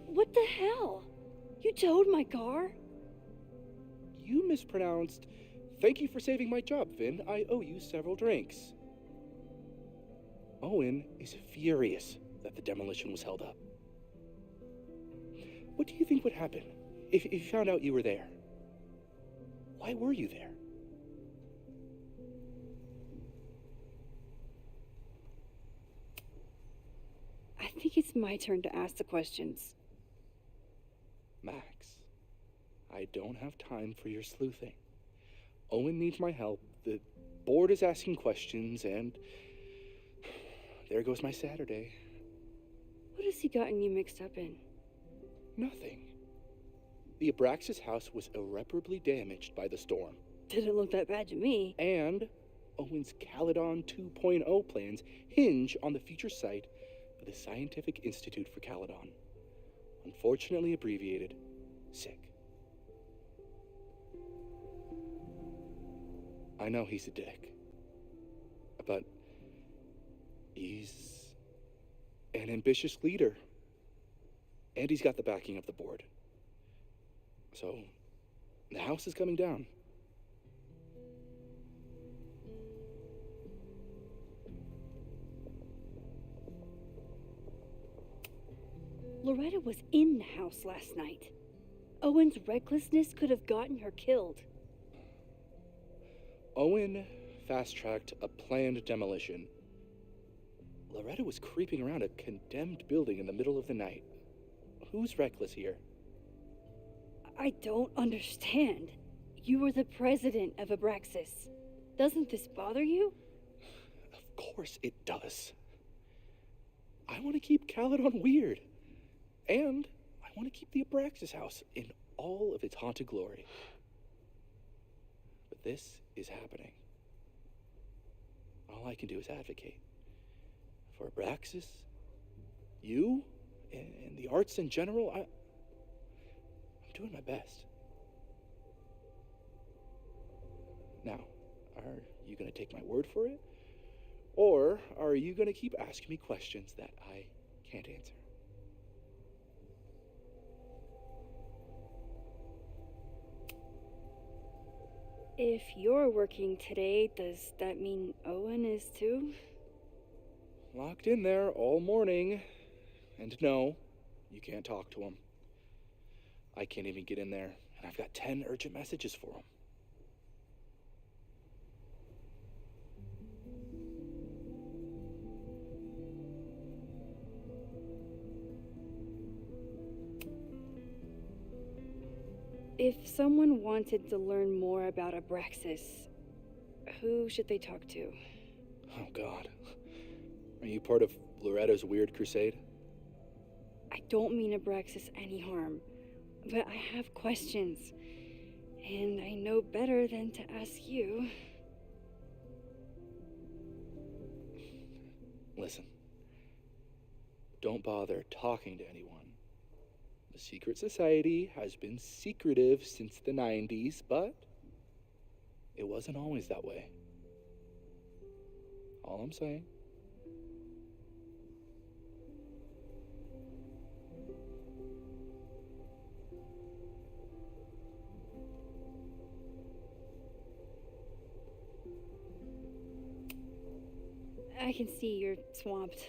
What the hell? You towed my car? You mispronounced. Thank you for saving my job, Finn. I owe you several drinks. Owen is furious that the demolition was held up. What do you think would happen if he found out you were there? Why were you there? I think it's my turn to ask the questions. Max, I don't have time for your sleuthing. Owen needs my help, the board is asking questions, and there goes my Saturday. What has he gotten you mixed up in? Nothing. The Abraxas house was irreparably damaged by the storm. Didn't look that bad to me. And Owen's Caledon 2.0 plans hinge on the future site of the Scientific Institute for Caledon. Unfortunately abbreviated, SICK. I know he's a dick, but he's an ambitious leader, and he's got the backing of the board. So, the house is coming down. Loretta was in the house last night. Owen's recklessness could have gotten her killed. Owen fast-tracked a planned demolition. Loretta was creeping around a condemned building in the middle of the night. Who's reckless here? I don't understand. You were the president of Abraxas. Doesn't this bother you? Of course it does. I want to keep Caledon weird. And I want to keep the Abraxas house in all of its haunted glory. But this is happening. All I can do is advocate. For Abraxas, you, and the arts in general, I'm doing my best. Now, are you going to take my word for it? Or are you going to keep asking me questions that I can't answer? If you're working today, does that mean Owen is too? Locked in there all morning. And no, you can't talk to him. I can't even get in there, and I've got 10 urgent messages for him. If someone wanted to learn more about Abraxas, who should they talk to? Oh, God. Are you part of Loretta's weird crusade? I don't mean Abraxas any harm, but I have questions, and I know better than to ask you. Listen. Don't bother talking to anyone. The secret society has been secretive since the 90s, but it wasn't always that way. All I'm saying. I can see you're swamped.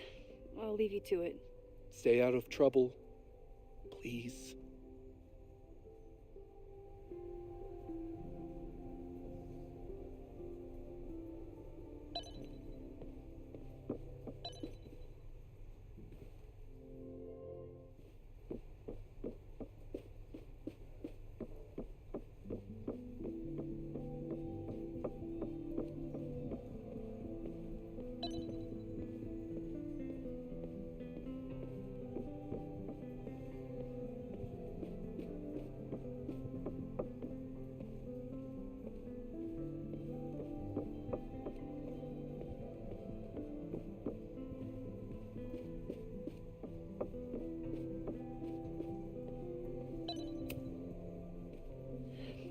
I'll leave you to it. Stay out of trouble, please.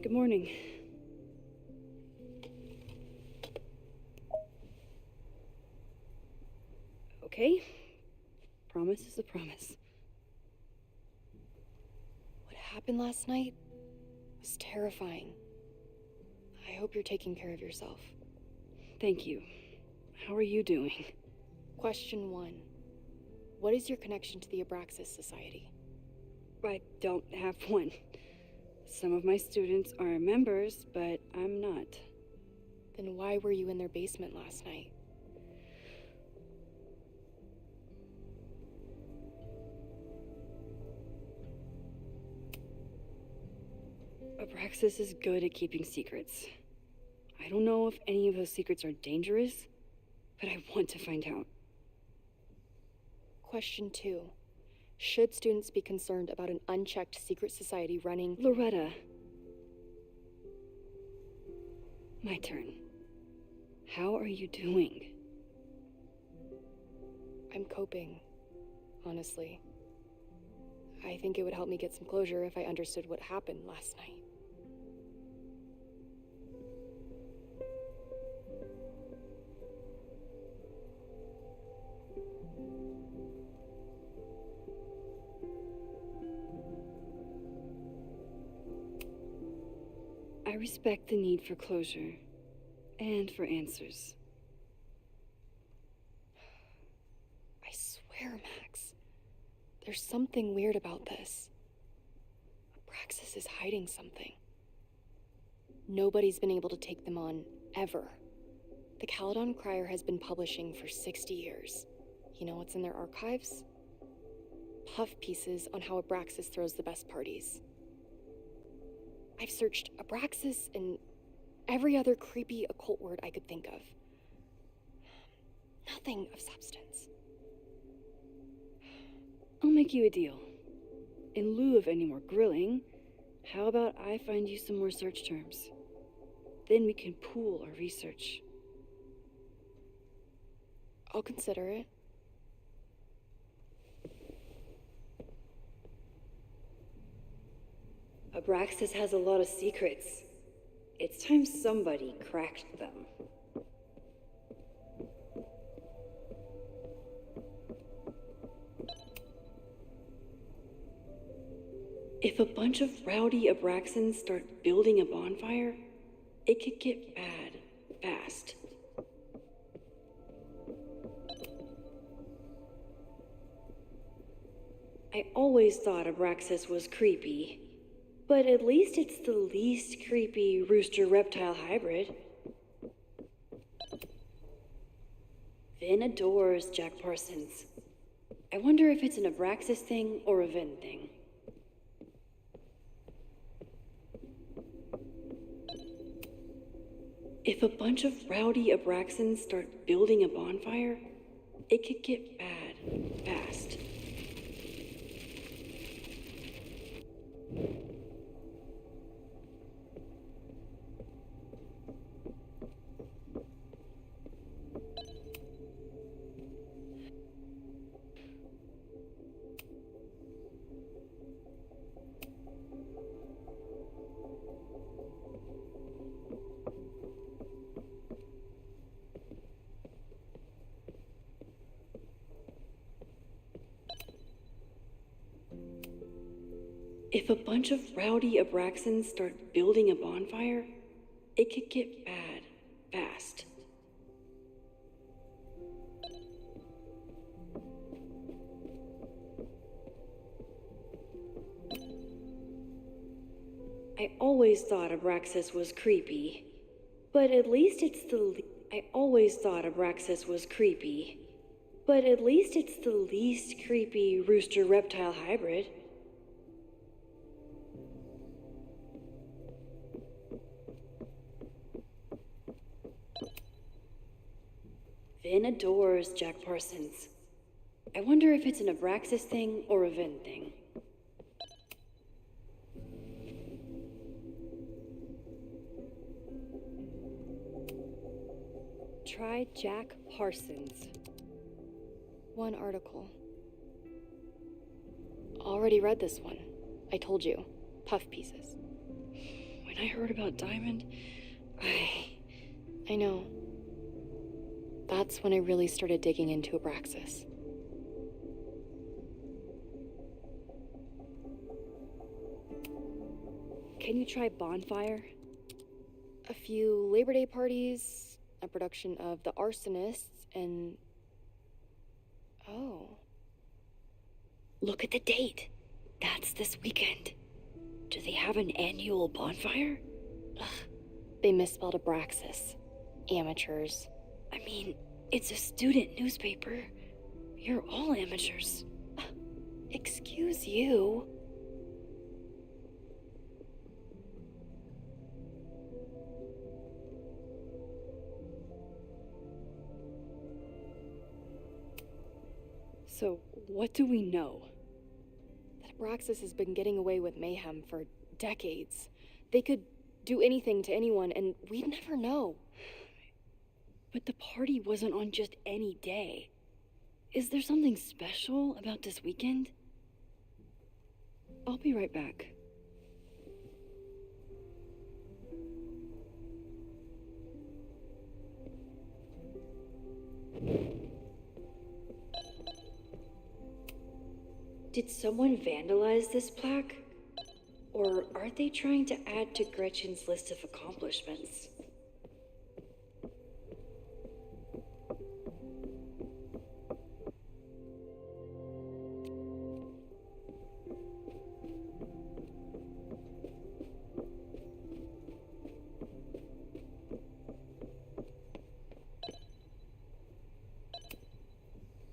Good morning. Okay. Promise is a promise. What happened last night was terrifying. I hope you're taking care of yourself. Thank you. How are you doing? Question 1. What is your connection to the Abraxas Society? I don't have one. Some of my students are members, but I'm not. Then why were you in their basement last night? Abraxas is good at keeping secrets. I don't know if any of those secrets are dangerous, but I want to find out. Question 2. Should students be concerned about an unchecked secret society running... Loretta. My turn. How are you doing? I'm coping, honestly. I think it would help me get some closure if I understood what happened last night. I respect the need for closure and for answers. I swear, Max, there's something weird about this. Abraxas is hiding something. Nobody's been able to take them on, ever. The Caledon Crier has been publishing for 60 years. You know what's in their archives? Puff pieces on how Abraxas throws the best parties. I've searched Abraxas and every other creepy occult word I could think of. Nothing of substance. I'll make you a deal. In lieu of any more grilling, how about I find you some more search terms? Then we can pool our research. I'll consider it. Abraxas has a lot of secrets. It's time somebody cracked them. If a bunch of rowdy Abraxans start building a bonfire, it could get bad fast. I always thought Abraxas was creepy, but at least it's the least creepy rooster-reptile hybrid. Vin adores Jack Parsons. I wonder if it's an Abraxas thing or a Vin thing. If a bunch of rowdy Abraxans start building a bonfire, it could get bad fast. If a bunch of rowdy Abraxans start building a bonfire, it could get bad fast. I always thought Abraxas was creepy, but at least it's the least creepy rooster-reptile hybrid. Vin adores Jack Parsons. I wonder if it's an Abraxas thing or a Vin thing. Try Jack Parsons. One article. Already read this one. I told you. Puff pieces. when I heard about Diamond, I know. That's when I really started digging into Abraxas. Can you try Bonfire? A few Labor Day parties, a production of The Arsonists, and... Oh. Look at the date. That's this weekend. Do they have an annual bonfire? Ugh, they misspelled Abraxas. Amateurs. I mean, it's a student newspaper. You're all amateurs. Excuse you. So, what do we know? That Abraxas has been getting away with mayhem for decades. They could do anything to anyone, and we'd never know. But the party wasn't on just any day. Is there something special about this weekend? I'll be right back. Did someone vandalize this plaque? Or are they trying to add to Gretchen's list of accomplishments?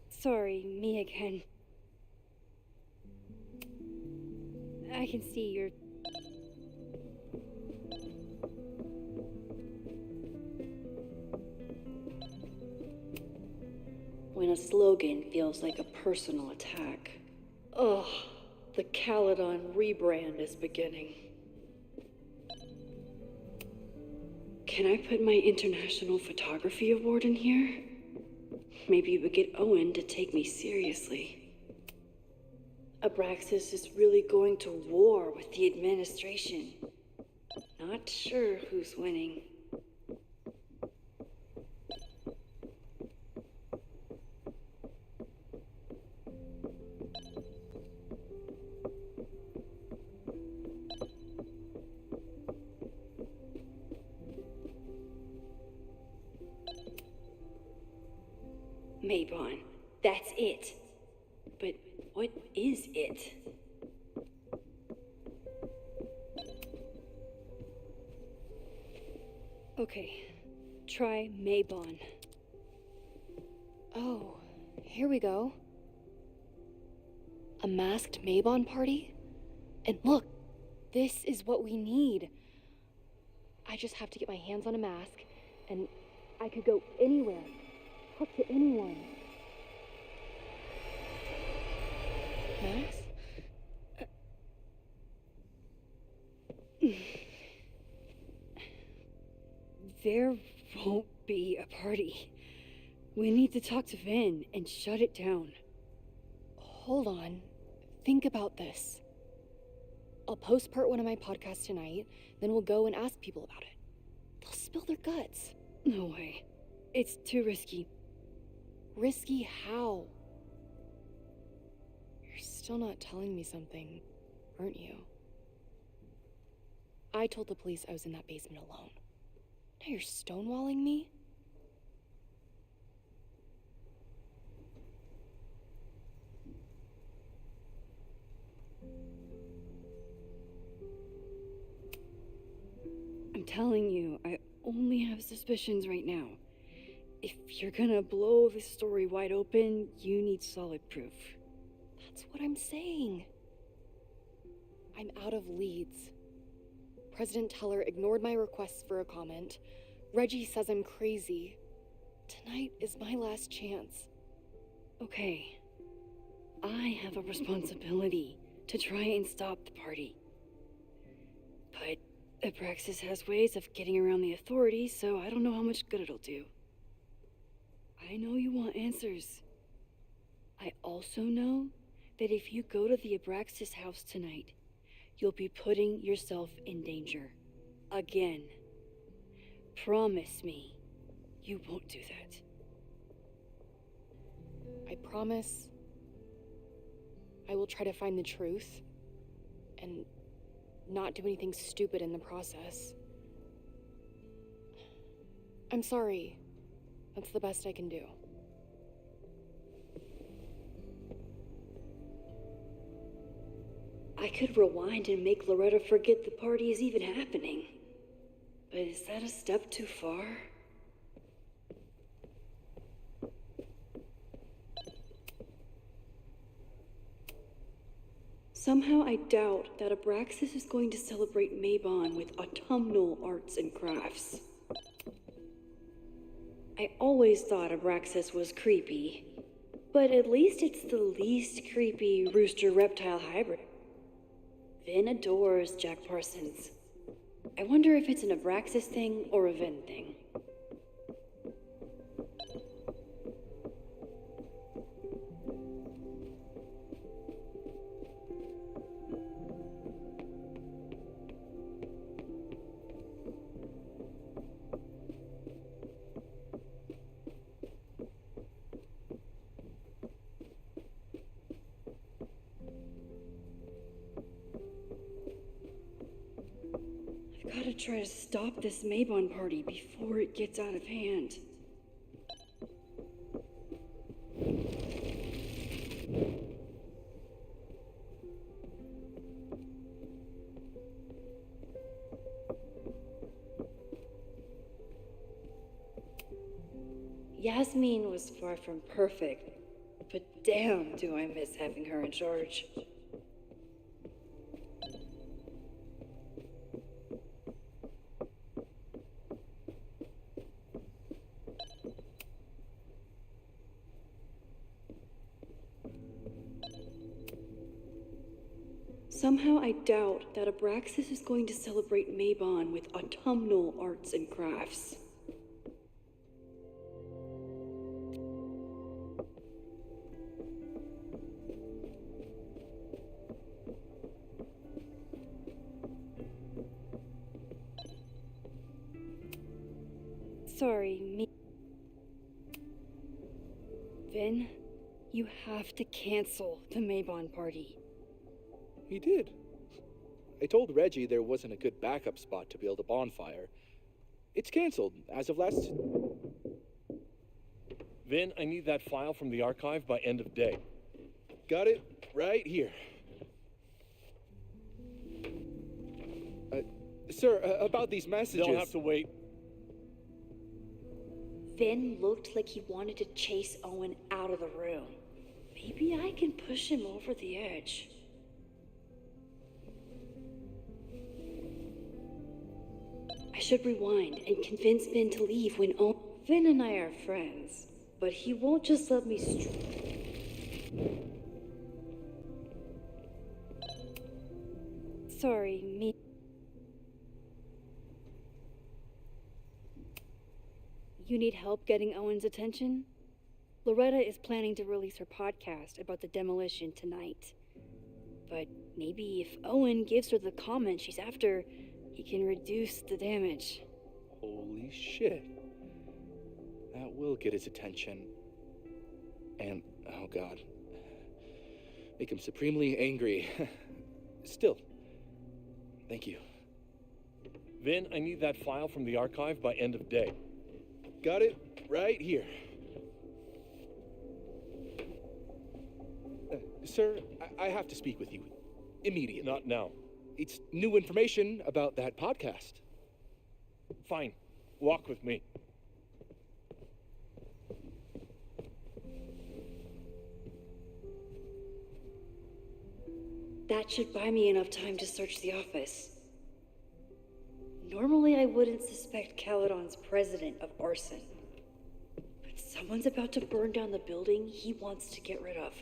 Sorry, me again. I can see you're... When a slogan feels like a personal attack. Ugh, the Caledon rebrand is beginning. Can I put my International Photography Award in here? Maybe we get Owen to take me seriously. Abraxas is really going to war with the administration. Not sure who's winning. Maybon, that's it. But what is it? Okay, try Maybon. Oh, here we go. A masked Maybon party? And look, this is what we need. I just have to get my hands on a mask, and I could go anywhere, talk to anyone. Max? There won't be a party. We need to talk to Vin and shut it down. Hold on. Think about this. I'll post part 1 of my podcast tonight, then we'll go and ask people about it. They'll spill their guts. No way. It's too risky. Risky how? You're still not telling me something, aren't you? I told the police I was in that basement alone. Now you're stonewalling me? I'm telling you, I only have suspicions right now. If you're gonna blow this story wide open, you need solid proof. That's what I'm saying. I'm out of leads. President Teller ignored my requests for a comment. Reggie says I'm crazy. Tonight is my last chance. Okay. I have a responsibility to try and stop the party. But Abraxas has ways of getting around the authorities, so I don't know how much good it'll do. I know you want answers. I also know that if you go to the Abraxas house tonight, you'll be putting yourself in danger. again. Promise me you won't do that. I promise I will try to find the truth and not do anything stupid in the process. I'm sorry. That's the best I can do. I could rewind and make Loretta forget the party is even happening. But is that a step too far? Somehow I doubt that Abraxas is going to celebrate Mabon with autumnal arts and crafts. I always thought Abraxas was creepy, but at least it's the least creepy rooster reptile hybrid. Vin adores Jack Parsons. I wonder if it's an Abraxas thing or a Vin thing. I've got to try to stop this Mabon party before it gets out of hand. Yasmin was far from perfect, but damn do I miss having her in charge. Somehow I doubt that Abraxas is going to celebrate Mabon with autumnal arts and crafts. Sorry, me. Vin, you have to cancel the Mabon party. He did. I told Reggie there wasn't a good backup spot to build a bonfire. It's canceled as of last. Vin, I need that file from the archive by end of day. Got it right here. Sir, about these messages. They'll have to wait. Vin looked like he wanted to chase Owen out of the room. Maybe I can push him over the edge. I should rewind and convince Vin to leave when Owen... Vin and I are friends, but he won't just let me Sorry, me... You need help getting Owen's attention? Loretta is planning to release her podcast about the demolition tonight. But maybe if Owen gives her the comment she's after, he can reduce the damage. Holy shit. That will get his attention. And, oh god. Make him supremely angry. Still. Thank you. Vin, I need that file from the archive by end of day. Got it right here. Sir, I have to speak with you. Immediately. Not now. It's new information about that podcast. Fine. Walk with me. That should buy me enough time to search the office. Normally I wouldn't suspect Caledon's president of arson. But someone's about to burn down the building he wants to get rid of.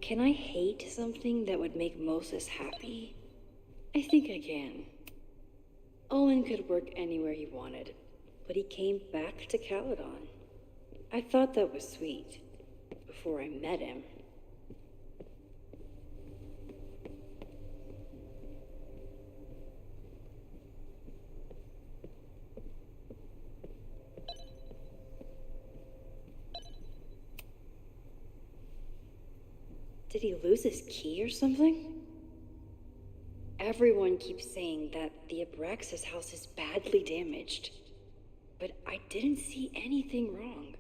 Can I hate something that would make Moses happy? I think I can. Owen could work anywhere he wanted, but he came back to Caledon. I thought that was sweet before I met him. Did he lose his key or something? Everyone keeps saying that the Abraxas house is badly damaged, but I didn't see anything wrong.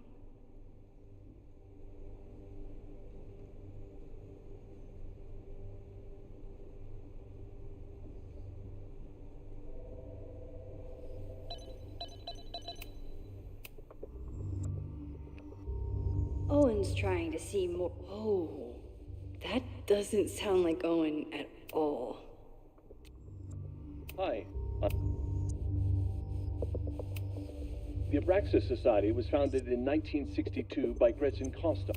Owen's trying to see more. Oh, that doesn't sound like Owen at all. Hi. The Abraxas Society was founded in 1962 by Gretchen Costa.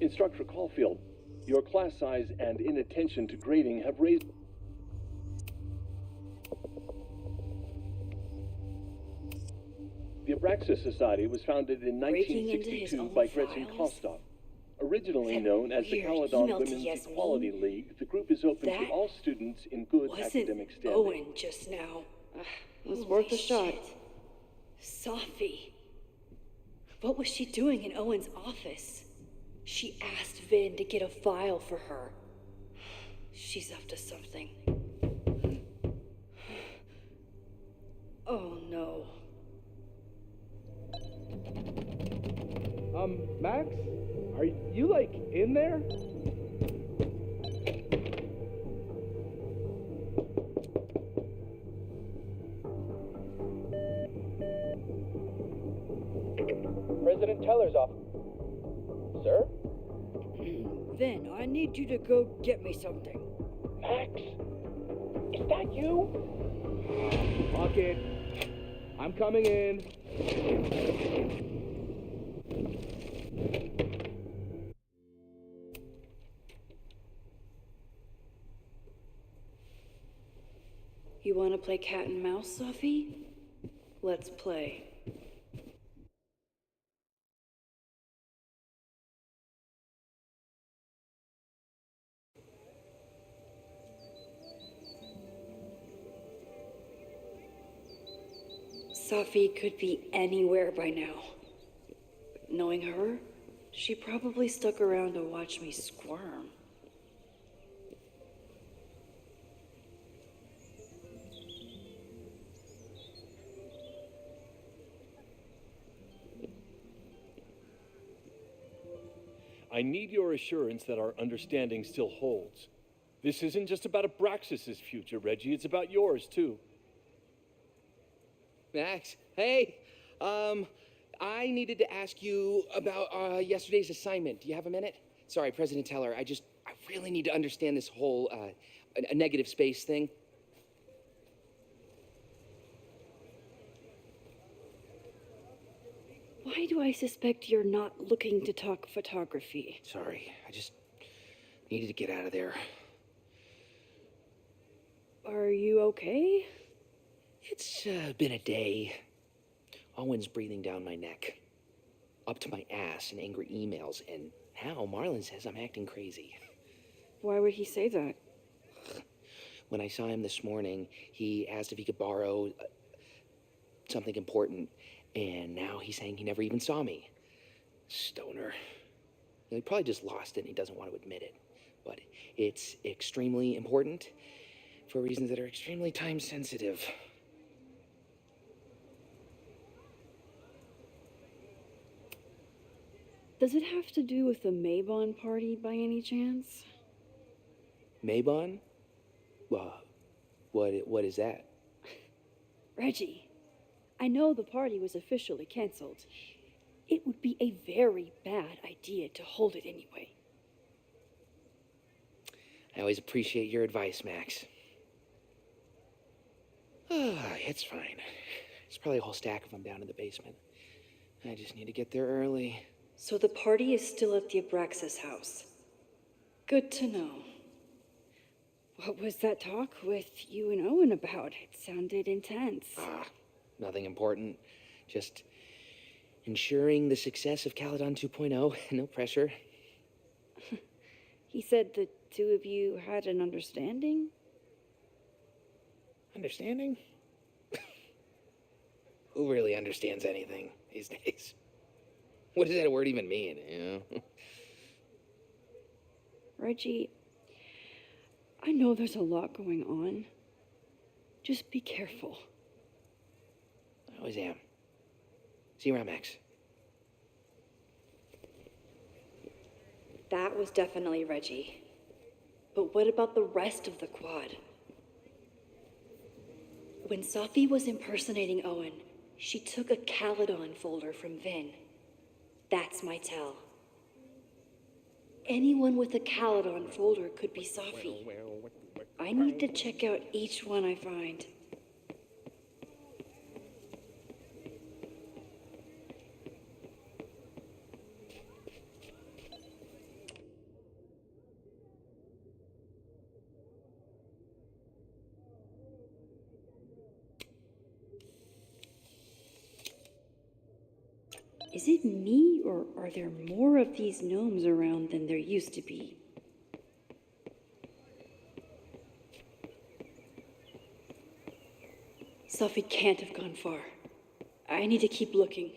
Instructor Caulfield, your class size and inattention to grading have raised... The Abraxas Society was founded in Breaking into his 1962 own by Gretchen files? Kostov. Originally That known as the weird Caledon email to Women's Yasmin? Equality League, the group is open to That all students in good Wasn't academic standing. Owen just now? was Holy worth a shot. shit. Sophie. What was she doing in Owen's office? She asked Vin to get a file for her. She's up to something. Oh no. Max? Are you, like, in there? President Teller's office. Sir? Vin, I need you to go get me something. Max? Is that you? Fuck it. I'm coming in. You want to play cat and mouse, Sophie? Let's play. Sophie could be anywhere by now. Knowing her, she probably stuck around to watch me squirm. I need your assurance that our understanding still holds. This isn't just about Abraxas' future, Reggie. It's about yours, too. Max, hey, I needed to ask you about yesterday's assignment. Do you have a minute? Sorry, President Teller, I really need to understand this whole a negative space thing. Why do I suspect you're not looking to talk photography? Sorry, I just needed to get out of there. Are you okay? It's been a day. Owen's breathing down my neck, up to my ass in angry emails, and now Marlon says I'm acting crazy. Why would he say that? When I saw him this morning, he asked if he could borrow something important, and now he's saying he never even saw me. Stoner. He probably just lost it and he doesn't want to admit it. But it's extremely important for reasons that are extremely time sensitive. Does it have to do with the Maybon party by any chance? Maybon? What is that? Reggie, I know the party was officially canceled. It would be a very bad idea to hold it anyway. I always appreciate your advice, Max. It's fine. There's probably a whole stack of them down in the basement. I just need to get there early. So the party is still at the Abraxas house. Good to know. What was that talk with you and Owen about? It sounded intense. Nothing important. Just ensuring the success of Caledon 2.0. No pressure. He said the two of you had an understanding? Understanding? Who really understands anything these days? What does that word even mean, you know? Reggie, I know there's a lot going on. Just be careful. I always am. See you around, Max. That was definitely Reggie. But what about the rest of the quad? When Safi was impersonating Owen, she took a Caledon folder from Vin. That's my tell. Anyone with a Caledon folder could be Safi. I need to check out each one I find. Is it me, or are there more of these gnomes around than there used to be? Safi can't have gone far. I need to keep looking.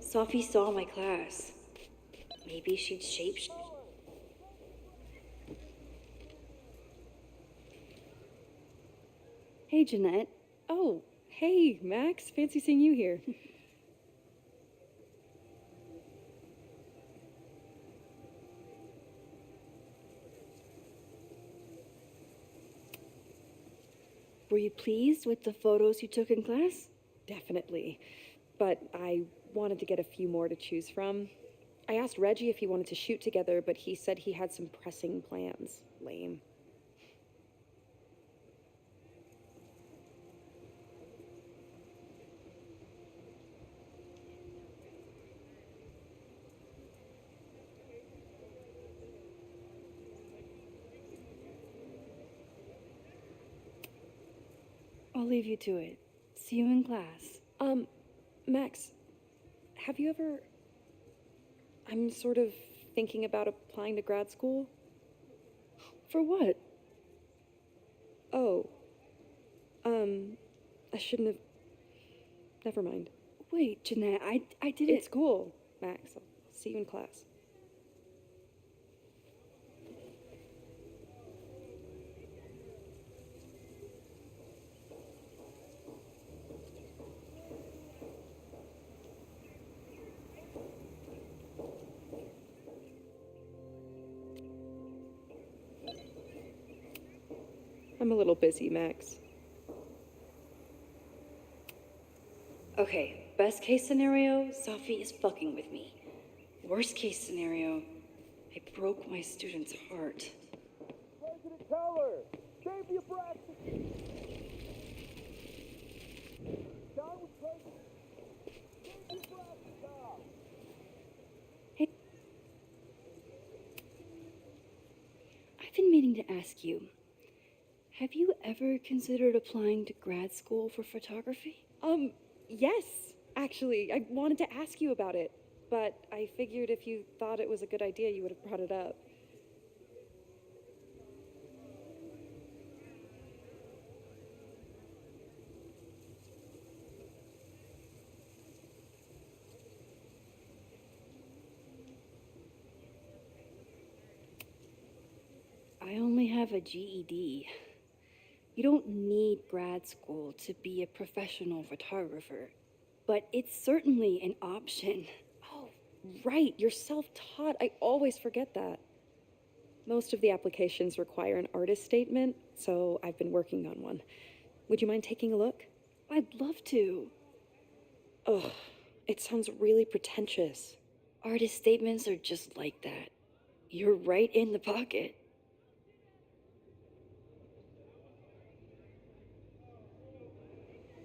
Safi saw my class. Maybe she'd Hey, Jeanette. Oh, hey, Max. Fancy seeing you here. Were you pleased with the photos you took in class? Definitely. But I wanted to get a few more to choose from. I asked Reggie if he wanted to shoot together, but he said he had some pressing plans. Lame. I'll leave you to it. See you in class. Max, have you ever... I'm sort of thinking about applying to grad school. For what? Oh. I shouldn't have... Never mind. Wait, Jeanette, I didn't... It's cool, Max. I'll see you in class. I'm a little busy, Max. Okay, best case scenario, Safi is fucking with me. Worst case scenario, I broke my student's heart. President Keller, save the Abraxas! Down with President! Save the Abraxas out! Hey, I've been meaning to ask you, have you ever considered applying to grad school for photography? Yes, actually. I wanted to ask you about it, but I figured if you thought it was a good idea, you would have brought it up. I only have a GED. You don't need grad school to be a professional photographer, but it's certainly an option. Oh, right. You're self-taught. I always forget that. Most of the applications require an artist statement, so I've been working on one. Would you mind taking a look? I'd love to. Ugh, it sounds really pretentious. Artist statements are just like that. You're right in the pocket.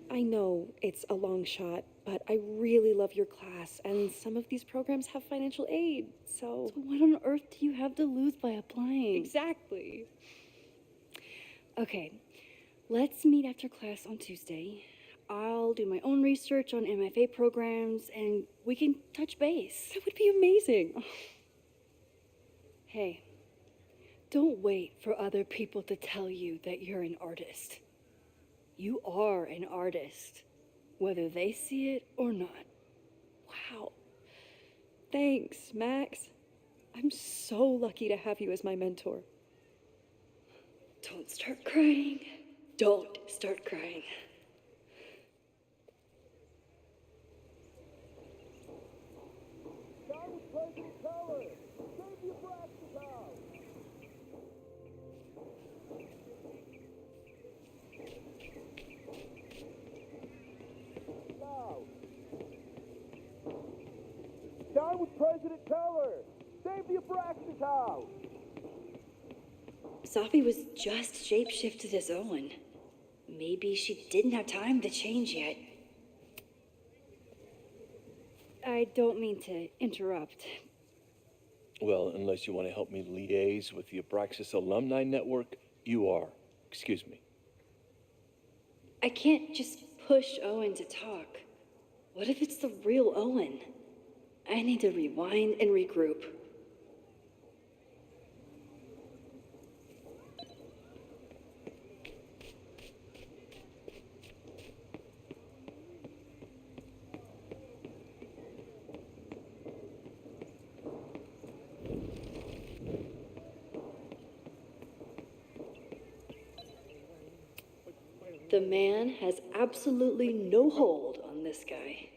I know it's a long shot, but I really love your class, and some of these programs have financial aid, so. So what on earth do you have to lose by applying? Exactly. Okay, let's meet after class on Tuesday. I'll do my own research on MFA programs and we can touch base. That would be amazing. Hey, don't wait for other people to tell you that you're an artist. You are an artist, whether they see it or not. Wow. Thanks, Max. I'm so lucky to have you as my mentor. Don't start crying. Don't start crying. Down with President Keller! Save the Abraxas house! Safi was just shapeshifted as Owen. Maybe she didn't have time to change yet. I don't mean to interrupt. Well, unless you want to help me liaise with the Abraxas Alumni Network, you are. Excuse me. I can't just push Owen to talk. What if it's the real Owen? I need to rewind and regroup. The man has absolutely no hold on this guy.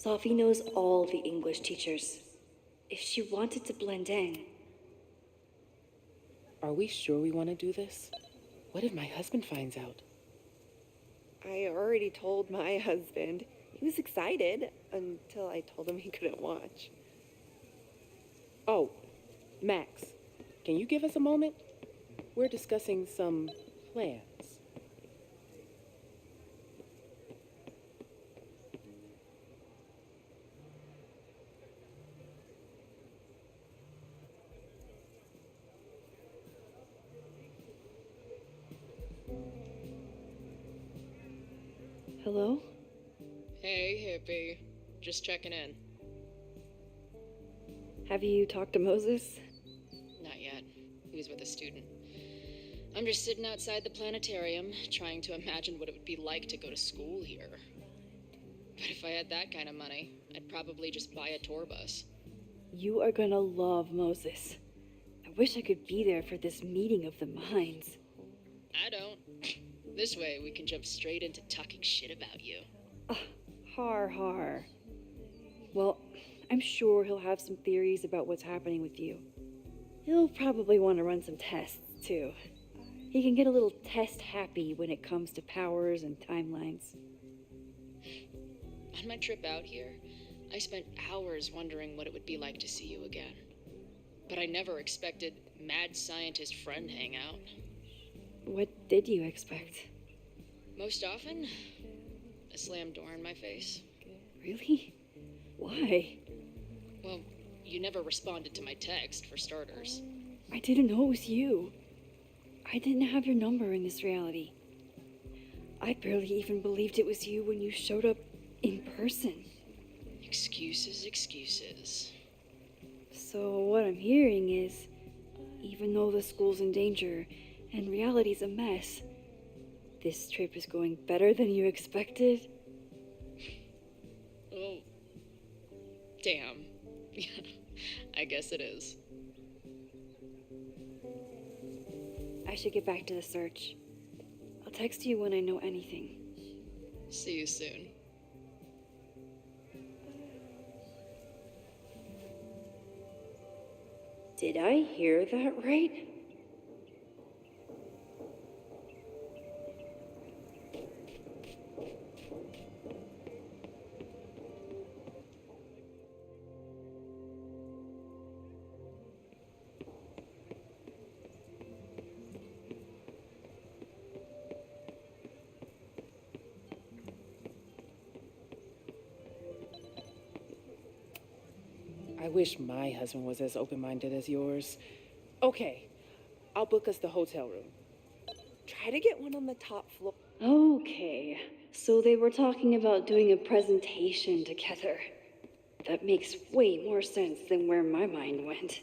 Safi knows all the English teachers. If she wanted to blend in, Are we sure we want to do this? What if my husband finds out? I already told my husband. He was excited until I told him he couldn't watch. Oh, Max, can you give us a moment? We're discussing some plans. hello? Hey, hippie. Just checking in. Have you talked to Moses? Not yet. He was with a student. I'm just sitting outside the planetarium, trying to imagine what it would be like to go to school here. But if I had that kind of money, I'd probably just buy a tour bus. You are gonna love Moses. I wish I could be there for this meeting of the minds. I don't. This way, we can jump straight into talking shit about you. Har har. Well, I'm sure he'll have some theories about what's happening with you. He'll probably want to run some tests, too. He can get a little test happy when it comes to powers and timelines. On my trip out here, I spent hours wondering what it would be like to see you again. But I never expected mad scientist friend hangout. What did you expect? Most often, a slammed door in my face. Really? Why? Well, you never responded to my text, for starters. I didn't know it was you. I didn't have your number in this reality. I barely even believed it was you when you showed up in person. Excuses, excuses. So what I'm hearing is, even though the school's in danger and reality's a mess, this trip is going better than you expected? Oh, damn. I guess it is. I should get back to the search. I'll text you when I know anything. See you soon. Did I hear that right? I wish my husband was as open-minded as yours. Okay, I'll book us the hotel room. Try to get one on the top floor. Okay, so they were talking about doing a presentation together. That makes way more sense than where my mind went.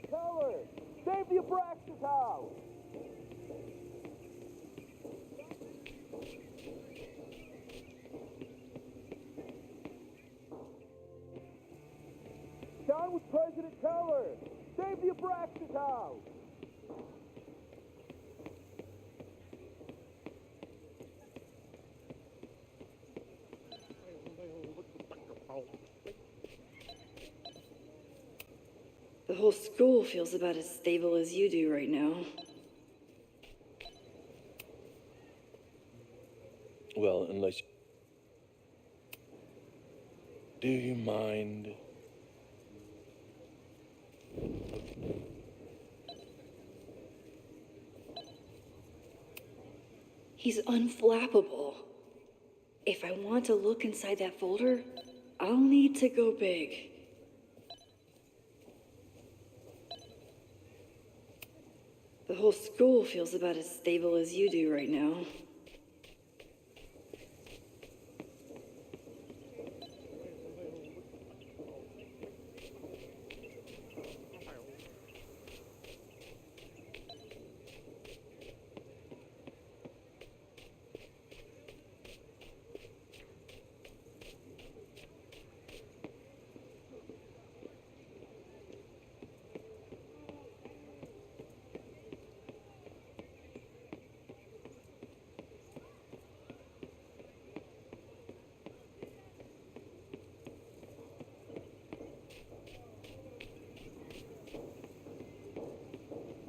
Keller, save the Abraxas house! Down with President Keller! Save the Abraxas house! The whole school feels about as stable as you do right now. Well, unless... Do you mind? He's unflappable. If I want to look inside that folder, I'll need to go big. The whole school feels about as stable as you do right now.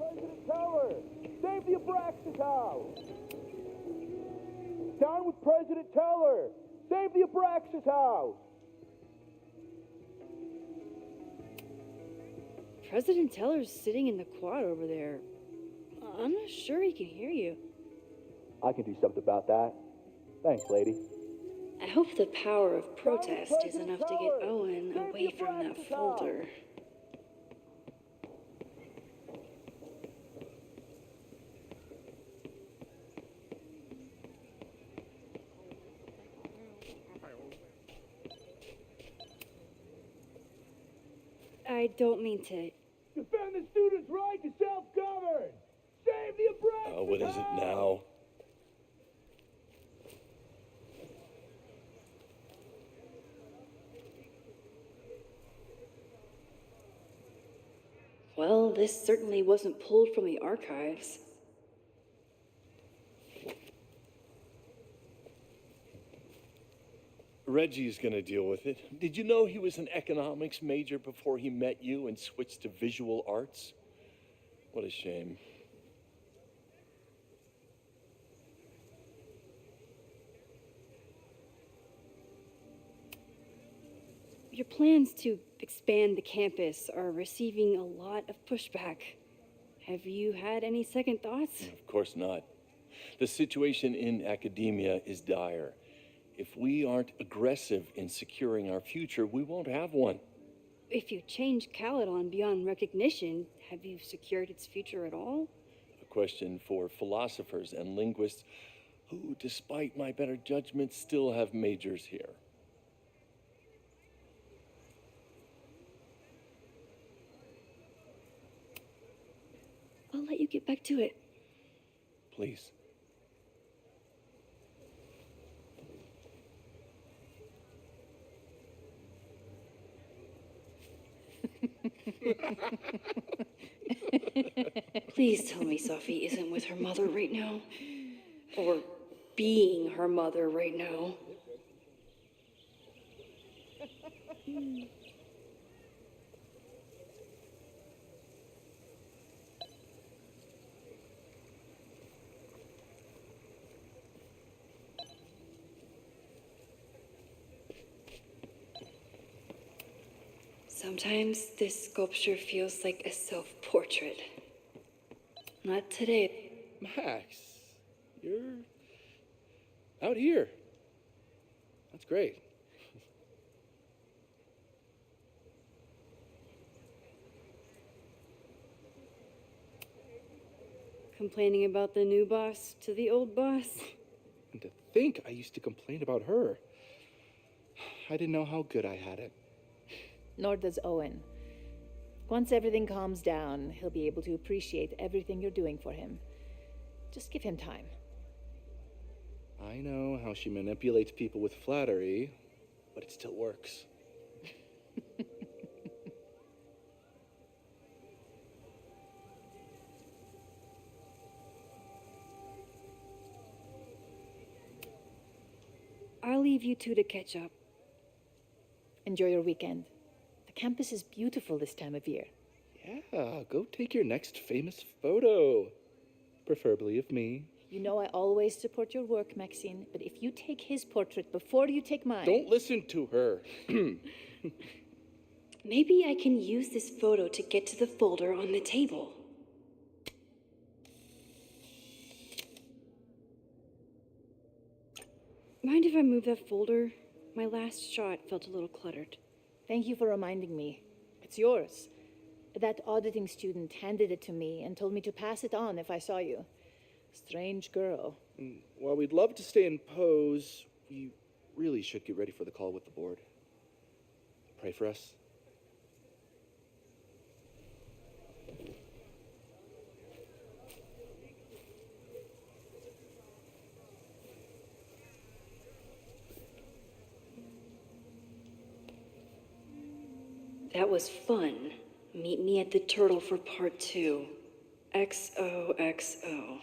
President Keller, save the Abraxas house! Down with President Keller! Save the Abraxas house! President Teller's sitting in the quad over there. I'm not sure he can hear you. I can do something about that. Thanks, lady. I hope the power of protest is enough to get Owen away from that folder. I don't mean to... Defend the students' right to self-govern! Save the Abraxas What is it now? Well, this certainly wasn't pulled from the archives. Reggie's gonna deal with it. Did you know he was an economics major before he met you and switched to visual arts? What a shame. Your plans to expand the campus are receiving a lot of pushback. Have you had any second thoughts? Of course not. The situation in academia is dire. If we aren't aggressive in securing our future, we won't have one. If you change Caledon beyond recognition, have you secured its future at all? A question for philosophers and linguists who, despite my better judgment, still have majors here. I'll let you get back to it. Please. Please tell me Sophie isn't with her mother right now. Or being her mother right now. Sometimes this sculpture feels like a self-portrait. Not today. Max, you're out here. That's great. complaining about the new boss to the old boss. And to think I used to complain about her. I didn't know how good I had it. Nor does Owen. Once everything calms down, he'll be able to appreciate everything you're doing for him. Just give him time. I know how she manipulates people with flattery, but it still works. I'll leave you two to catch up. Enjoy your weekend. The campus is beautiful this time of year. Yeah, go take your next famous photo. Preferably of me. You know I always support your work, Maxine, but if you take his portrait before you take mine... Don't listen to her. Maybe I can use this photo to get to the folder on the table. Mind if I move that folder? My last shot felt a little cluttered. Thank you for reminding me. It's yours. That auditing student handed it to me and told me to pass it on if I saw you. Strange girl. While we'd love to stay in pose, we really should get ready for the call with the board. Pray for us. That was fun. Meet me at the Turtle for part 2. XOXO.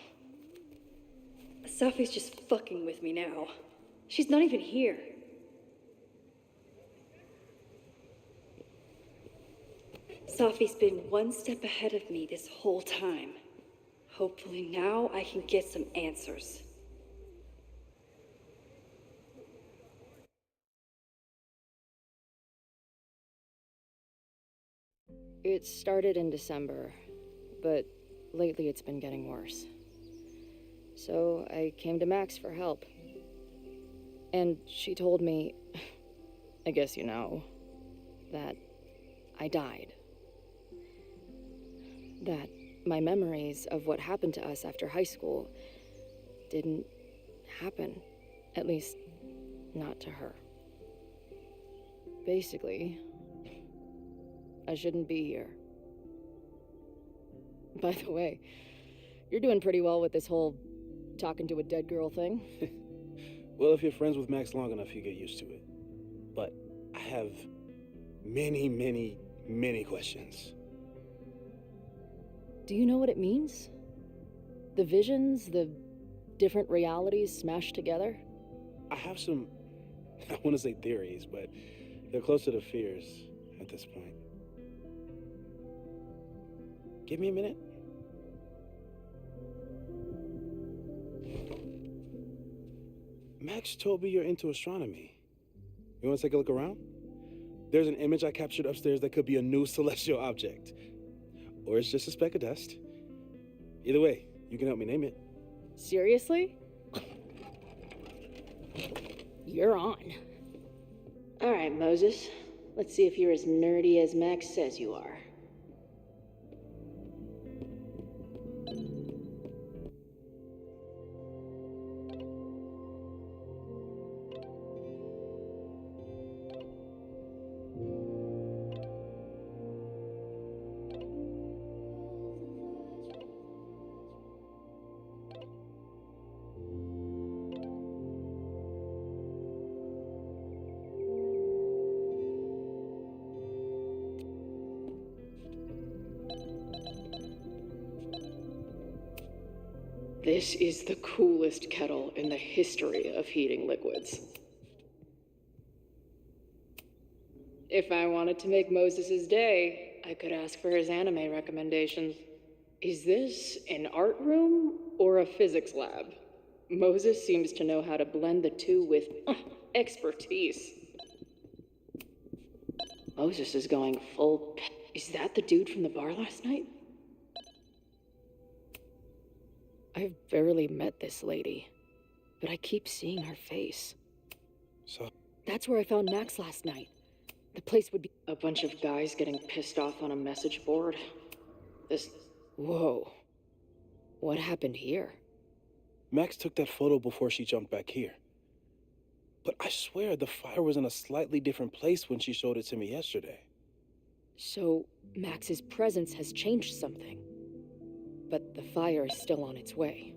Safi's just fucking with me now. She's not even here. Safi's been one step ahead of me this whole time. Hopefully now I can get some answers. It started in December, but lately it's been getting worse. So I came to Max for help. And she told me, I guess you know, that I died. That my memories of what happened to us after high school didn't happen. At least, not to her. Basically, I shouldn't be here. By the way, you're doing pretty well with this whole talking to a dead girl thing. Well, if you're friends with Max long enough, you get used to it. But I have many, many, many questions. Do you know what it means? The visions, the different realities smashed together? I have some, I want to say theories, but they're closer to fears at this point. Give me a minute. Max told me you're into astronomy. You want to take a look around? There's an image I captured upstairs that could be a new celestial object. Or it's just a speck of dust. Either way, you can help me name it. Seriously? You're on. All right, Moses. Let's see if you're as nerdy as Max says you are. This is the coolest kettle in the history of heating liquids. If I wanted to make Moses's day, I could ask for his anime recommendations. Is this an art room or a physics lab? Moses seems to know how to blend the two with expertise. Moses is going full... Is that the dude from the bar last night? I've barely met this lady, but I keep seeing her face. So? That's where I found Max last night. The place would be... A bunch of guys getting pissed off on a message board. This... Whoa. What happened here? Max took that photo before she jumped back here. But I swear the fire was in a slightly different place when she showed it to me yesterday. So, Max's presence has changed something. But the fire is still on its way.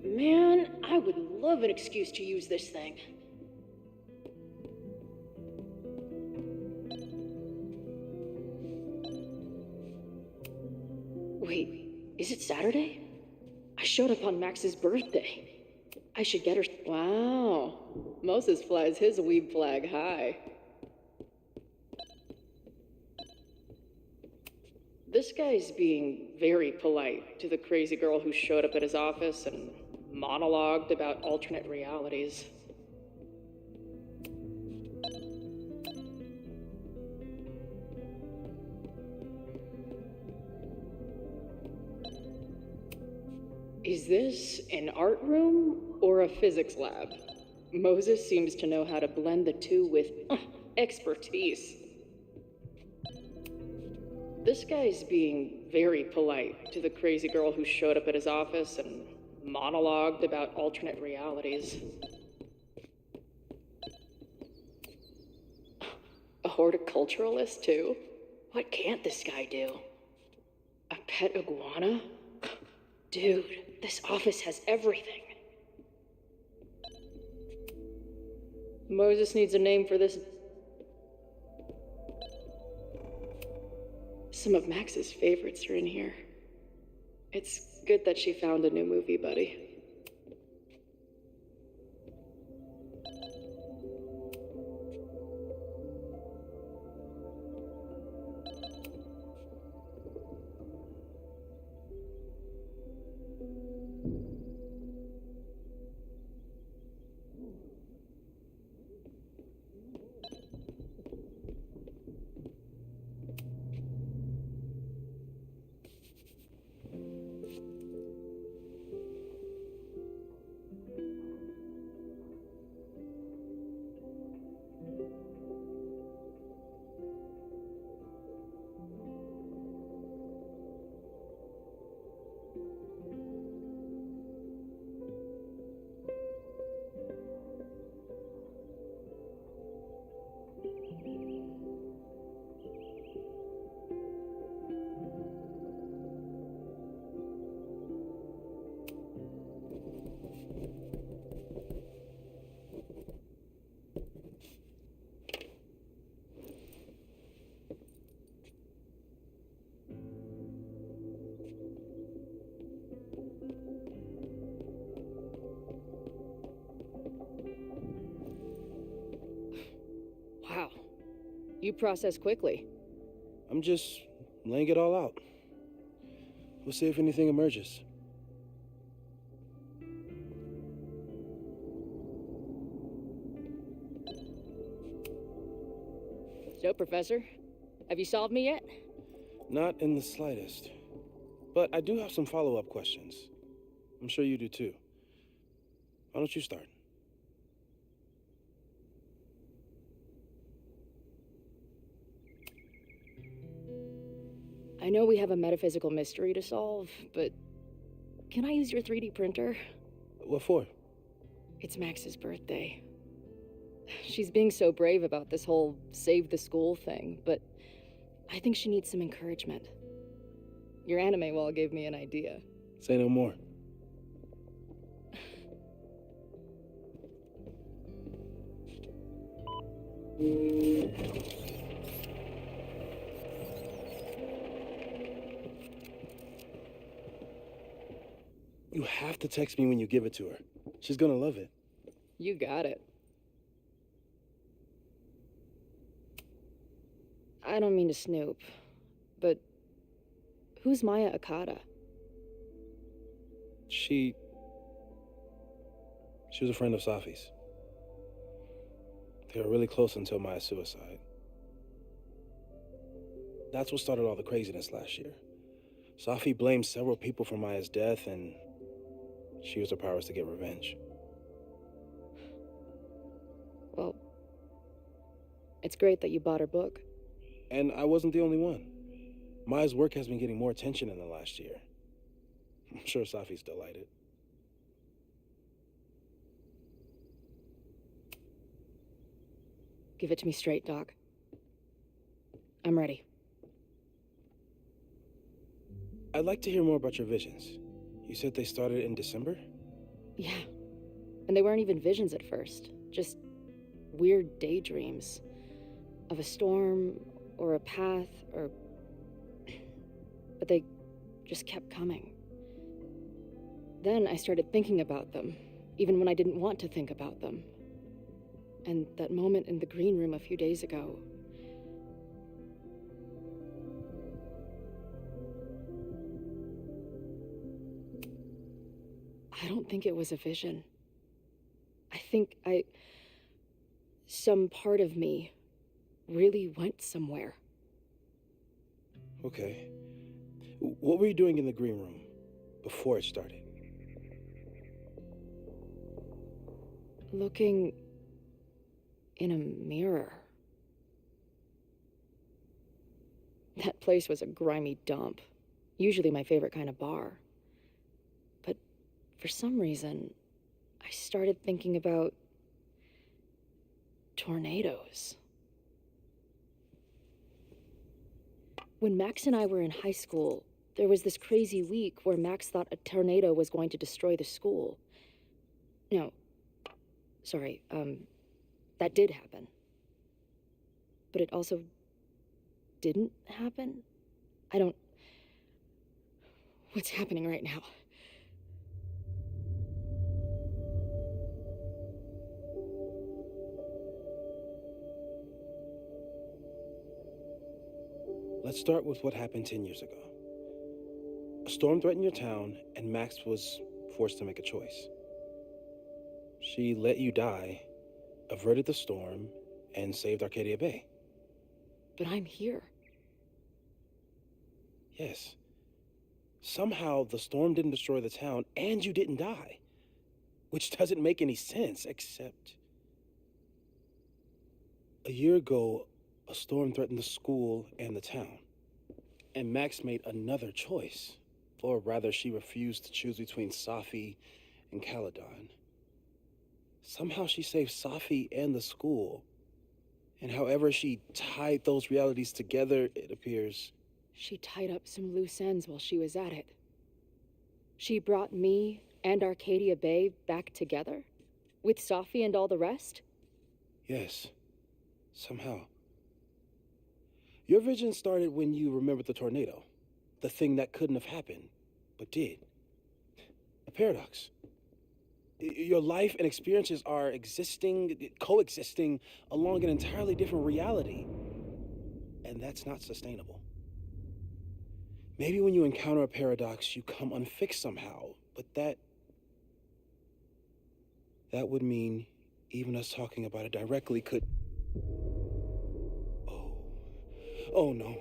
Man, I would love an excuse to use this thing. Wait, is it Saturday? I showed up on Max's birthday. I should get her. Wow. Moses flies his weeb flag high. This guy's being very polite to the crazy girl who showed up at his office and monologued about alternate realities. Is this an art room or a physics lab? Moses seems to know how to blend the two with expertise. This guy's being very polite to the crazy girl who showed up at his office and monologued about alternate realities. A horticulturalist, too? What can't this guy do? A pet iguana? Dude, this office has everything. Moses needs a name for this. Some of Max's favorites are in here. It's good that she found a new movie buddy. Wow. You process quickly. I'm just laying it all out. We'll see if anything emerges. So, Professor, have you solved me yet? Not in the slightest. But I do have some follow-up questions. I'm sure you do too. Why don't you start? I know we have a metaphysical mystery to solve, but can I use your 3D printer? What for? It's Max's birthday. She's being so brave about this whole save the school thing, but I think she needs some encouragement. Your anime wall gave me an idea. Say no more. You have to text me when you give it to her. She's gonna love it. You got it. I don't mean to snoop, but who's Maya Akata? She was a friend of Safi's. They were really close until Maya's suicide. That's what started all the craziness last year. Safi blamed several people for Maya's death, and She used her powers to get revenge. Well, it's great that you bought her book. And I wasn't the only one. Maya's work has been getting more attention in the last year. I'm sure Safi's delighted. Give it to me straight, Doc. I'm ready. I'd like to hear more about your visions. You said they started in December? Yeah. And they weren't even visions at first. Just weird daydreams. Of a storm, or a path, or... But they just kept coming. Then I started thinking about them, even when I didn't want to think about them. And that moment in the green room a few days ago... I don't think it was a vision. I think some part of me really went somewhere. Okay. What were you doing in the green room before it started? Looking in a mirror. That place was a grimy dump. Usually my favorite kind of bar. But for some reason, I started thinking about tornadoes. When Max and I were in high school, there was this crazy week where Max thought a tornado was going to destroy the school. No, sorry, that did happen. But it also didn't happen? What's happening right now? Let's start with what happened 10 years ago. A storm threatened your town, and Max was forced to make a choice. She let you die, averted the storm, and saved Arcadia Bay. But I'm here. Yes. Somehow the storm didn't destroy the town, and you didn't die. Which doesn't make any sense, except... A year ago, a storm threatened the school and the town. And Max made another choice. Or rather, she refused to choose between Safi and Caledon. Somehow she saved Safi and the school. And however she tied those realities together, it appears... She tied up some loose ends while she was at it. She brought me and Arcadia Bay back together? With Safi and all the rest? Yes. Somehow. Your vision started when you remembered the tornado. The thing that couldn't have happened, but did. A paradox. Your life and experiences are coexisting along an entirely different reality. And that's not sustainable. Maybe when you encounter a paradox, you come unfixed somehow, but that would mean even us talking about it directly could... Oh no.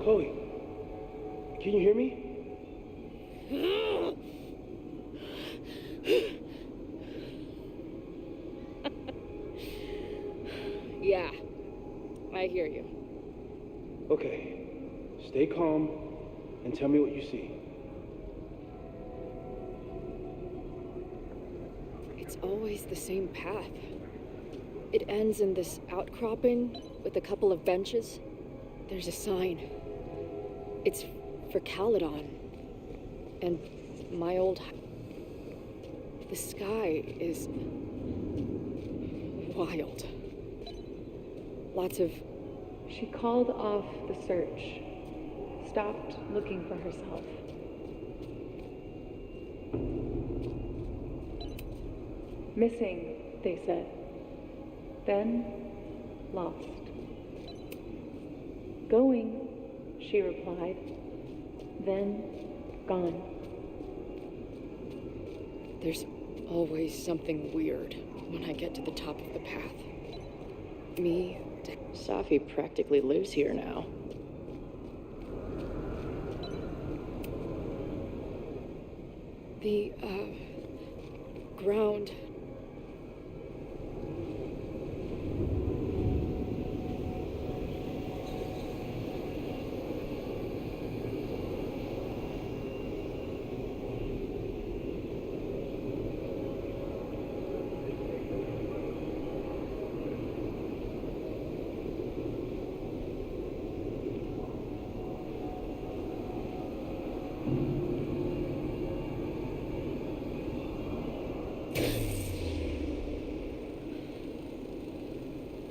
Chloe, can you hear me? Yeah, I hear you. Okay, stay calm and tell me what you see. It's always the same path. It ends in this outcropping with a couple of benches. There's a sign. It's for Caledon. And my old... The sky is... wild. Lots of... She called off the search. Stopped looking for herself. Missing, they said. Then, lost. Going, she replied. Then, gone. There's always something weird when I get to the top of the path. Safi practically lives here now. The, ground.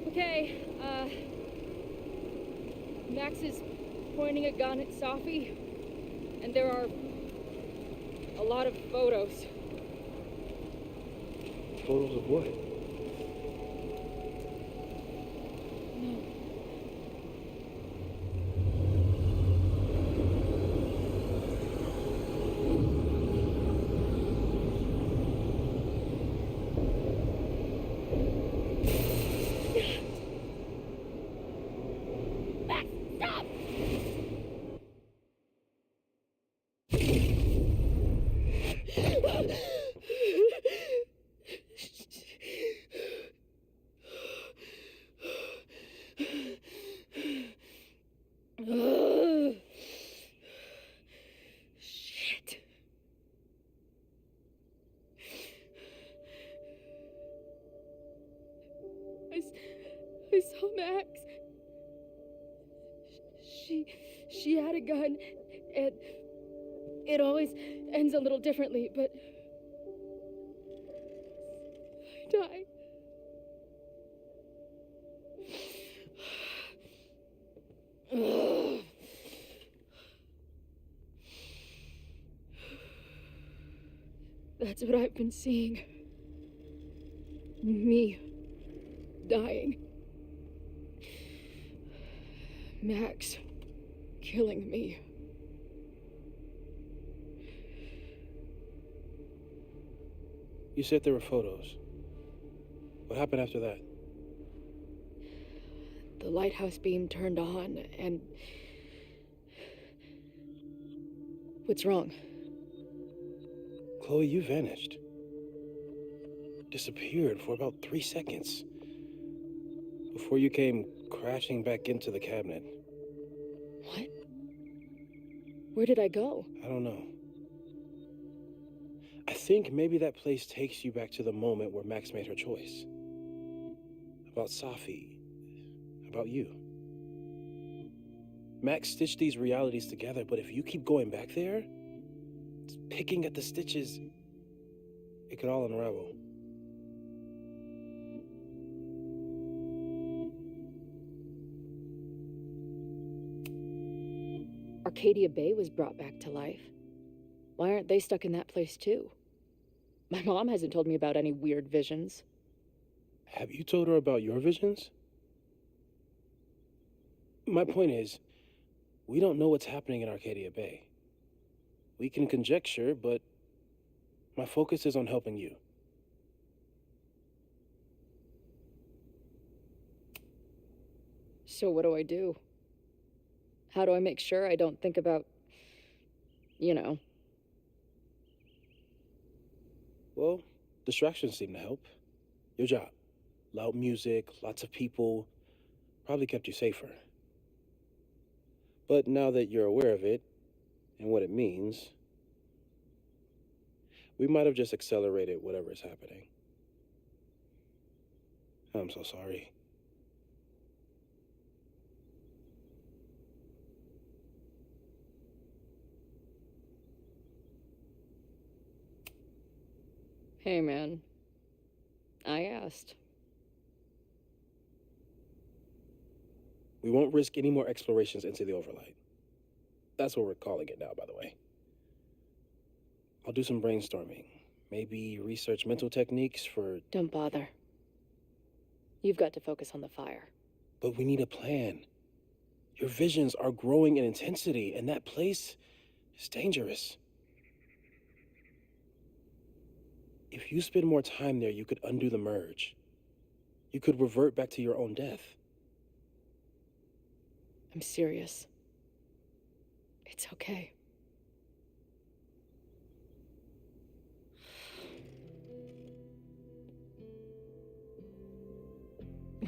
Okay, Max is pointing a gun at Safi, and there are a lot of photos. Photos of what? No. Max, stop! Ugh. Shit. I saw Max. She had a gun, and it always ends a little differently, but I die. Ugh. That's what I've been seeing. Me dying. Max killing me. You said there were photos. What happened after that? The lighthouse beam turned on, and... What's wrong? Chloe, you vanished. Disappeared for about 3 seconds. Before you came crashing back into the cabinet. What? Where did I go? I don't know. I think maybe that place takes you back to the moment where Max made her choice. About Safi. About you. Max stitched these realities together, but if you keep going back there, picking at the stitches, it could all unravel. Arcadia Bay was brought back to life. Why aren't they stuck in that place too? My mom hasn't told me about any weird visions. Have you told her about your visions? My point is, we don't know what's happening in Arcadia Bay. We can conjecture, but my focus is on helping you. So what do I do? How do I make sure I don't think about, you know? Well, distractions seem to help. Your job. Loud music, lots of people, probably kept you safer. But now that you're aware of it, and what it means, we might have just accelerated whatever is happening. I'm so sorry. Hey, man. I asked. We won't risk any more explorations into the overlight. That's what we're calling it now, by the way. I'll do some brainstorming. Maybe research mental techniques for... Don't bother. You've got to focus on the fire. But we need a plan. Your visions are growing in intensity, and that place is dangerous. If you spend more time there, you could undo the merge. You could revert back to your own death. I'm serious. It's okay.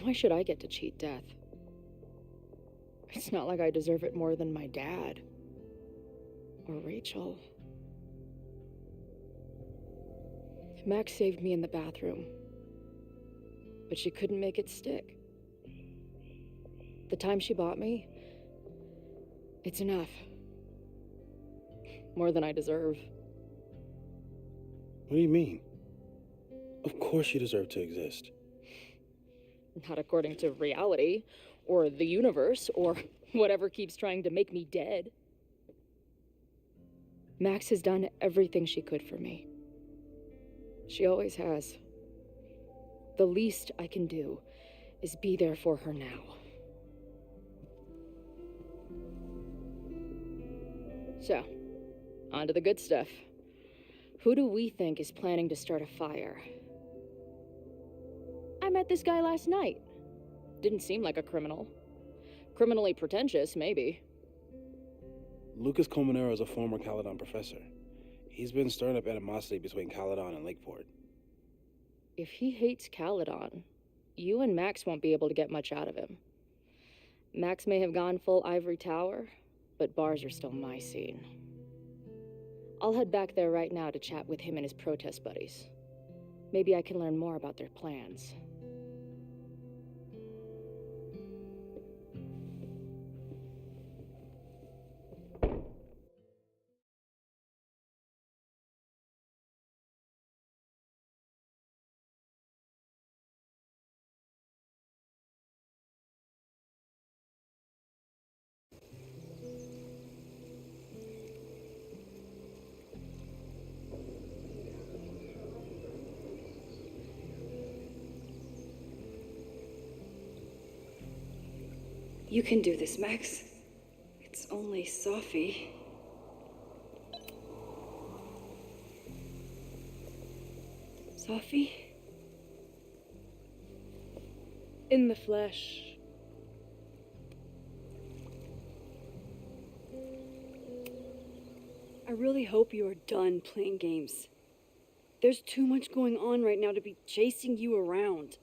Why should I get to cheat death? It's not like I deserve it more than my dad. Or Rachel. Max saved me in the bathroom. But she couldn't make it stick. The time she bought me, it's enough. More than I deserve. What do you mean? Of course you deserve to exist. Not according to reality, or the universe, or whatever keeps trying to make me dead. Max has done everything she could for me. She always has. The least I can do is be there for her now. So, on to the good stuff. Who do we think is planning to start a fire? I met this guy last night. Didn't seem like a criminal. Criminally pretentious, maybe. Lucas Colmenero is a former Caledon professor. He's been stirring up animosity between Caledon and Lakeport. If he hates Caledon, you and Max won't be able to get much out of him. Max may have gone full Ivory Tower, but bars are still my scene. I'll head back there right now to chat with him and his protest buddies. Maybe I can learn more about their plans. You can do this, Max. It's only Sophie. Sophie? In the flesh. I really hope you are done playing games. There's too much going on right now to be chasing you around.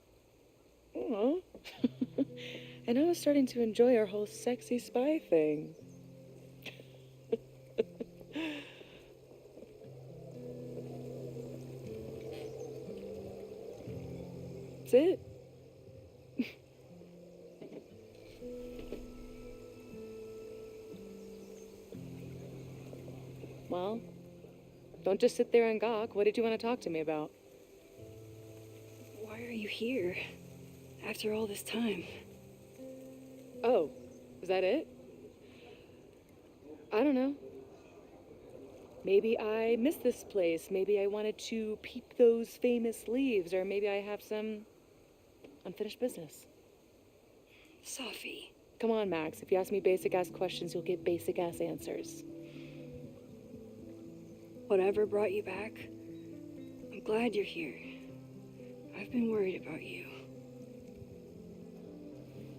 Oh. And I was starting to enjoy our whole sexy spy thing. That's it. Well, don't just sit there and gawk. What did you want to talk to me about? Why are you here? After all this time? Oh, is that it? I don't know. Maybe I miss this place. Maybe I wanted to peep those famous leaves, or maybe I have some unfinished business. Sophie. Come on, Max. If you ask me basic-ass questions, you'll get basic-ass answers. Whatever brought you back, I'm glad you're here. I've been worried about you.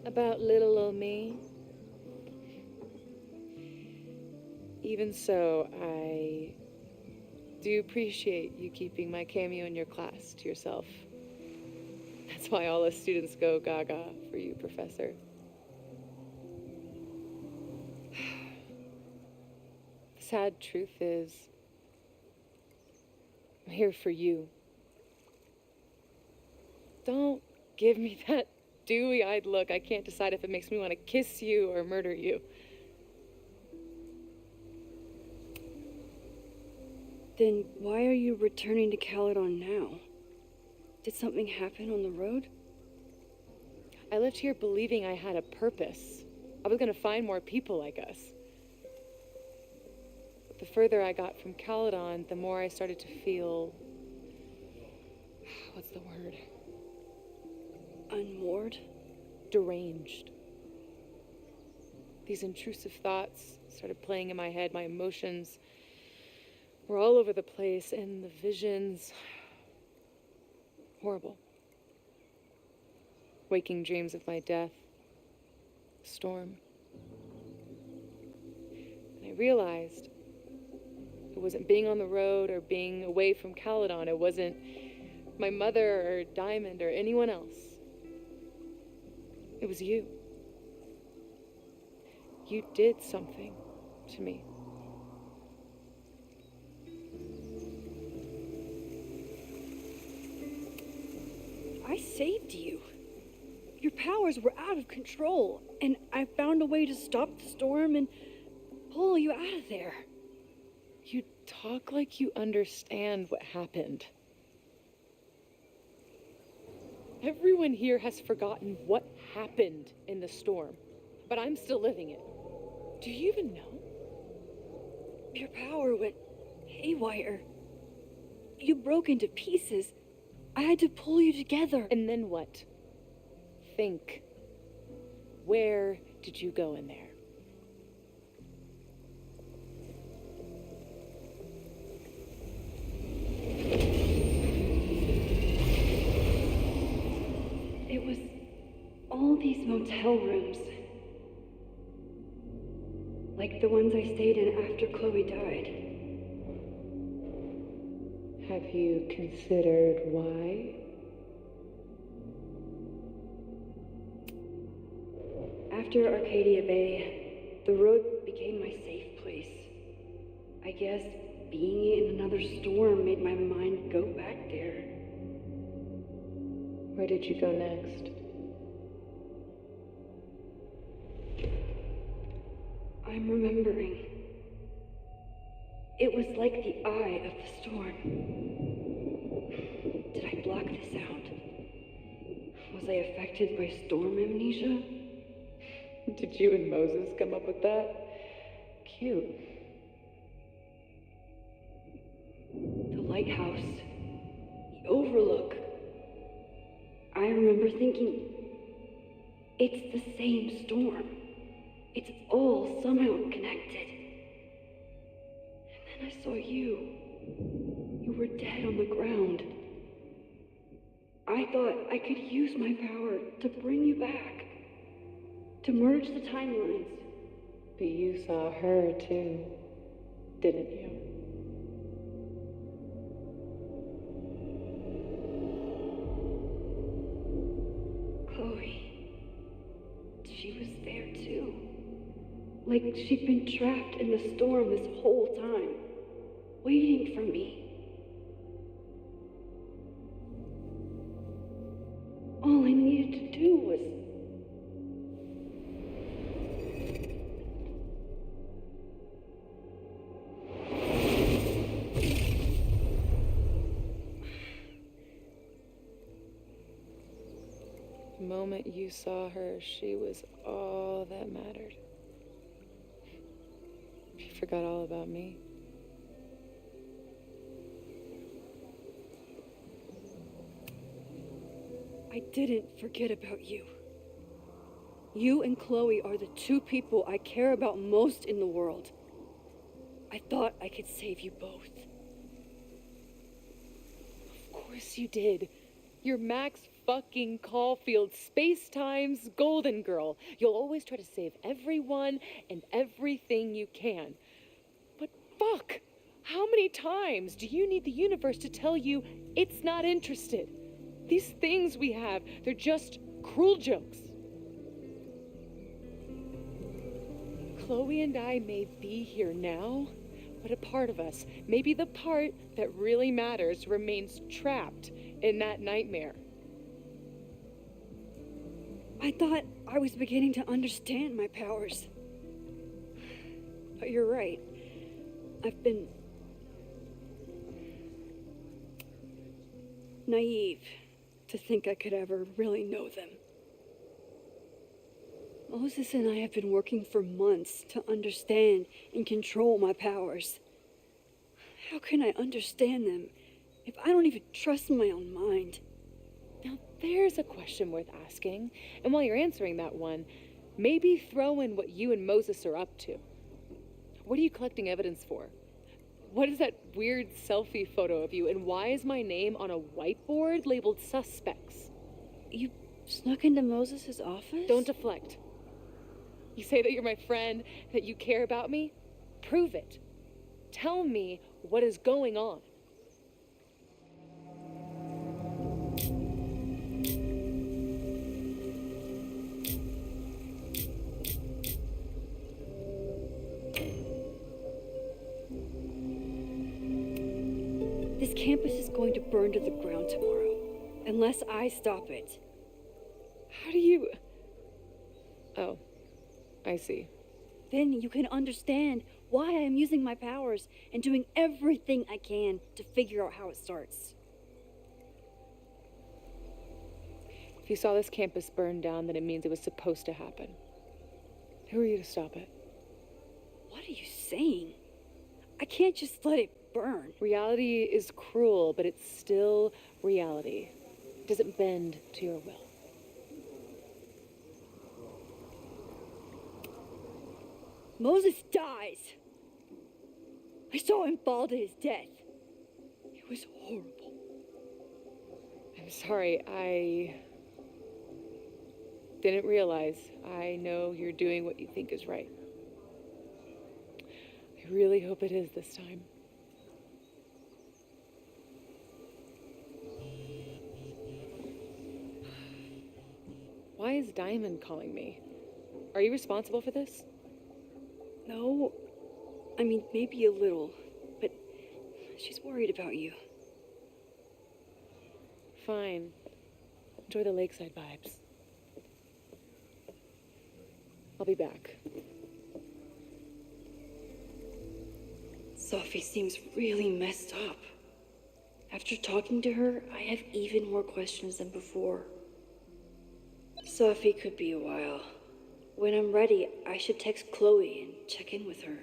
About little old me? Even so, I do appreciate you keeping my cameo in your class to yourself. That's why all the students go gaga for you, Professor. The sad truth is, I'm here for you. Don't give me that dewy-eyed look. I can't decide if it makes me want to kiss you or murder you. Then why are you returning to Caledon now? Did something happen on the road? I left here believing I had a purpose. I was going to find more people like us. But the further I got from Caledon, the more I started to feel... What's the word? Unmoored? Deranged. These intrusive thoughts started playing in my head. My emotions were all over the place, and the visions Horrible. Waking dreams of my death. Storm. And I realized it wasn't being on the road or being away from Caledon. It wasn't my mother or Diamond or anyone else. It was you. You did something to me. I saved you. Your powers were out of control, and I found a way to stop the storm and pull you out of there. You talk like you understand what happened. Everyone here has forgotten what happened in the storm, but I'm still living it. Do you even know? Your power went haywire. You broke into pieces. I had to pull you together. And then what? Think. Where did you go in there? It was all these motel rooms. Like the ones I stayed in after Chloe died. Have you considered why? After Arcadia Bay, the road became my safe place. I guess being in another storm made my mind go back there. Where did you go next? I'm remembering. It was like the eye of the storm. Did I block this out? Was I affected by storm amnesia? Did you and Moses come up with that? Cute. The lighthouse. The overlook. I remember thinking, it's the same storm. It's all somehow connected. And then I saw you. You were dead on the ground. I thought I could use my power to bring you back. To merge the timelines. But you saw her too, didn't you? Chloe. She was there too. Like she'd been trapped in the storm this whole time, waiting for me. All I needed to do was... The moment you saw her, she was all that mattered. She forgot all about me. I didn't forget about you. You and Chloe are the two people I care about most in the world. I thought I could save you both. Of course you did. You're Max fucking Caulfield, Space-Time's golden girl. You'll always try to save everyone and everything you can. But fuck! How many times do you need the universe to tell you it's not interested? These things we have, they're just cruel jokes. Chloe and I may be here now, but a part of us, maybe the part that really matters, remains trapped in that nightmare. I thought I was beginning to understand my powers. But you're right. I've been naive to think I could ever really know them. Moses and I have been working for months to understand and control my powers. How can I understand them if I don't even trust my own mind? Now, there's a question worth asking. And while you're answering that one, maybe throw in what you and Moses are up to. What are you collecting evidence for? What is that weird selfie photo of you? And why is my name on a whiteboard labeled suspects? You snuck into Moses' office? Don't deflect. You say that you're my friend, that you care about me? Prove it. Tell me what is going on. This campus is going to burn to the ground tomorrow, unless I stop it. How do you... Oh, I see. Then you can understand why I am using my powers and doing everything I can to figure out how it starts. If you saw this campus burn down, then it means it was supposed to happen. Who are you to stop it? What are you saying? I can't just let it burn. Reality is cruel, but it's still reality. It doesn't bend to your will. Moses dies. I saw him fall to his death. It was horrible. I'm sorry, I didn't realize. I know you're doing what you think is right. I really hope it is this time. Why is Diamond calling me? Are you responsible for this? No. I mean, maybe a little, but she's worried about you. Fine. Enjoy the lakeside vibes. I'll be back. Sophie seems really messed up. After talking to her, I have even more questions than before. Sophie could be a while. When I'm ready, I should text Chloe and check in with her.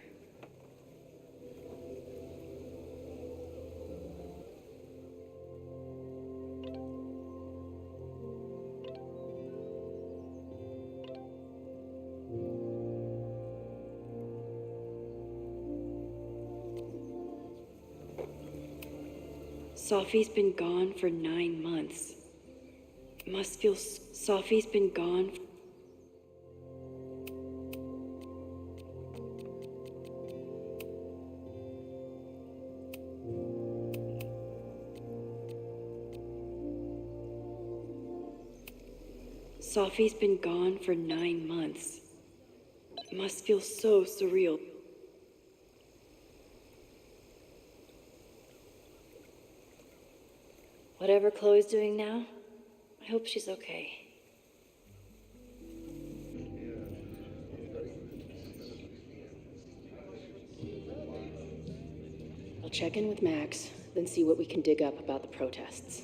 Sophie's been gone for 9 months. Must feel Sophie's been gone. Sophie's been gone for 9 months. Must feel so surreal. Whatever Chloe's doing now, I hope she's okay. I'll check in with Max, then see what we can dig up about the protests.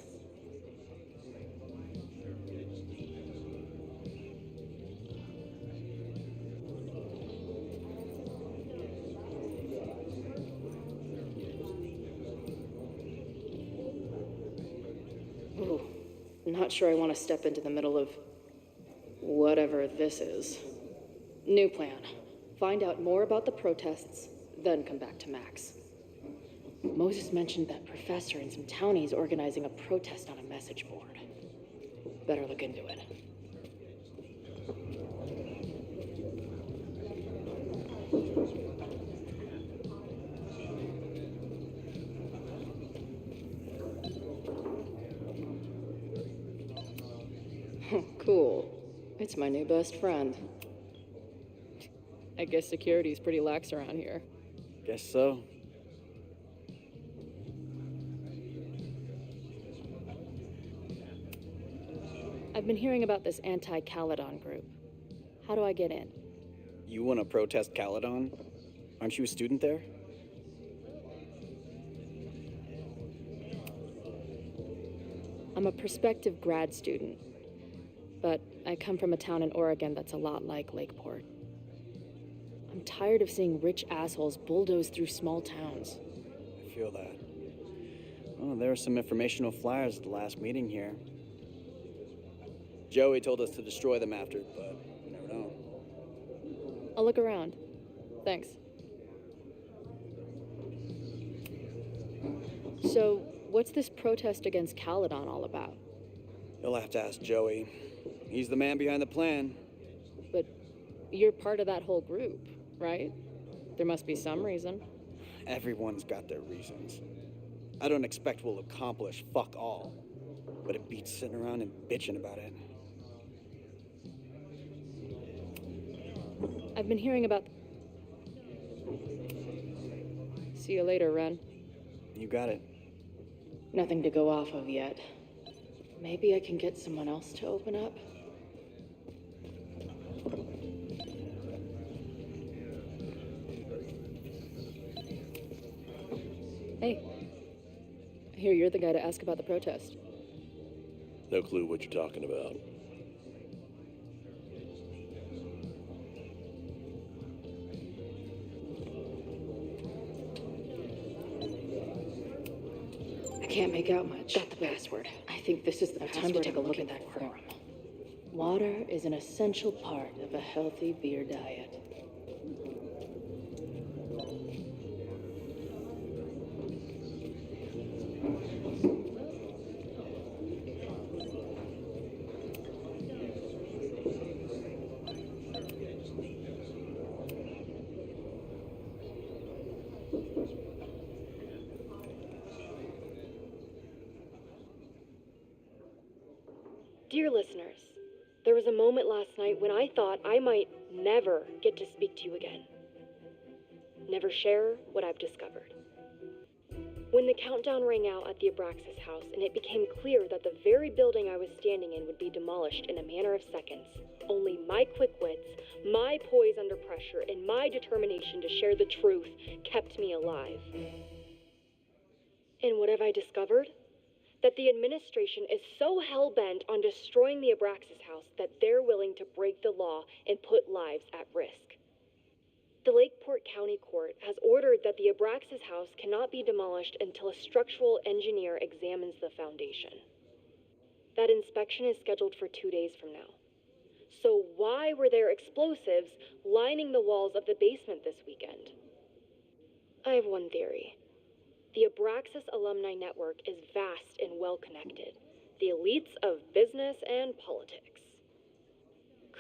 Ooh, not sure I want to step into the middle of whatever this is. New plan. Find out more about the protests, then come back to Max. Moses mentioned that professor and some townies organizing a protest on a message board. Better look into it. Cool. It's my new best friend. I guess security's pretty lax around here. Guess so. I've been hearing about this anti-Caledon group. How do I get in? You want to protest Caledon? Aren't you a student there? I'm a prospective grad student, but I come from a town in Oregon that's a lot like Lakeport. I'm tired of seeing rich assholes bulldoze through small towns. I feel that. Well, there were some informational flyers at the last meeting here. Joey told us to destroy them after, but you never know. I'll look around. Thanks. So, what's this protest against Caledon all about? You'll have to ask Joey. He's the man behind the plan. But you're part of that whole group, right? There must be some reason. Everyone's got their reasons. I don't expect we'll accomplish fuck all, but it beats sitting around and bitching about it. I've been hearing about... See you later, Ren. You got it. Nothing to go off of yet. Maybe I can get someone else to open up? Hey. I hear you're the guy to ask about the protest. No clue what you're talking about. I can't make out much. Got the password. I think this is the time to take a look at that forum. Water is an essential part of a healthy beer diet. Dear listeners, there was a moment last night when I thought I might never get to speak to you again. Never share what I've discovered. When the countdown rang out at the Abraxas house and it became clear that the very building I was standing in would be demolished in a matter of seconds, only my quick wits, my poise under pressure, and my determination to share the truth kept me alive. And what have I discovered? That the administration is so hell-bent on destroying the Abraxas house that they're willing to break the law and put lives at risk. The Lakeport County Court has ordered that the Abraxas house cannot be demolished until a structural engineer examines the foundation. That inspection is scheduled for 2 days from now. So why were there explosives lining the walls of the basement this weekend? I have one theory. The Abraxas Alumni Network is vast and well-connected, the elites of business and politics.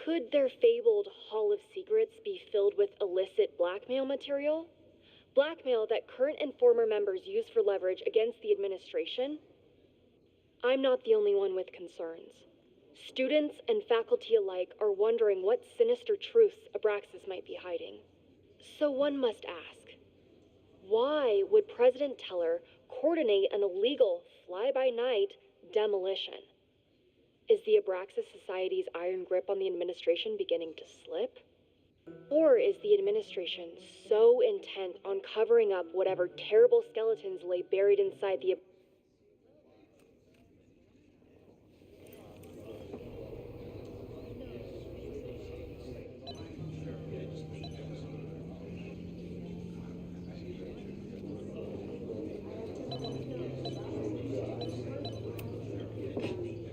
Could their fabled Hall of Secrets be filled with illicit blackmail material? Blackmail that current and former members use for leverage against the administration? I'm not the only one with concerns. Students and faculty alike are wondering what sinister truths Abraxas might be hiding. So one must ask, why would President Teller coordinate an illegal fly-by-night demolition? Is the Abraxas Society's iron grip on the administration beginning to slip? Or is the administration so intent on covering up whatever terrible skeletons lay buried inside the...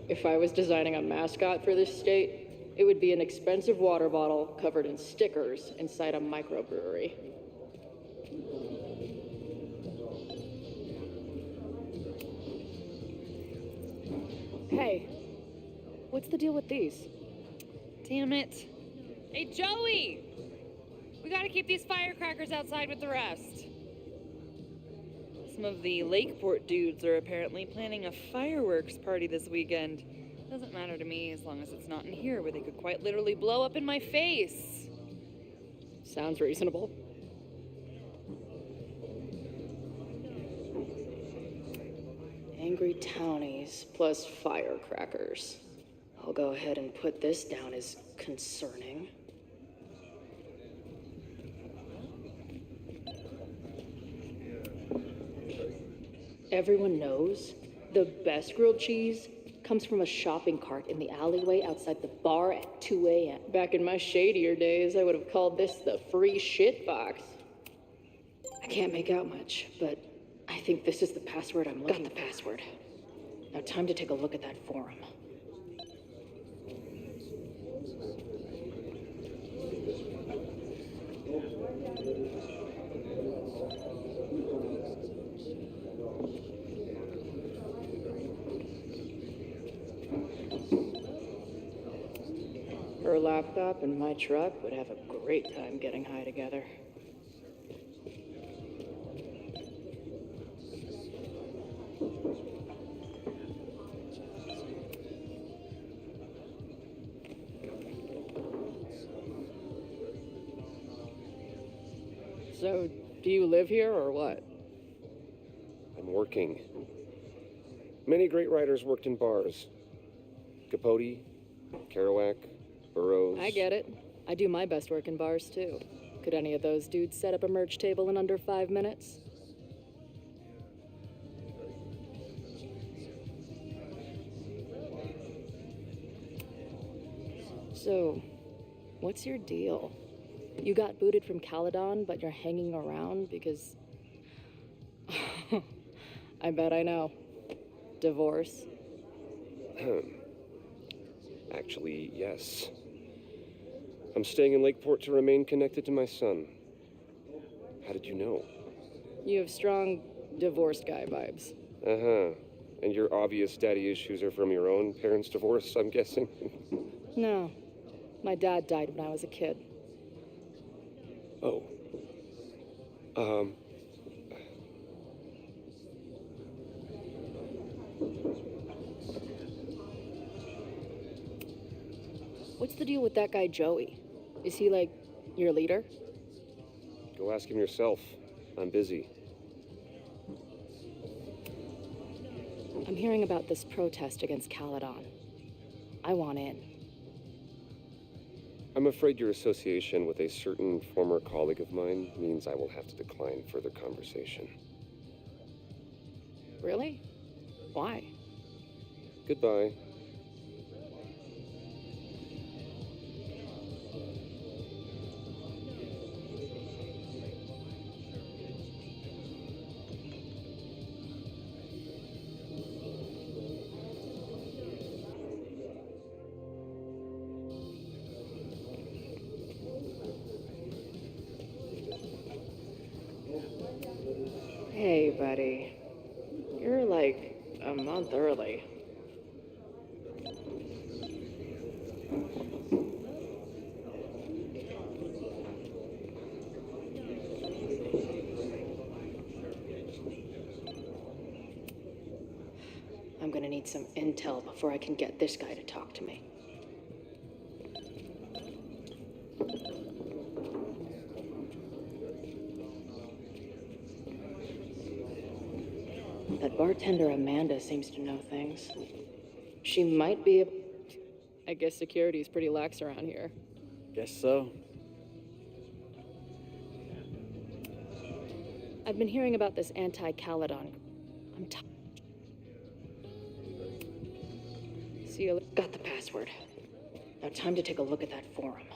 If I was designing a mascot for this state, it would be an expensive water bottle covered in stickers inside a microbrewery. Hey, what's the deal with these? Damn it. Hey, Joey! We gotta keep these firecrackers outside with the rest. Some of the Lakeport dudes are apparently planning a fireworks party this weekend. Doesn't matter to me as long as it's not in here where they could quite literally blow up in my face. Sounds reasonable. Angry townies plus firecrackers. I'll go ahead and put this down as concerning. Everyone knows the best grilled cheese comes from a shopping cart in the alleyway outside the bar at 2 a.m. Back in my shadier days, I would have called this the free shit box. I can't make out much, but I think this is the password I'm looking for. Got the password. Now time to take a look at that forum. Her laptop and my truck would have a great time getting high together. So, do you live here or what? I'm working. Many great writers worked in bars. Capote, Kerouac, Burroughs. I get it. I do my best work in bars too. Could any of those dudes set up a merch table in under 5 minutes? So, what's your deal? You got booted from Caledon, but you're hanging around because... I bet I know. Divorce? Actually, yes. I'm staying in Lakeport to remain connected to my son. How did you know? You have strong divorced guy vibes. Uh-huh. And your obvious daddy issues are from your own parents' divorce, I'm guessing? No. My dad died when I was a kid. Oh. What's the deal with that guy Joey? Is he like your leader? Go ask him yourself. I'm busy. I'm hearing about this protest against Caledon. I want in. I'm afraid your association with a certain former colleague of mine means I will have to decline further conversation. Really? Why? Goodbye. Hey, buddy. You're like a month early. I'm gonna need some intel before I can get this guy to talk to me. That bartender Amanda seems to know things. She might be a... I guess security's pretty lax around here. Guess so. I've been hearing about this anti-Caledon. I'm tired. See you. Got the password. Now time to take a look at that forum.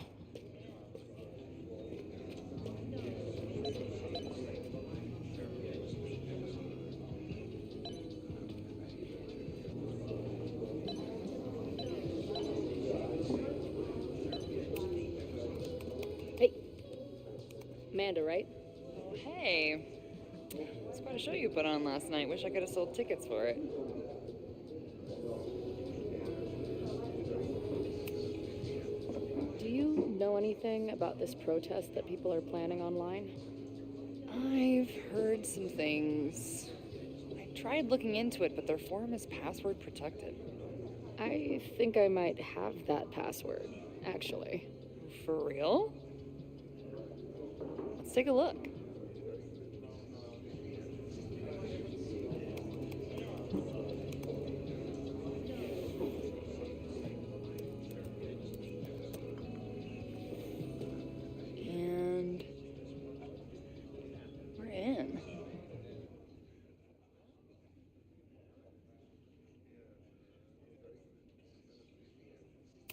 Hey. Amanda, right? Oh, hey. It's quite a show you put on last night. Wish I could have sold tickets for it. Do you know anything about this protest that people are planning online? I've heard some things. I tried looking into it, but their forum is password protected. I think I might have that password, actually. For real? Let's take a look. And we're in.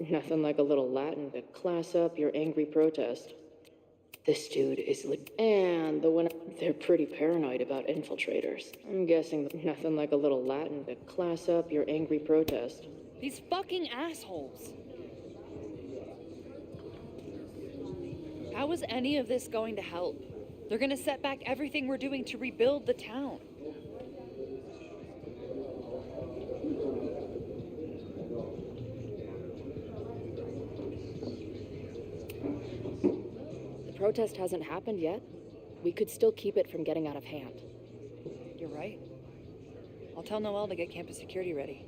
Nothing like a little Latin to class up your angry protest. This dude is and the one they're pretty paranoid about infiltrators. I'm guessing nothing like a little Latin to class up your angry protest. These fucking assholes. How is any of this going to help? They're gonna set back everything we're doing to rebuild the town. protest hasn't happened yet. We could still keep it from getting out of hand. You're right. I'll tell Noelle to get campus security ready.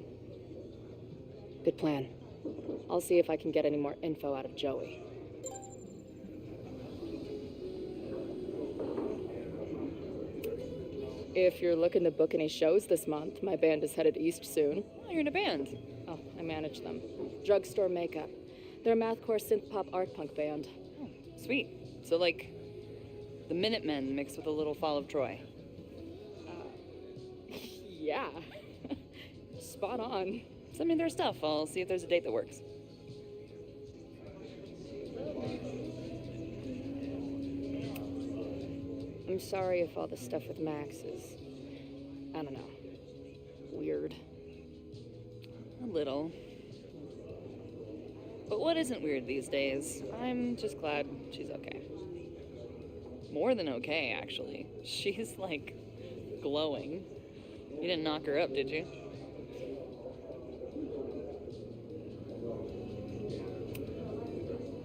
Good plan. I'll see if I can get any more info out of Joey. If you're looking to book any shows this month, my band is headed east soon. Oh, you're in a band. Oh, I manage them. Drugstore Makeup. They're a mathcore synth-pop art punk band. Oh, sweet. So, like, the Minutemen mixed with a little Fall of Troy. Yeah. Spot on. Send me their stuff. I'll see if there's a date that works. I'm sorry if all the stuff with Max is, I don't know, weird. A little. But what isn't weird these days? I'm just glad she's okay. More than okay, actually. She's, like, glowing. You didn't knock her up, did you?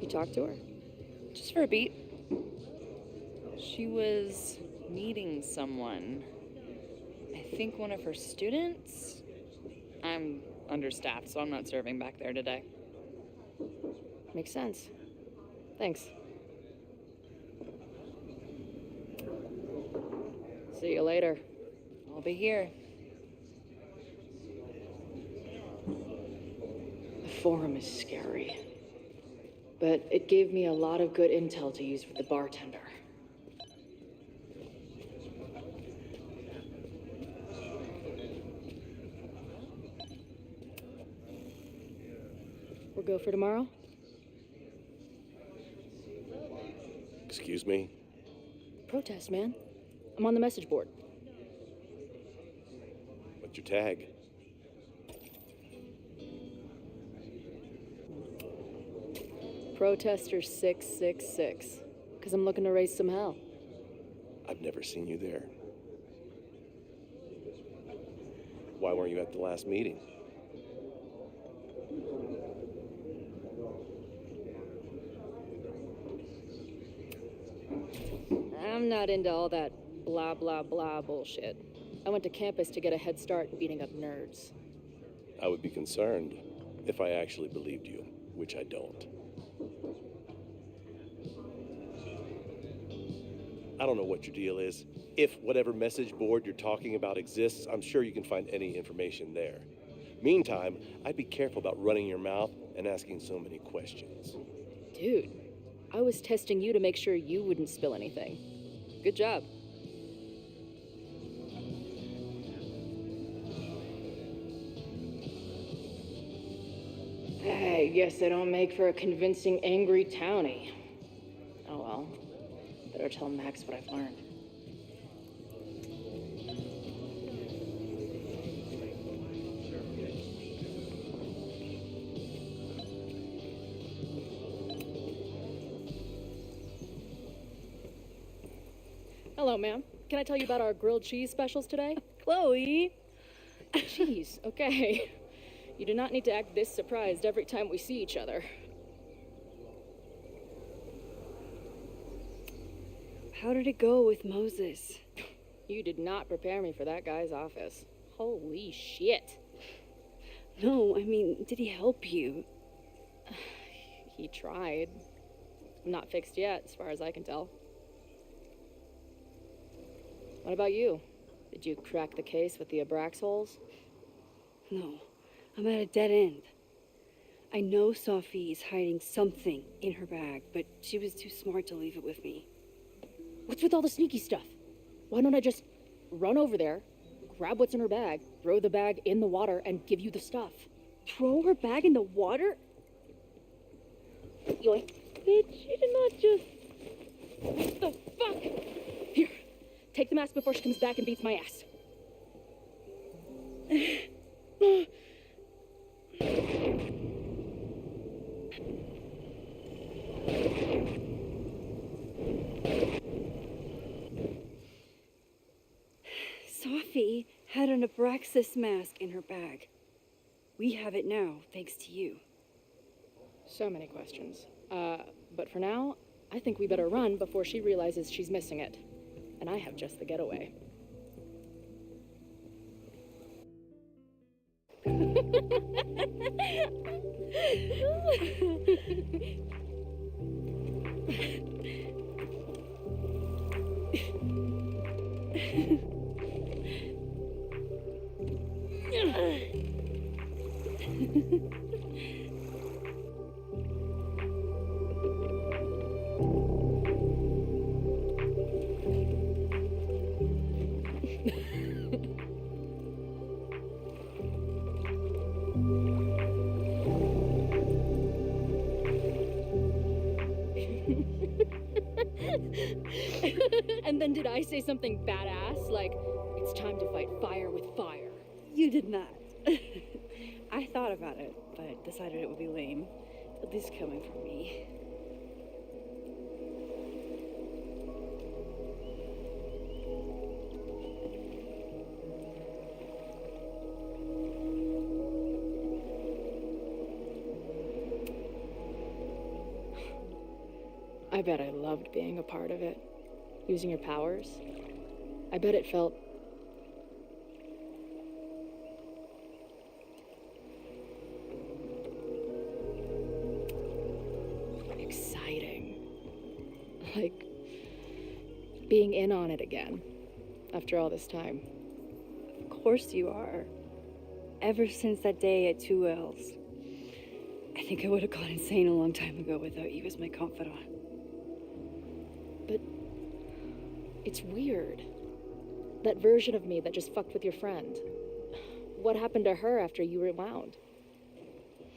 You talked to her? Just for a beat. She was meeting someone. I think one of her students? I'm understaffed, so I'm not serving back there today. Makes sense. Thanks. See you later. I'll be here. The forum is scary. But it gave me a lot of good intel to use with the bartender. We'll go for tomorrow? Excuse me? Protest, man. I'm on the message board. What's your tag? Protester 666. Because I'm looking to raise some hell. I've never seen you there. Why weren't you at the last meeting? I'm not into all that blah blah blah bullshit. I went to campus to get a head start beating up nerds. I would be concerned if I actually believed you, which I don't. I don't know what your deal is. If whatever message board you're talking about exists, I'm sure you can find any information there. Meantime, I'd be careful about running your mouth and asking so many questions. Dude, I was testing you to make sure you wouldn't spill anything. Good job. I guess I don't make for a convincing angry townie. Oh well. Better tell Max what I've learned. Hello, ma'am. Can I tell you about our grilled cheese specials today? Chloe! Cheese, okay. You do not need to act this surprised every time we see each other. How did it go with Moses? You did not prepare me for that guy's office. Holy shit. No, I mean, did he help you? He tried. I'm not fixed yet, as far as I can tell. What about you? Did you crack the case with the Abrax holes? No, I'm at a dead end. I know Sophie is hiding something in her bag, but she was too smart to leave it with me. What's with all the sneaky stuff? Why don't I just run over there, grab what's in her bag, throw the bag in the water, and give you the stuff? Throw her bag in the water? Yoink. Bitch, you did not just... What the fuck? Here, take the mask before she comes back and beats my ass. Sophie had an Abraxas mask in her bag. We have it now, thanks to you. So many questions. But for now, I think we better run before she realizes she's missing it. And I have just the getaway. And then did I say something badass? Like, it's time to fight fire with fire. You did not. I thought about it, but decided it would be lame. At least coming from me. I bet I loved being a part of it. Using your powers. I bet it felt exciting. Like being in on it again after all this time. Of course you are. Ever since that day at 2Ls. I think I would have gone insane a long time ago without you as my confidant. But it's weird. That version of me that just fucked with your friend. What happened to her after you rewound?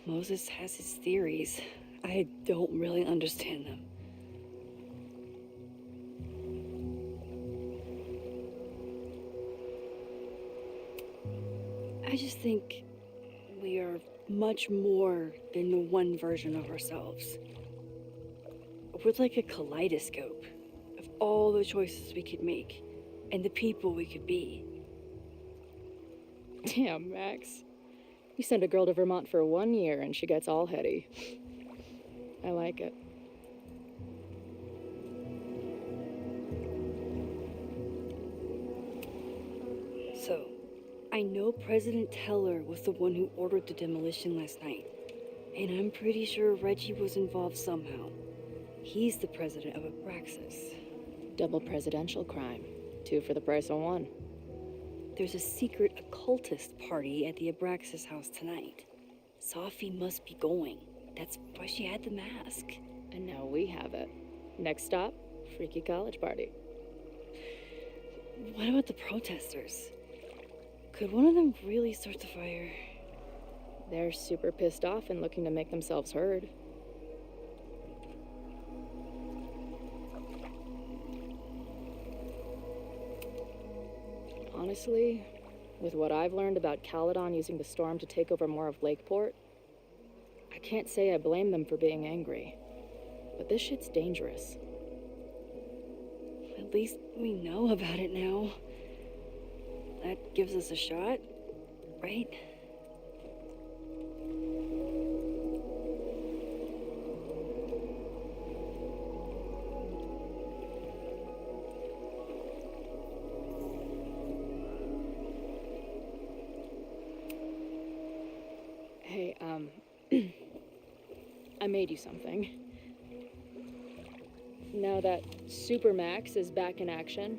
Moses has his theories. I don't really understand them. I just think we are much more than the one version of ourselves. We're like a kaleidoscope of all the choices we could make and the people we could be. Damn, Max. You send a girl to Vermont for 1 year and she gets all heady. I like it. So, I know President Teller was the one who ordered the demolition last night. And I'm pretty sure Reggie was involved somehow. He's the president of Abraxas. Double presidential crime. 2 for the price of 1. There's a secret occultist party at the Abraxas house tonight. Sophie must be going. That's why she had the mask. And now we have it. Next stop, freaky college party. What about the protesters? Could one of them really start the fire? They're super pissed off and looking to make themselves heard. Honestly, with what I've learned about Caledon using the storm to take over more of Lakeport, I can't say I blame them for being angry. But this shit's dangerous. At least we know about it now. That gives us a shot, right? Hey, I made you something. Now that Supermax is back in action,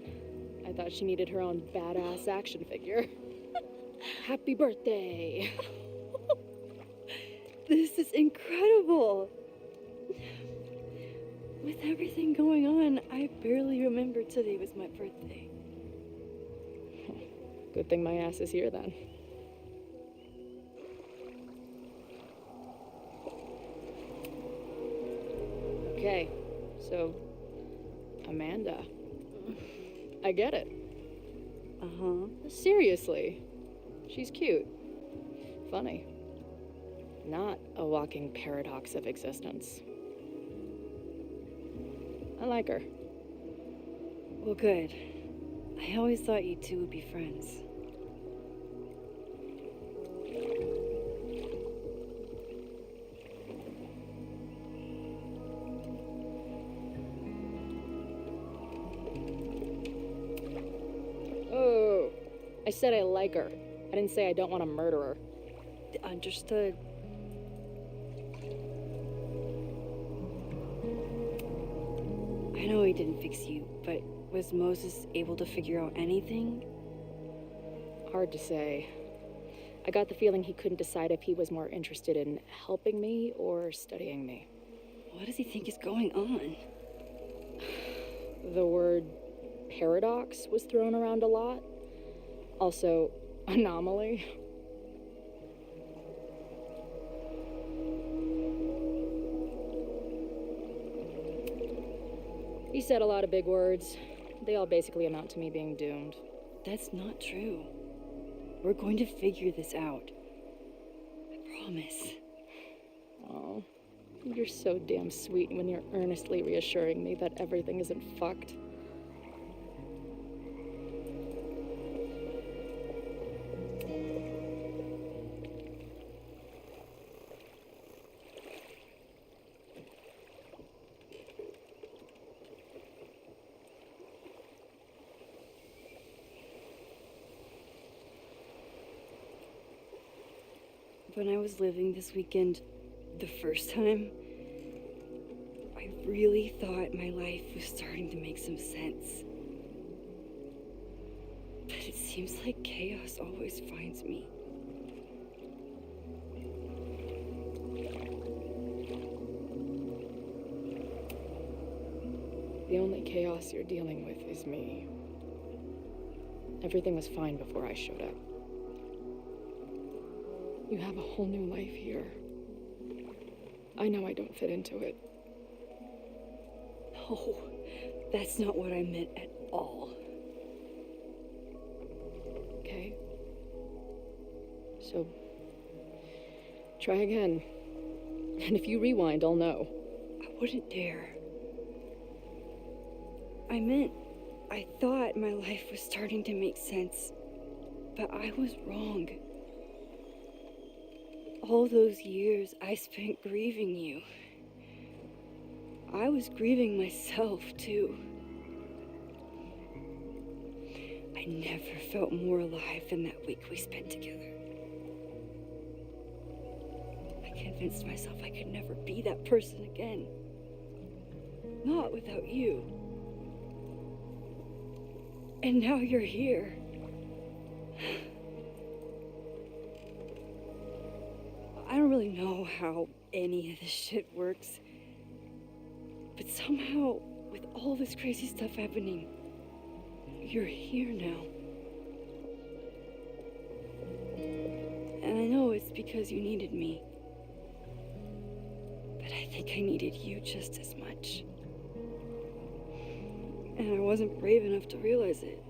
I thought she needed her own badass action figure. Happy birthday! This is incredible! With everything going on, I barely remember today was my birthday. Good thing my ass is here then. Okay, so Amanda. I get it. Uh-huh. Seriously. She's cute. Funny. Not a walking paradox of existence. I like her. Well, good. I always thought you two would be friends. I said I like her. I didn't say I don't want to murder her. Understood. I know he didn't fix you, but was Moses able to figure out anything? Hard to say. I got the feeling he couldn't decide if he was more interested in helping me or studying me. What does he think is going on? The word paradox was thrown around a lot. Also, anomaly. He said a lot of big words. They all basically amount to me being doomed. That's not true. We're going to figure this out. I promise. Oh, you're so damn sweet when you're earnestly reassuring me that everything isn't fucked. When I was living this weekend, the first time, I really thought my life was starting to make some sense. But it seems like chaos always finds me. The only chaos you're dealing with is me. Everything was fine before I showed up. You have a whole new life here. I know I don't fit into it. No, that's not what I meant at all. Okay. So, try again. And if you rewind, I'll know. I wouldn't dare. I thought my life was starting to make sense, but I was wrong. All those years I spent grieving you. I was grieving myself, too. I never felt more alive than that week we spent together. I convinced myself I could never be that person again. Not without you. And now you're here. I don't really know how any of this shit works. But somehow, with all this crazy stuff happening, you're here now. And I know it's because you needed me. But I think I needed you just as much. And I wasn't brave enough to realize it.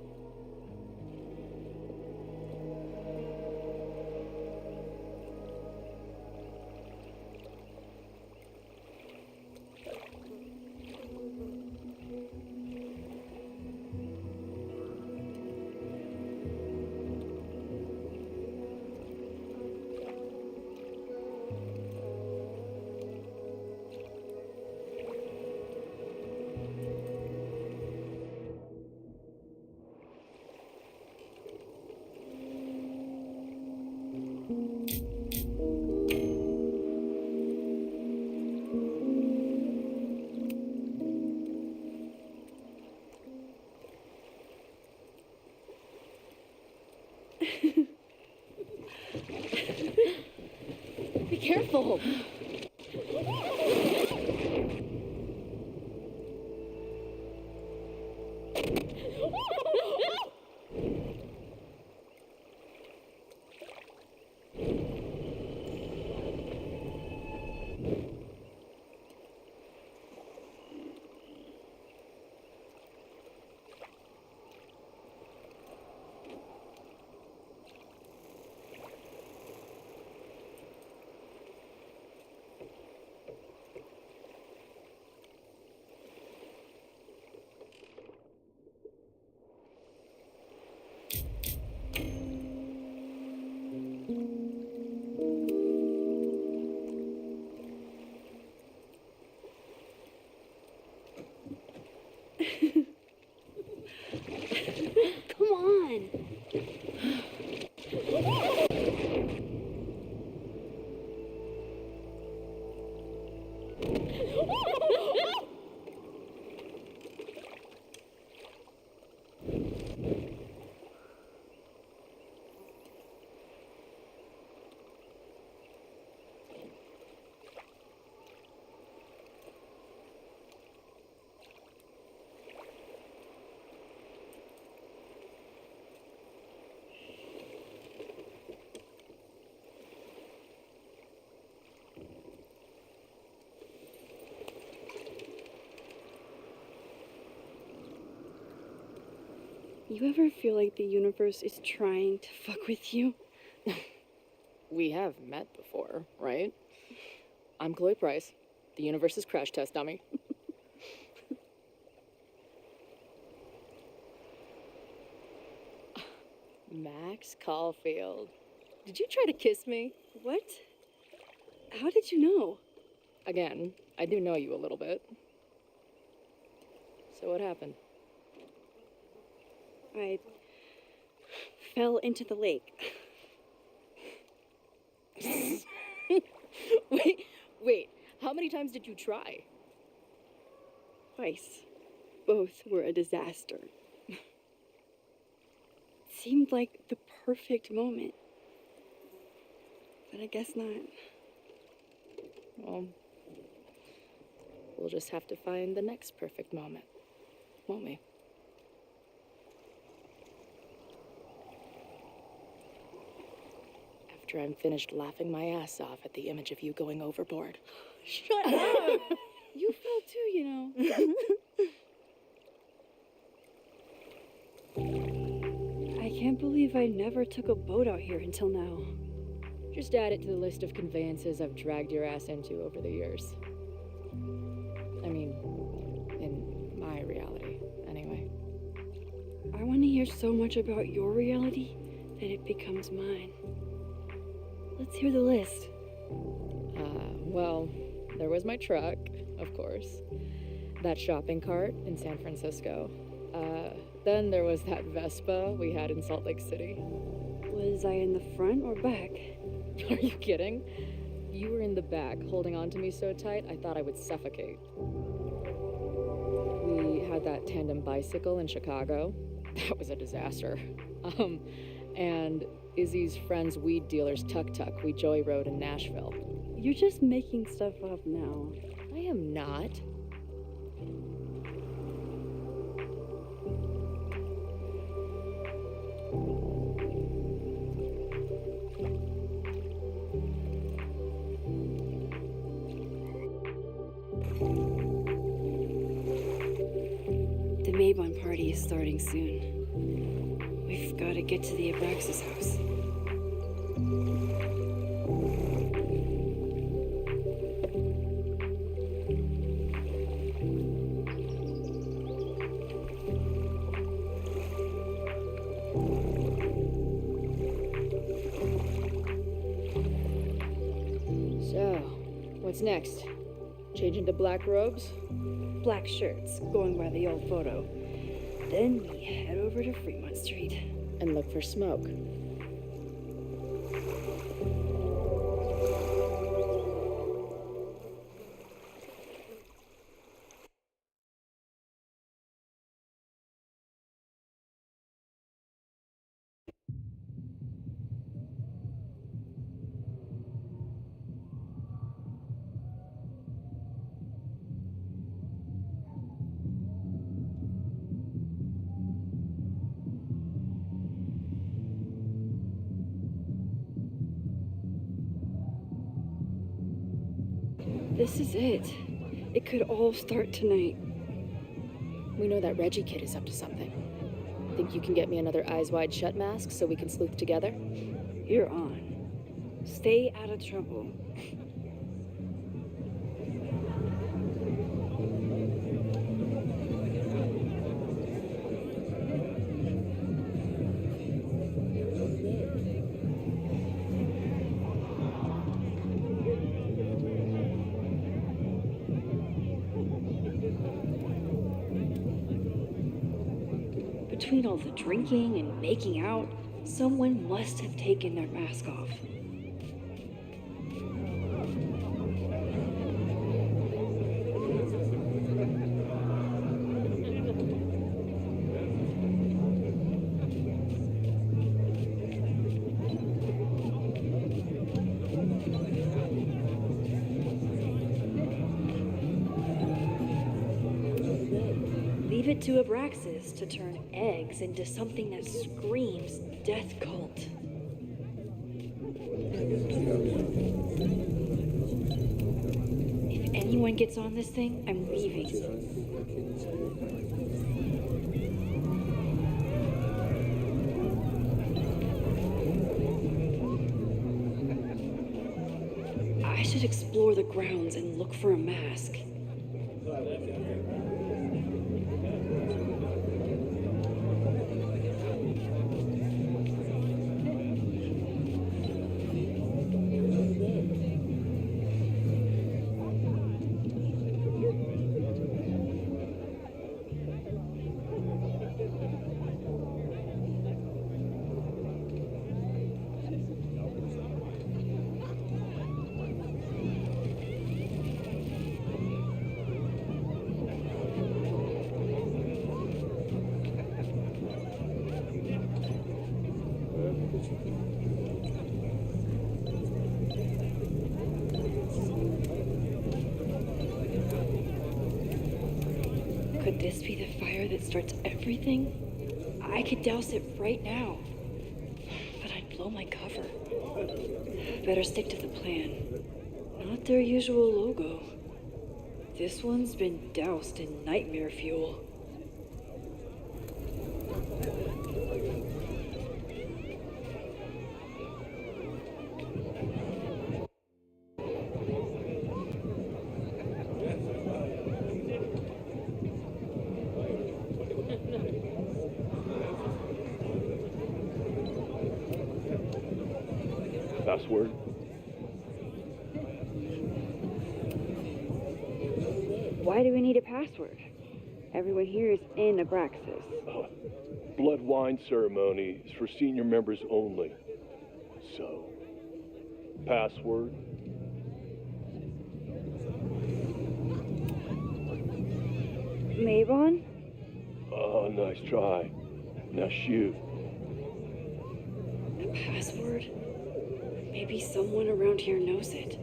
Be careful! You ever feel like the universe is trying to fuck with you? We have met before, right? I'm Chloe Price, the universe's crash test dummy. Max Caulfield. Did you try to kiss me? What? How did you know? Again, I do know you a little bit. So what happened? I fell into the lake. Wait, how many times did you try? Twice. Both were a disaster. Seemed like the perfect moment. But I guess not. Well, we'll just have to find the next perfect moment, won't we? After I'm finished laughing my ass off at the image of you going overboard. Shut up! You fell too, you know. I can't believe I never took a boat out here until now. Just add it to the list of conveyances I've dragged your ass into over the years. I mean, in my reality, anyway. I want to hear so much about your reality that it becomes mine. Let's hear the list. Well, there was my truck, of course. That shopping cart in San Francisco. Then there was that Vespa we had in Salt Lake City. Was I in the front or back? Are you kidding? You were in the back, holding on to me so tight, I thought I would suffocate. We had that tandem bicycle in Chicago. That was a disaster. And Izzy's friend's weed dealer's tuk-tuk we joy rode in Nashville. You're just making stuff up now. I am not. The Maybon party is starting soon. We've got to get to the Abraxas house. So, what's next? Change into black robes? Black shirts, going by the old photo. Then we head over to Fremont Street. And look for smoke. This is it. It could all start tonight. We know that Reggie kid is up to something. Think you can get me another Eyes Wide Shut mask so we can sleuth together? You're on. Stay out of trouble. Between all the drinking and making out, someone must have taken their mask off. Leave it to Abraxas to turn eggs into something that screams death cult. If anyone gets on this thing, I'm leaving. should explore the grounds and look for a mask. Could this be the fire that starts everything? I could douse it right now, but I'd blow my cover. Better stick to the plan. Not their usual logo. This one's been doused in nightmare fuel. Password? Why do we need a password? Everyone here is in Abraxas. Blood wine ceremony is for senior members only. So, password? Mabon? Oh, nice try. Now shoot. A password? Maybe someone around here knows it.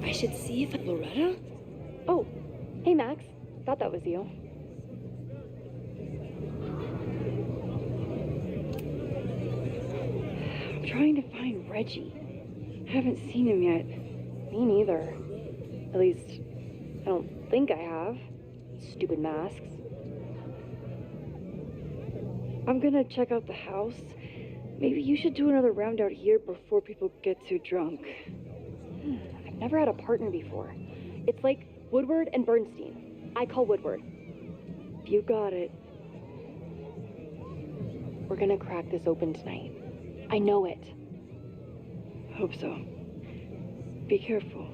I should see if Loretta? Oh, hey Max. Thought that was you. I'm trying to find Reggie. Haven't seen him yet. Me neither. At least, I don't think I have. Stupid masks. I'm gonna check out the house. Maybe you should do another round out here before people get too drunk. I've never had a partner before. It's like Woodward and Bernstein. I call Woodward. You got it. We're gonna crack this open tonight. I know it. Hope so. Be careful.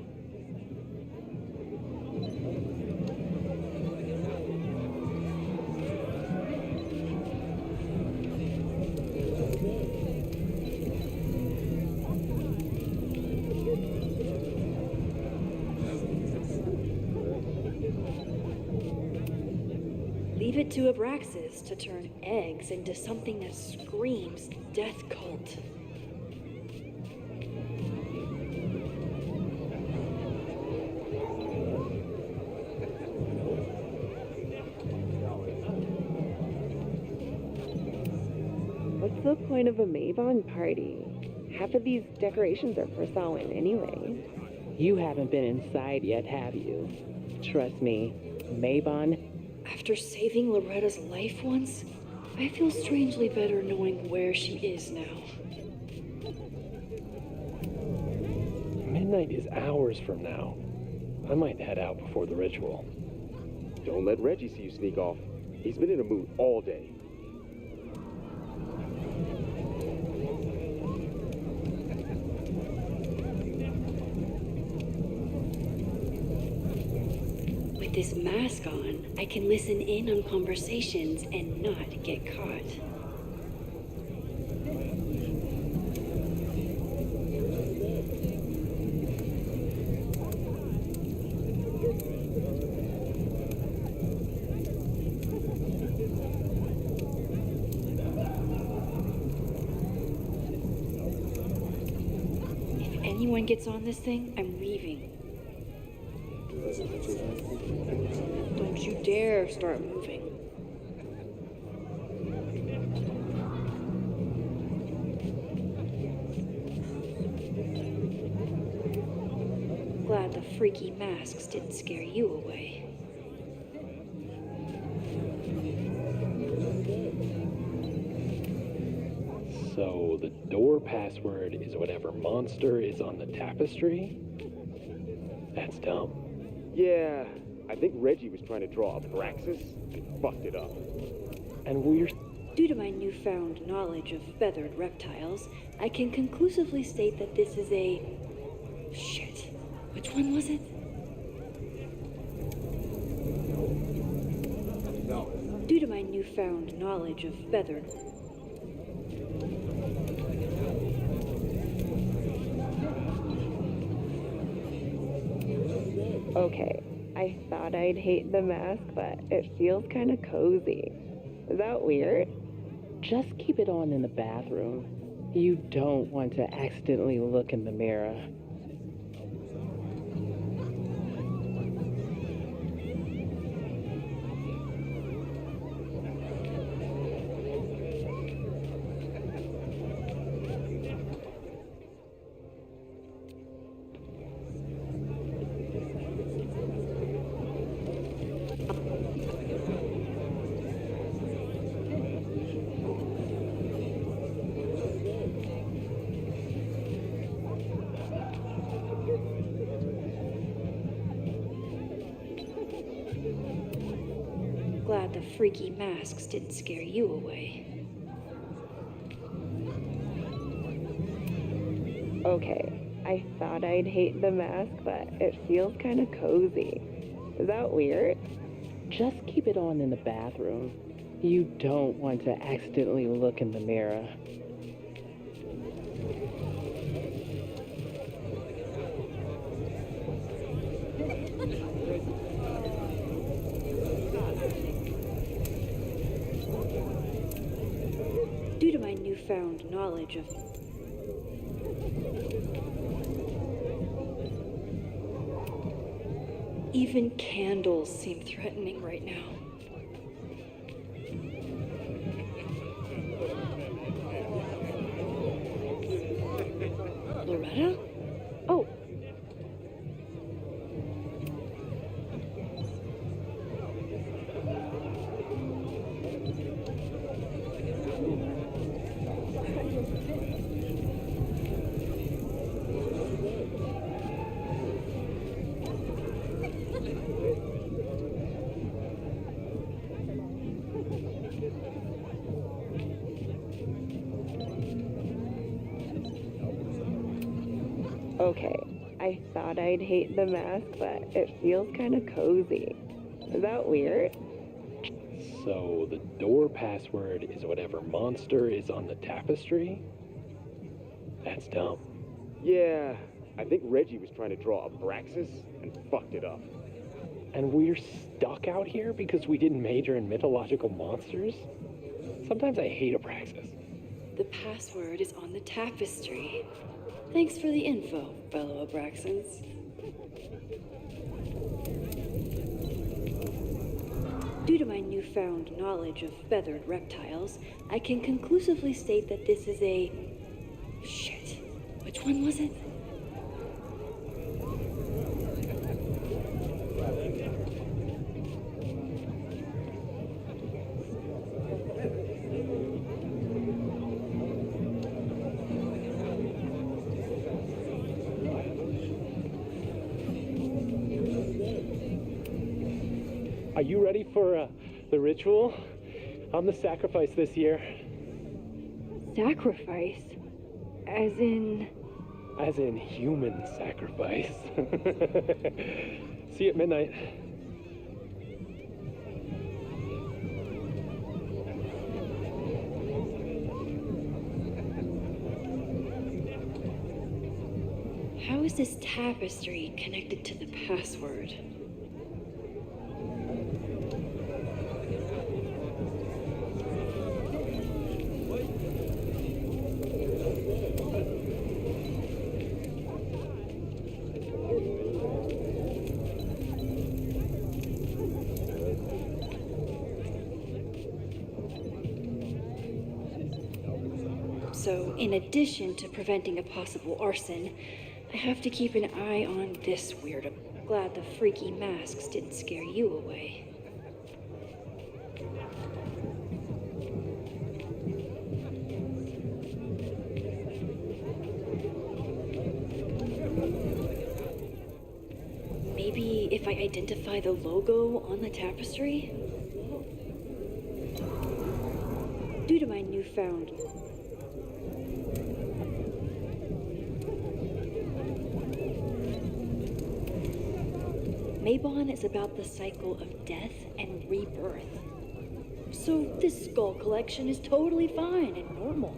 Leave it to Abraxas to turn eggs into something that screams death cult. What's the point of a Mabon party? Half of these decorations are for Samhain anyway. You haven't been inside yet, have you? Trust me, Mabon. After saving Loretta's life once, I feel strangely better knowing where she is now. Midnight is hours from now. I might head out before the ritual. Don't let Reggie see you sneak off. He's been in a mood all day. With this mask on, I can listen in on conversations and not get caught. anyone gets on this thing, I'm leaving. Don't you dare start moving. Glad the freaky masks didn't scare you away. So the door password is whatever monster is on the tapestry? That's dumb. Yeah, I think Reggie was trying to draw a Braxis and fucked it up. And we're... Due to my newfound knowledge of feathered reptiles, I can conclusively state that this is a... Shit. Which one was it? No. Due to my newfound knowledge of feathered... Okay, I thought I'd hate the mask, but it feels kind of cozy. Is that weird? Just keep it on in the bathroom. You don't want to accidentally look in the mirror. Glad the freaky masks didn't scare you away. Okay, I thought I'd hate the mask, but it feels kind of cozy. Is that weird? Just keep it on in the bathroom. You don't want to accidentally look in the mirror. Due to my newfound knowledge of... Even candles seem threatening right now. Loretta? Oh. Okay, I thought I'd hate the mask, but it feels kind of cozy. Is that weird? So the door password is whatever monster is on the tapestry? That's dumb. Yeah, I think Reggie was trying to draw a Braxis and fucked it up. And we're stuck out here because we didn't major in mythological monsters? Sometimes I hate Abraxas. The password is on the tapestry. Thanks for the info, fellow Abraxans. Due to my newfound knowledge of feathered reptiles, I can conclusively state that this is a... Shit. Which one was it? Are you ready for the ritual? I'm the sacrifice this year. Sacrifice? As in... As in human sacrifice. See you at midnight. How is this tapestry connected to the password? So, in addition to preventing a possible arson, I have to keep an eye on this weirdo. Glad the freaky masks didn't scare you away. Maybe if I identify the logo on the tapestry? Due to my newfound Mabon is about the cycle of death and rebirth. So this skull collection is totally fine and normal.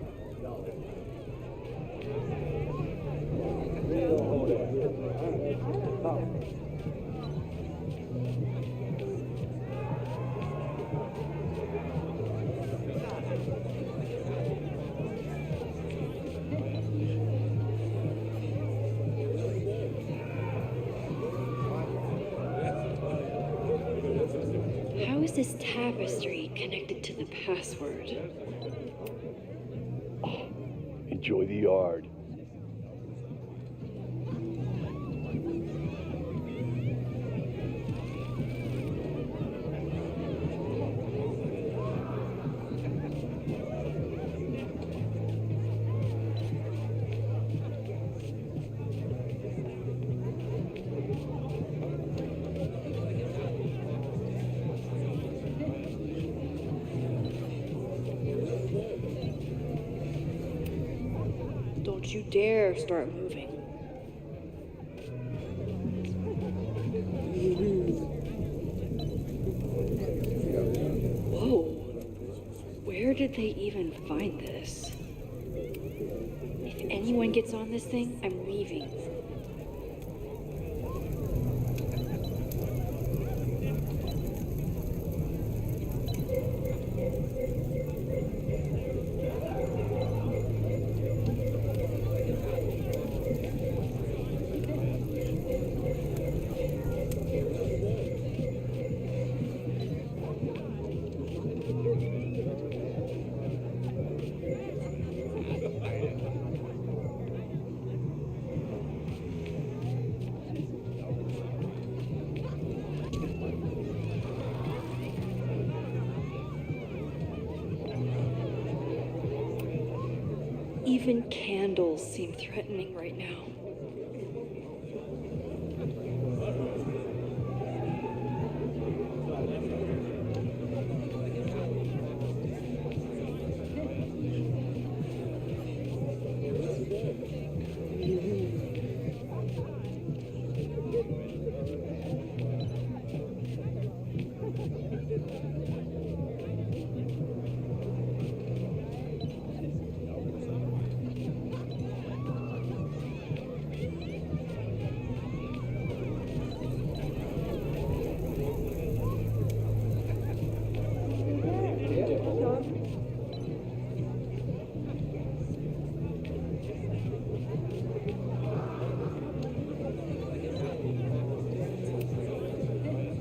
How is this tapestry connected to the password? Enjoy the yard. Don't you dare start moving. Whoa. Where did they even find this? If anyone gets on this thing, I'm leaving. Even candles seem threatening right now.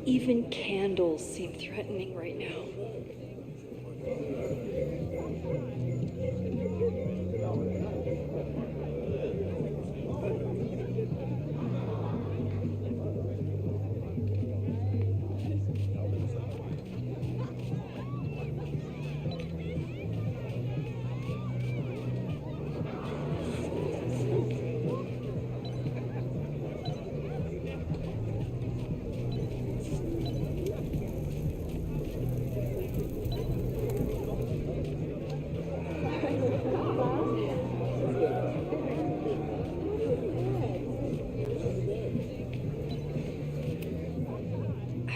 Even candles seem threatening right now.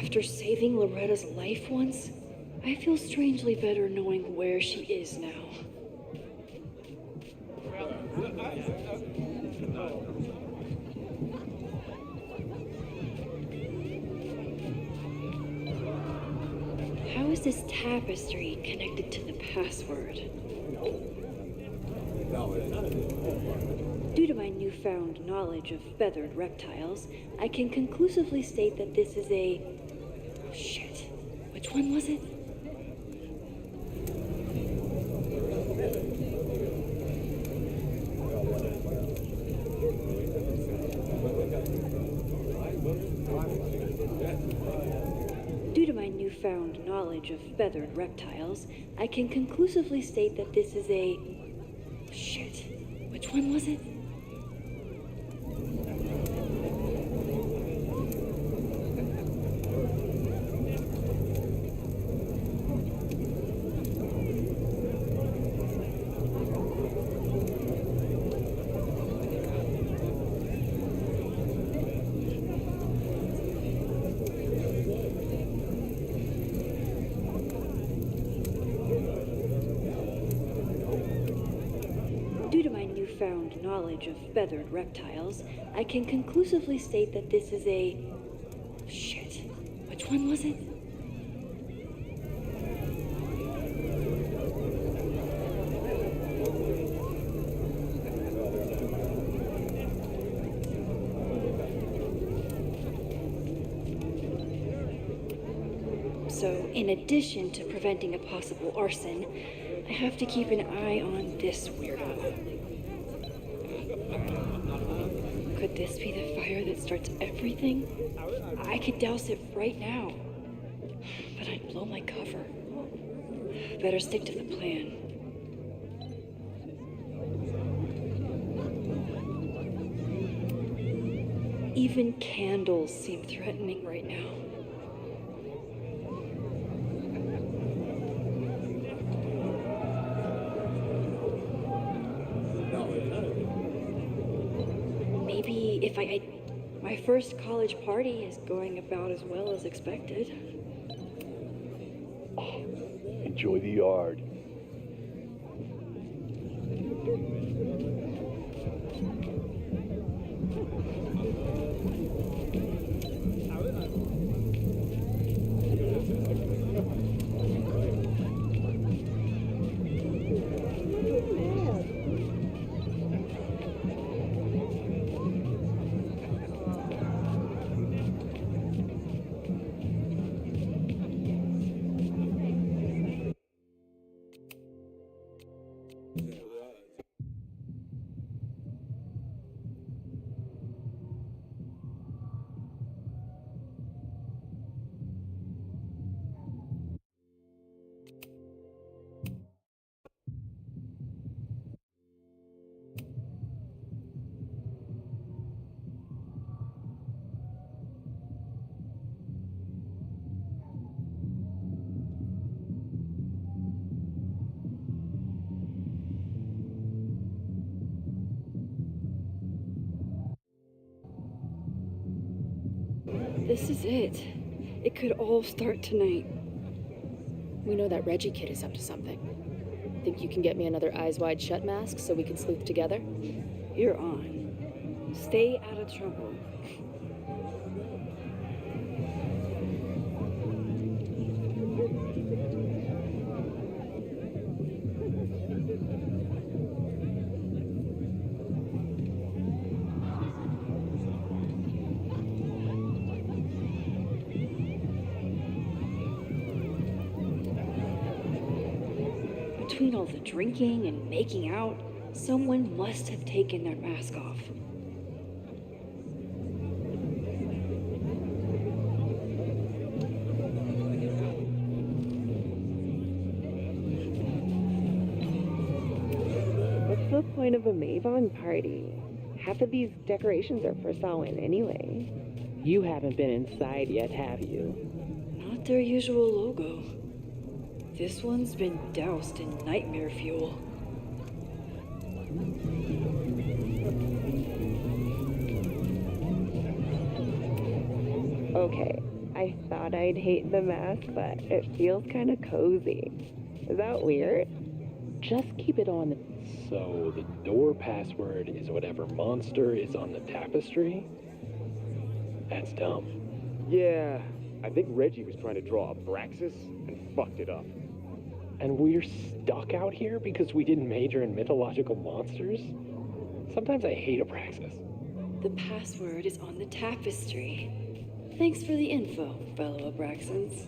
After saving Loretta's life once, I feel strangely better knowing where she is now. How is this tapestry connected to the password? Due to my newfound knowledge of feathered reptiles, I can conclusively state that this is a... Oh, shit. Which one was it? newfound knowledge of feathered reptiles, I can conclusively state that this is a... Shit. Which one was it? Due to my newfound knowledge of feathered reptiles, I can conclusively state that this is a... Shit. Which one was it? So, in addition to preventing a possible arson, I have to keep an eye on this weirdo. Could this be the fire that starts everything? I could douse it right now, but I'd blow my cover. Better stick to the plan. Even candles seem threatening right now. Maybe if my first college party is going about as well as expected. Enjoy the yard. This is it. It could all start tonight. We know that Reggie kid is up to something. Think you can get me another Eyes Wide Shut mask so we can sleuth together? You're on. Stay out of trouble. Between all the drinking and making out, someone must have taken their mask off. What's the point of a Mavon party? Half of these decorations are for Samhain anyway. You haven't been inside yet, have you? Not their usual logo. This one's been doused in nightmare fuel. Okay, I thought I'd hate the mask, but it feels kind of cozy. Is that weird? Just keep it on. So the door password is whatever monster is on the tapestry? That's dumb. Yeah, I think Reggie was trying to draw a Braxis and fucked it up. And we're stuck out here because we didn't major in mythological monsters? Sometimes I hate Abraxas. The password is on the tapestry. Thanks for the info, fellow Abraxans.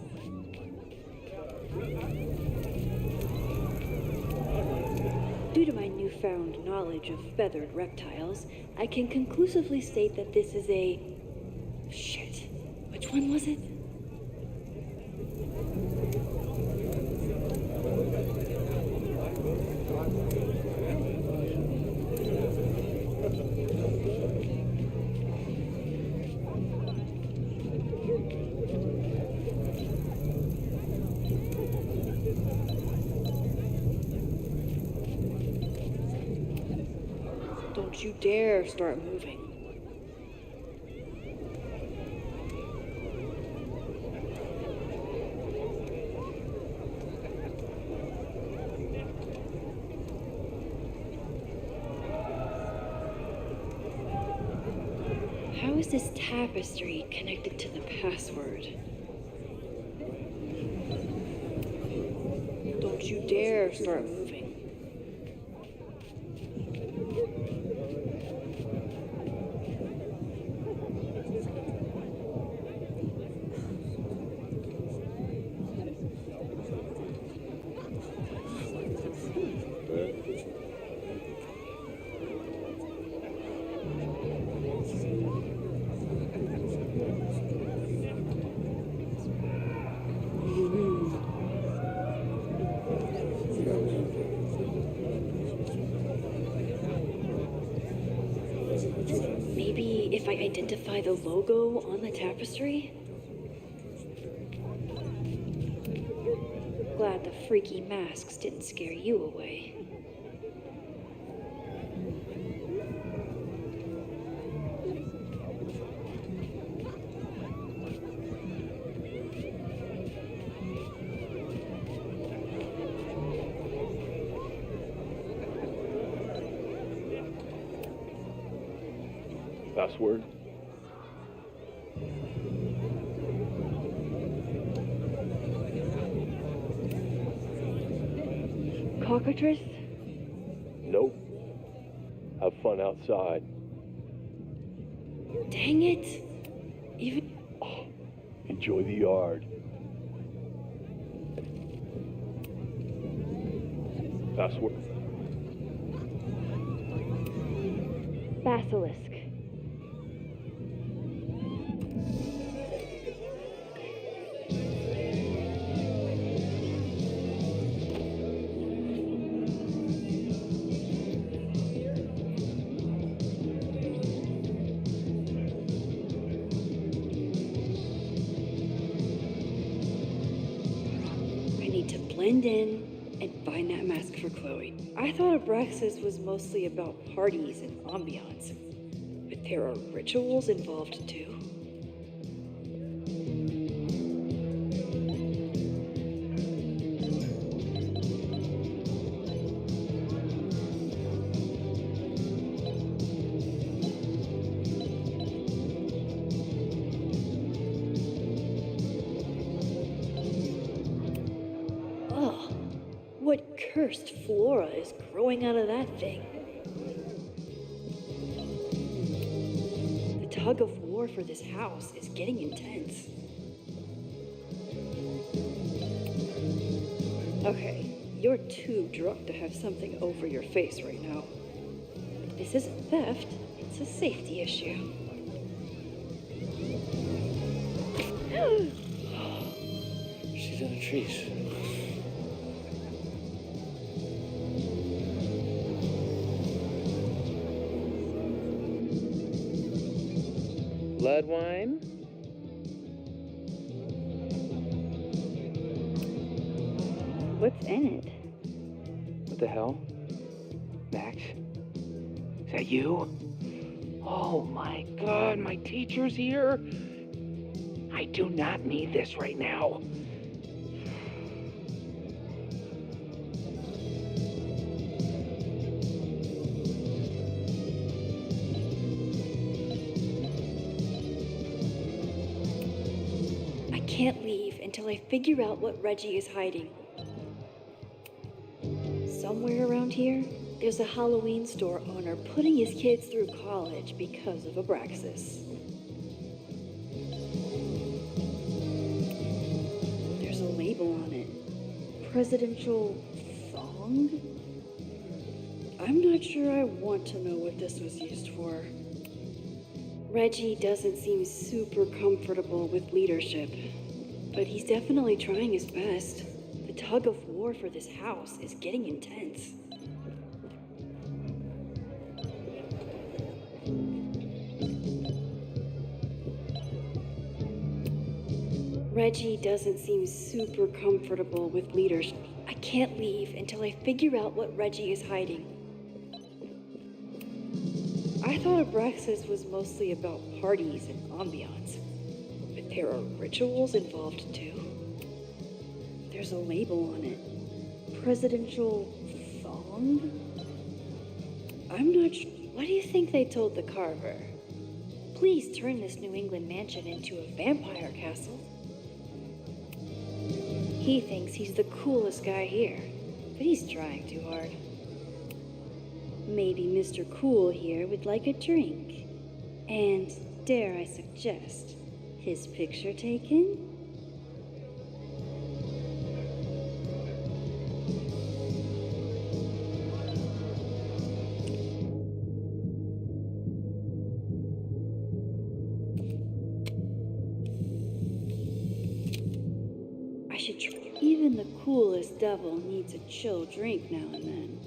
Due to my newfound knowledge of feathered reptiles, I can conclusively state that this is a... Shit. Which one was it? Don't you dare start moving. How is this tapestry connected to the password? Don't you dare start moving. Maybe if I identify the logo on the tapestry? Glad the freaky masks didn't scare you away. Password? Cockatrice? Nope. Have fun outside. Dang it! Even. Enjoy the yard. Password? Basilisk. I need to blend in and find that mask for Chloe. I thought Abraxas was mostly about parties and ambiance, but there are rituals involved too. Ugh, what cursed flora is growing out of that thing? The tug of war for this house is getting intense. Okay, you're too drunk to have something over your face right now. This isn't theft, it's a safety issue. She's in the trees. Blood wine? What's in it? What the hell? Max? Is that you? Oh my god, my teacher's here? I do not need this right now. I can't leave until I figure out what Reggie is hiding. Somewhere around here, there's a Halloween store owner putting his kids through college because of Abraxas. There's a label on it. Presidential thong? I'm not sure I want to know what this was used for. Reggie doesn't seem super comfortable with leadership, but he's definitely trying his best. The tug of war for this house is getting intense. Reggie doesn't seem super comfortable with leadership. I can't leave until I figure out what Reggie is hiding. I thought Abraxas was mostly about parties and ambiance, but there are rituals involved too. There's a label on it. Presidential thong? I'm not sure. What do you think they told the carver? Please turn this New England mansion into a vampire castle. He thinks he's the coolest guy here, but he's trying too hard. Maybe Mr. Cool here would like a drink. And, dare I suggest, his picture taken? I should try. Even the coolest devil needs a chill drink now and then.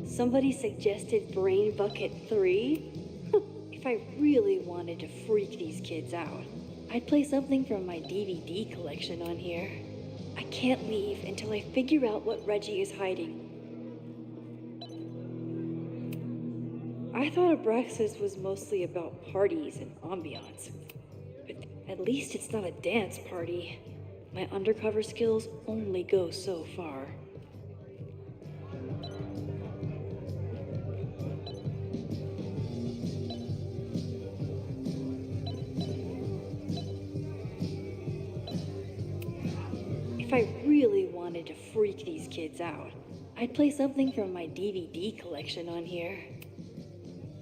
Somebody suggested Brain Bucket 3? If I really wanted to freak these kids out, I'd play something from my DVD collection on here. I can't leave until I figure out what Reggie is hiding. I thought Abraxas was mostly about parties and ambiance, but at least it's not a dance party. My undercover skills only go so far. If I really wanted to freak these kids out, I'd play something from my DVD collection on here.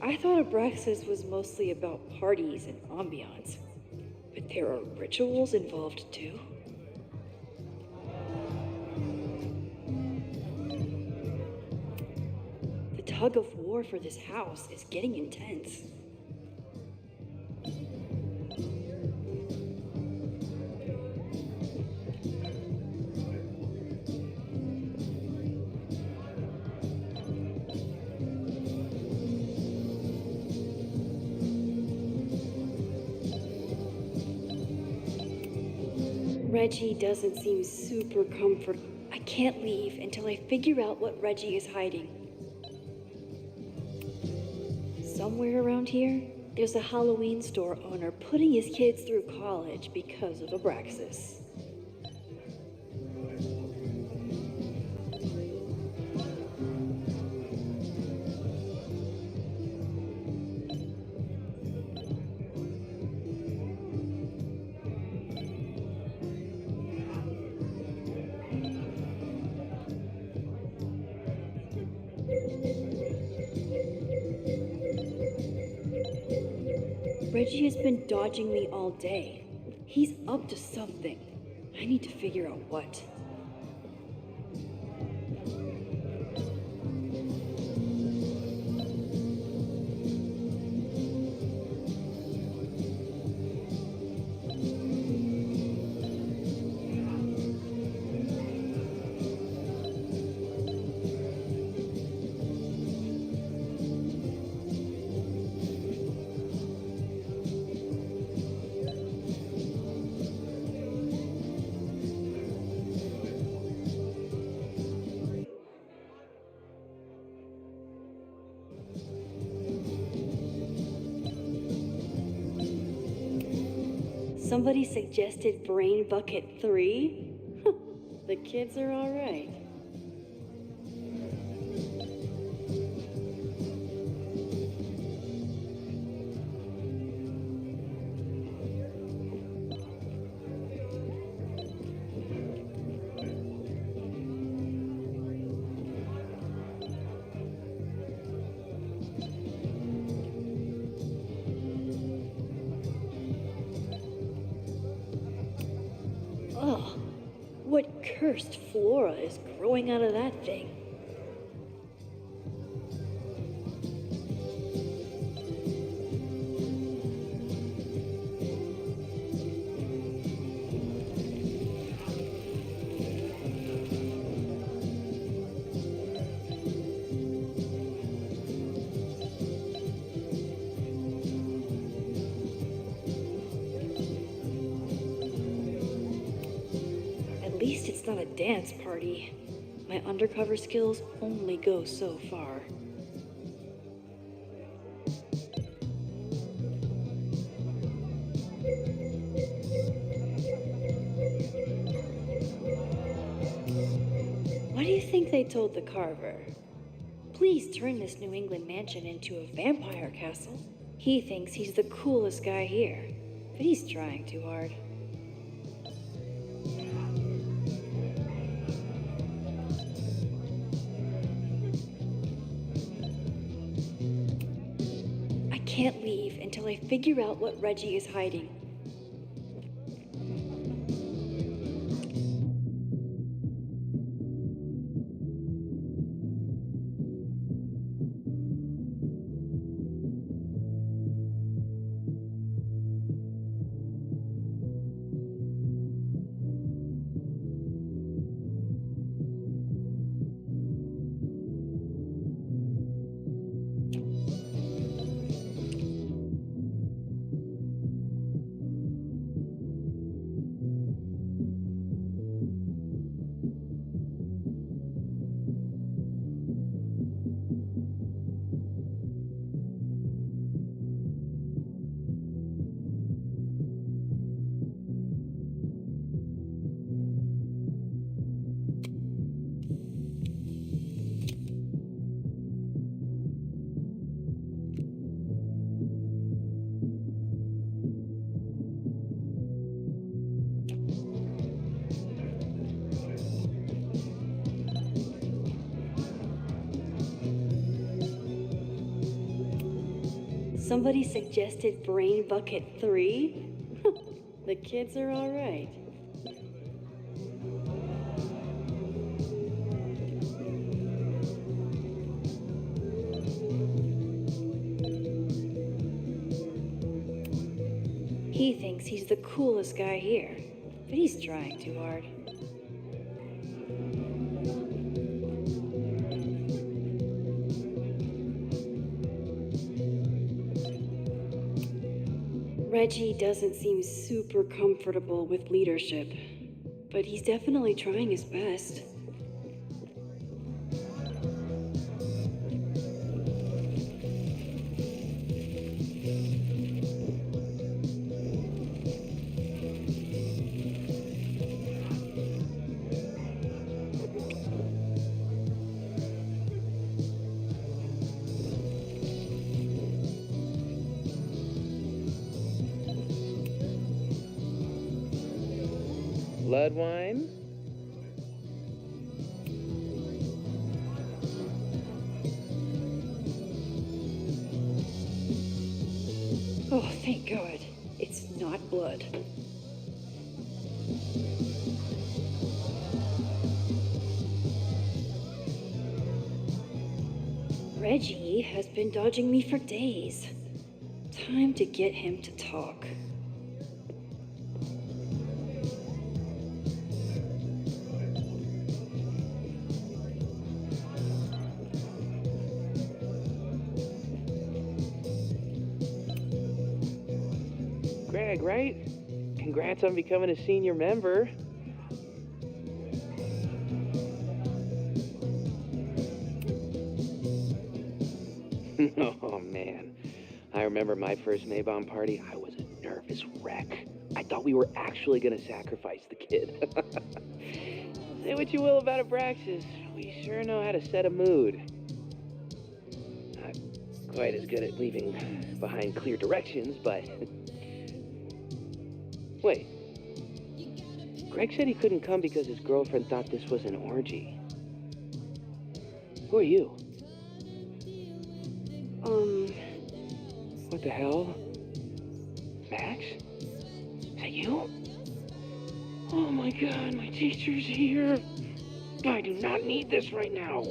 I thought Abraxas was mostly about parties and ambiance, but there are rituals involved too. The tug of war for this house is getting intense. Reggie doesn't seem super comfortable. I can't leave until I figure out what Reggie is hiding. Somewhere around here, there's a Halloween store owner putting his kids through college because of Abraxas. Reggie has been dodging me all day. He's up to something. I need to figure out what. Somebody suggested Brain Bucket 3? The kids are all right. Ugh, what cursed flora is growing out of that thing? At least it's not a dance party. My undercover skills only go so far. think they told the carver? Please turn this New England mansion into a vampire castle. He thinks he's the coolest guy here, but he's trying too hard. I can't leave until I figure out what Reggie is hiding. Somebody suggested Brain Bucket 3? The kids are all right. He thinks he's the coolest guy here, but he's trying too hard. Reggie doesn't seem super comfortable with leadership, but he's definitely trying his best. Blood wine? Oh, thank God. It's not blood. Reggie has been dodging me for days. Time to get him to talk. Greg, right? Congrats on becoming a senior member. Oh, man. I remember my first Maybon party. I was a nervous wreck. I thought we were actually going to sacrifice the kid. Say what you will about Abraxas, we sure know how to set a mood. Not quite as good at leaving behind clear directions, but... Wait. Greg said he couldn't come because his girlfriend thought this was an orgy. Who are you? What the hell? Max? Is that you? Oh my God, my teacher's here. I do not need this right now.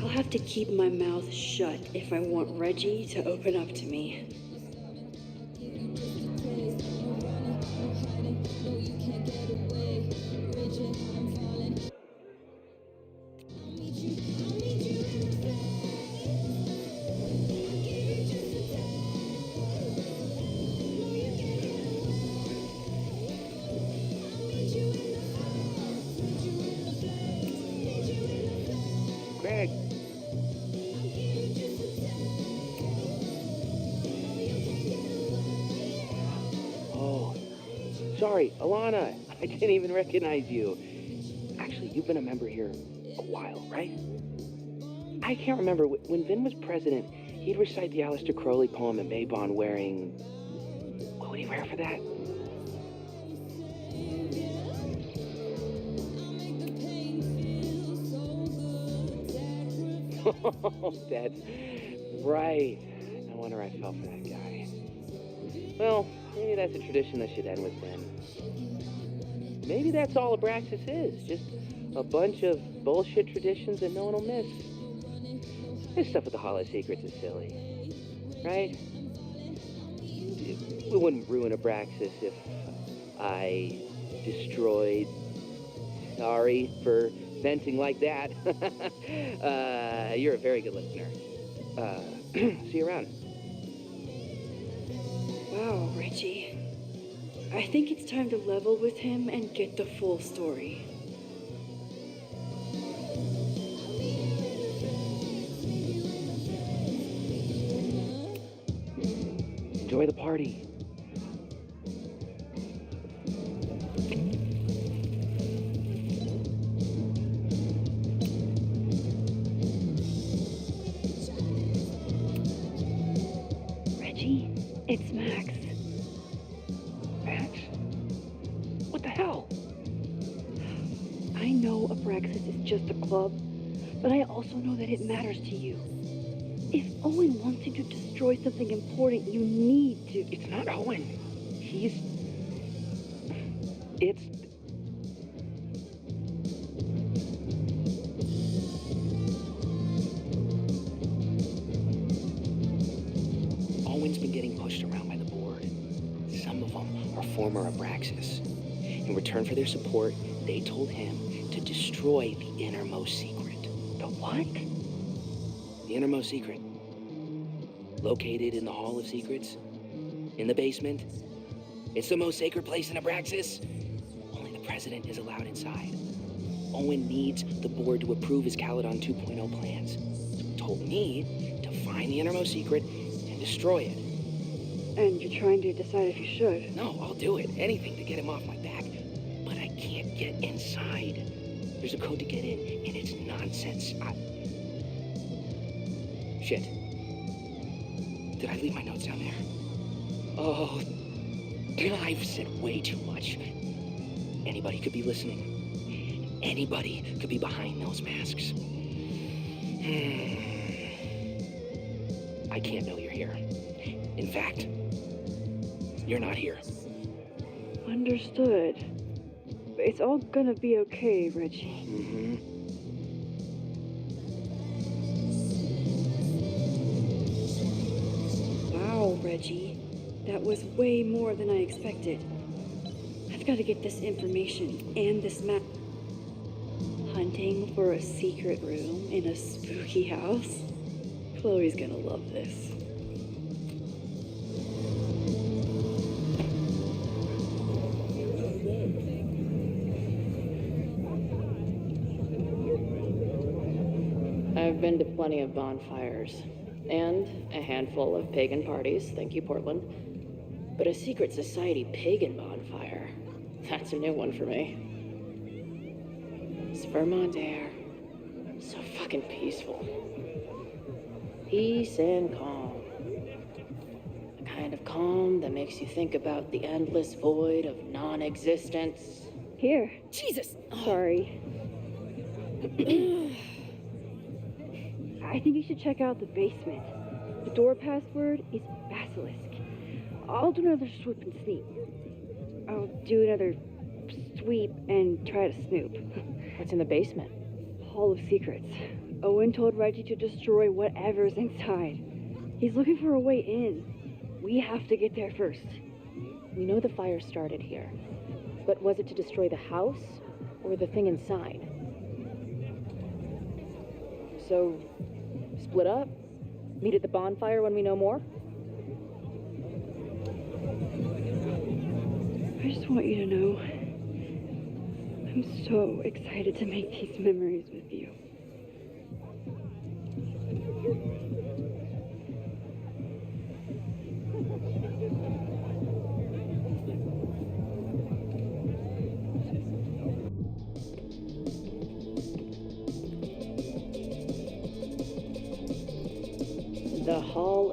I'll have to keep my mouth shut if I want Reggie to open up to me. Greg. Oh, sorry, Alana. I didn't even recognize you. Actually, you've been a member here a while, right? I can't remember. When Vin was president, he'd recite the Aleister Crowley poem at Maybon wearing... What would he wear for that? Oh, that's right. No wonder I fell for that guy. Well, maybe that's a tradition that should end with Vin. Maybe that's all Abraxas is. Just a bunch of bullshit traditions that no one will miss. This stuff with the Hall of Secrets is silly, right? We wouldn't ruin Abraxas if I destroyed... Sorry for venting like that. You're a very good listener. See you around. Wow, Reggie. I think it's time to level with him and get the full story. Enjoy the party. Reggie, it's Max. Max? What the hell? I know Abraxas is just a club, but I also know that it matters to you. If Owen wants you to destroy something important, you need to. It's not Owen. It's... Owen's been getting pushed around by the board. Some of them are former Abraxas. In return for their support, they told him to destroy the innermost secret. The what? The innermost secret. Located in the Hall of Secrets. In the basement. It's the most sacred place in Abraxas. Only the president is allowed inside. Owen needs the board to approve his Caledon 2.0 plans. So he told me to find the innermost secret and destroy it. And you're trying to decide if you should? No, I'll do it. Anything to get him off my back. But I can't get inside. There's a code to get in, and it's nonsense. Shit. Did I leave my notes down there? Oh, I've said way too much. Anybody could be listening. Anybody could be behind those masks. I can't know you're here. In fact, you're not here. Understood. It's all gonna be okay, Reggie. Mm-hmm. Wow, Reggie. That was way more than I expected. I've got to get this information and this map. Hunting for a secret room in a spooky house? Chloe's gonna love this. I've been to plenty of bonfires, and a handful of pagan parties, thank you, Portland. But a secret society pagan bonfire, that's a new one for me. It's Vermont air, so fucking peaceful. Peace and calm. The kind of calm that makes you think about the endless void of non-existence. Here. Jesus! Sorry. I think you should check out the basement. The door password is Basilisk. I'll do another swoop and sneak. I'll do another sweep and try to snoop. What's in the basement? Hall of Secrets. Owen told Reggie to destroy whatever's inside. He's looking for a way in. We have to get there first. We know the fire started here, but was it to destroy the house or the thing inside? So, split up? Meet at the bonfire when we know more? I just want you to know, I'm so excited to make these memories with you.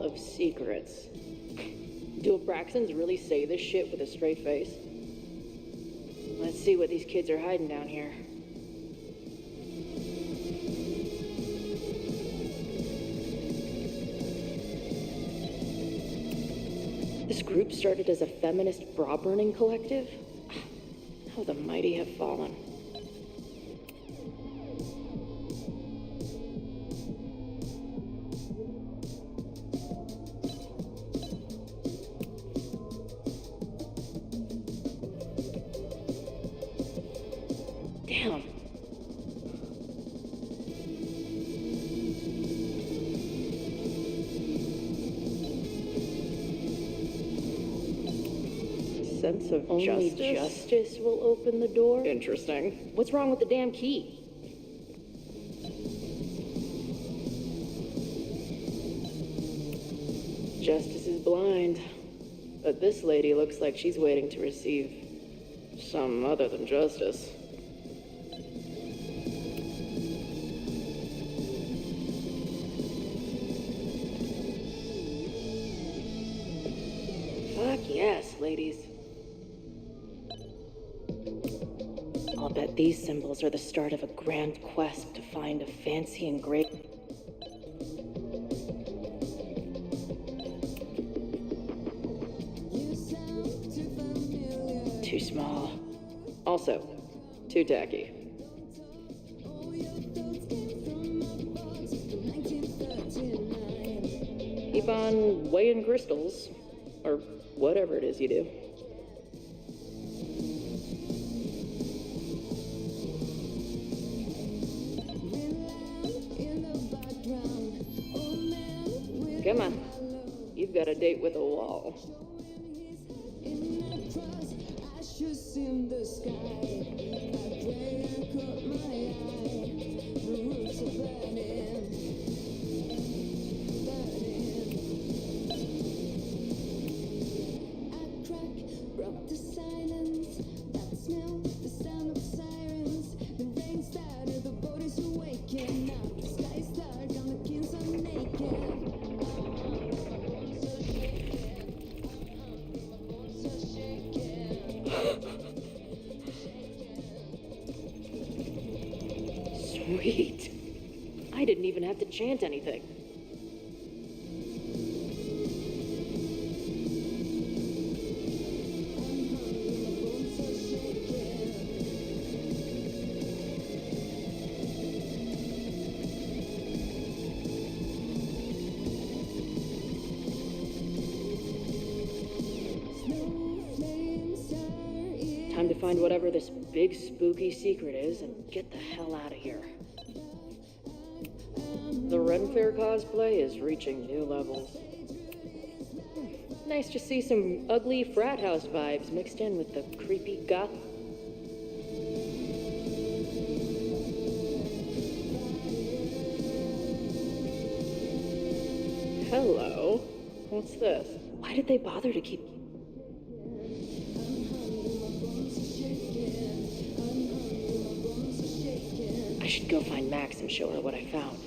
of secrets. Do Abraxans really say this shit with a straight face? Let's see what these kids are hiding down here. This group started as a feminist bra-burning collective? How the mighty have fallen. Damn. Sense of only justice will open the door? Interesting. What's wrong with the damn key? Justice is blind. But this lady looks like she's waiting to receive some other than justice. Fuck yes, ladies. I'll bet these symbols are the start of a grand quest to find a fancy engraving. Too small. Also, too tacky. Keep on weighing crystals, or whatever it is you do. Come on. You've got a date with a wall. Sweet. I didn't even have to chant anything. Time to find whatever this big spooky secret is and get the hell out of here. The Ren Fair cosplay is reaching new levels. Nice to see some ugly frat house vibes mixed in with the creepy goth. Hello. What's this? Why did they bother to keep... I should go find Max and show her what I found.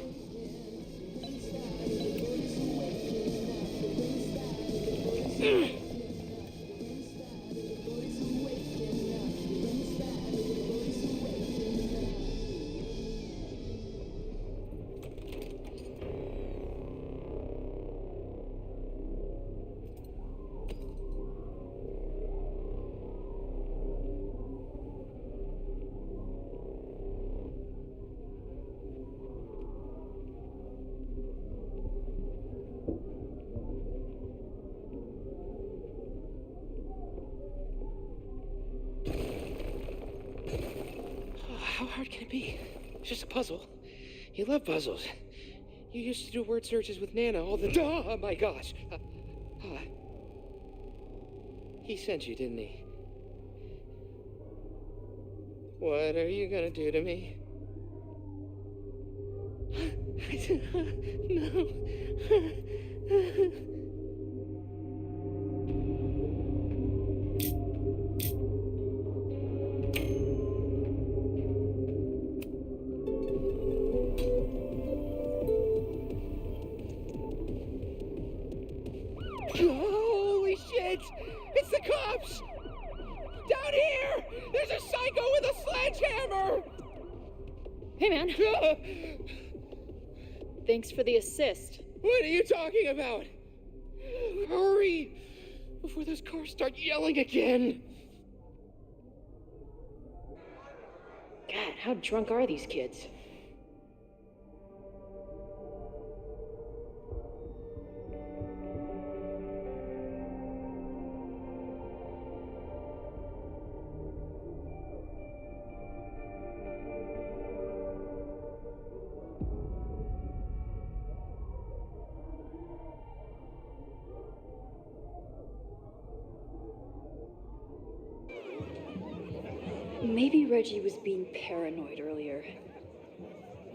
How hard can it be? It's just a puzzle. You love puzzles. You used to do word searches with Nana all the time. Oh my gosh. He sent you, didn't he? What are you gonna do to me? No. the cops! Down here! There's a psycho with a sledgehammer! Hey, man. Thanks for the assist. What are you talking about? Hurry! Before those cars start yelling again! God, how drunk are these kids? Maybe Reggie was being paranoid earlier.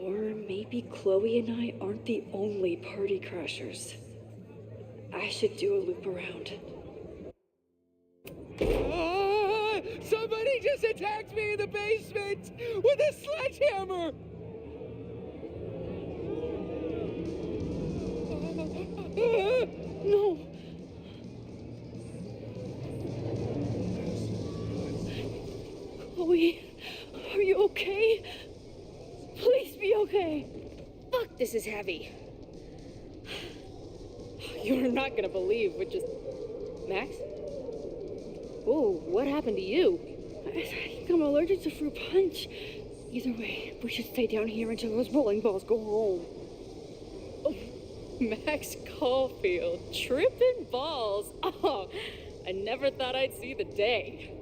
Or maybe Chloe and I aren't the only party crashers. I should do a loop around. Ah, somebody just attacked me in the basement with a sledgehammer! No! Chloe, are you okay? Please be okay. Fuck, this is heavy. You're not gonna believe what just... Max? Oh, what happened to you? I think I'm allergic to fruit punch. Either way, we should stay down here until those bowling balls go home. Oh, Max Caulfield, tripping balls. Oh, I never thought I'd see the day.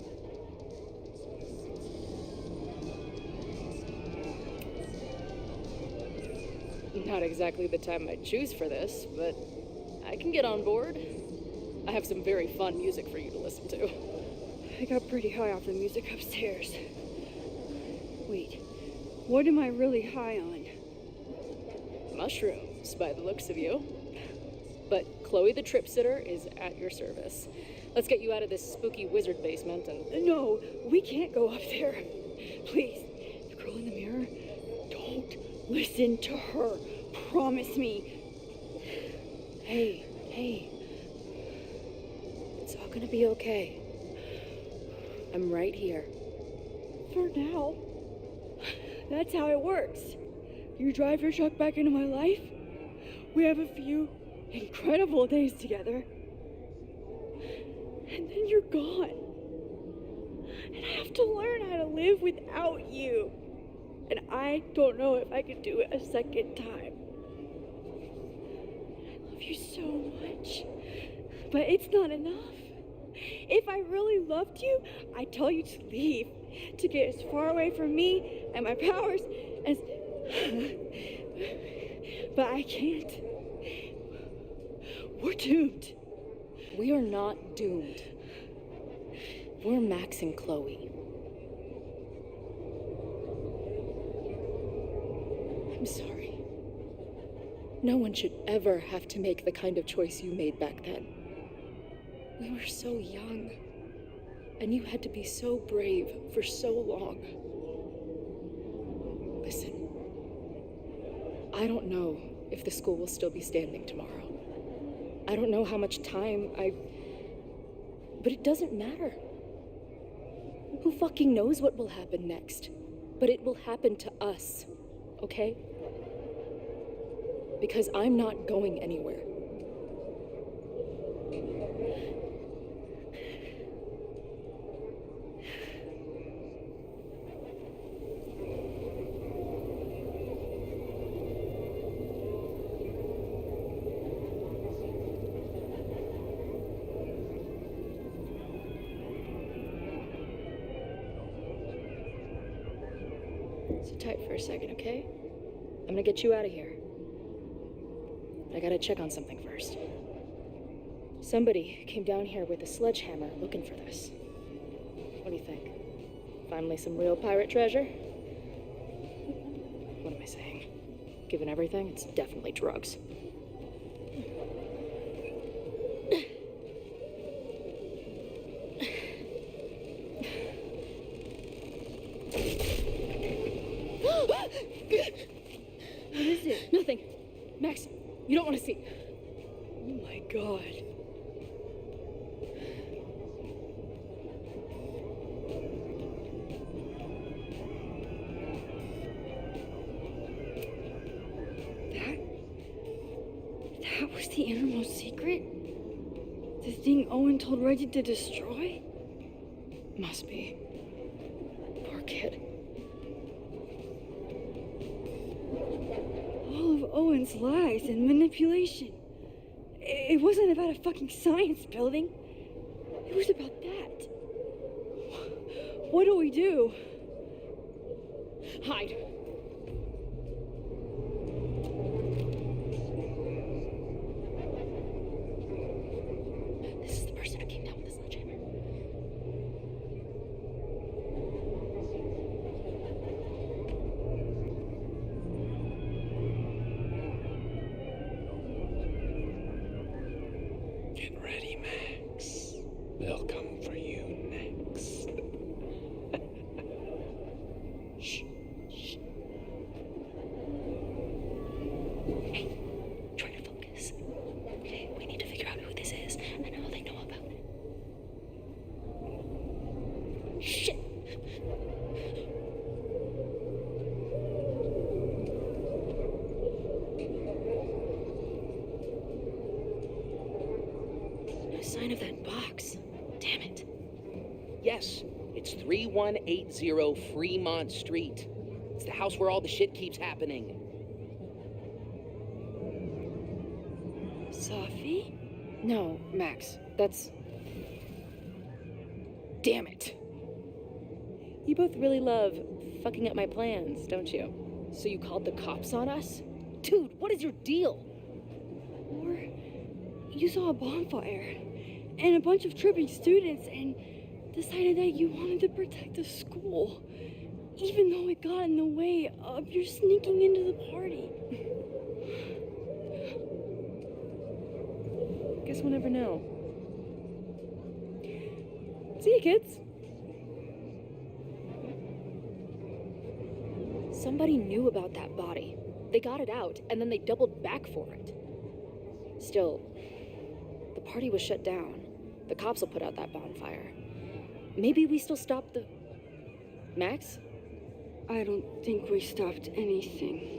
Not exactly the time I'd choose for this, but I can get on board. I have some very fun music for you to listen to. I got pretty high off the music upstairs. Wait, what am I really high on? Mushrooms, by the looks of you. But Chloe the Trip Sitter is at your service. Let's get you out of this spooky wizard basement and... No, we can't go up there. Please, the girl in the mirror, don't listen to her. Promise me. Hey. It's all gonna be okay. I'm right here. For now. That's how it works. You drive your truck back into my life. We have a few incredible days together. And then you're gone. And I have to learn how to live without you. And I don't know if I could do it a second time. I love you so much. But it's not enough. If I really loved you, I'd tell you to leave. To get as far away from me and my powers as... But I can't. We're doomed. We are not doomed. We're Max and Chloe. I'm sorry. No one should ever have to make the kind of choice you made back then. We were so young, and you had to be so brave for so long. Listen, I don't know if the school will still be standing tomorrow. I don't know how much time but it doesn't matter. Who fucking knows what will happen next? But it will happen to us, okay? Because I'm not going anywhere. Sit tight for a second, okay? I'm gonna get you out of here. But I gotta check on something first. Somebody came down here with a sledgehammer looking for this. What do you think? Finally some real pirate treasure? What am I saying? Given everything, it's definitely drugs. What is it? Nothing. Max, you don't want to see. Oh my god. the innermost secret? The thing Owen told Reggie to destroy? Must be. Poor kid. All of Owen's lies and manipulation. It wasn't about a fucking science building. It was about that. What do we do? Hide. This is the person who came down with the sledgehammer. Get ready, Max. They'll come for you next. Shh. Shh. Hey, try to focus. We need to figure out who this is and how they know about it. Shit! No sign of that box. Damn it. Yes, it's 3180 Fremont Street. It's the house where all the shit keeps happening. Safi? No, Max. That's... Damn it. You both really love fucking up my plans, don't you? So you called the cops on us? Dude, what is your deal? Or you saw a bonfire and a bunch of tripping students and decided that you wanted to protect the school, even though it got in the way of your sneaking into the party. Guess we'll never know. See you, kids. Somebody knew about that body. They got it out, and then they doubled back for it. Still, the party was shut down. The cops will put out that bonfire. Maybe we still stop the... Max? I don't think we stopped anything.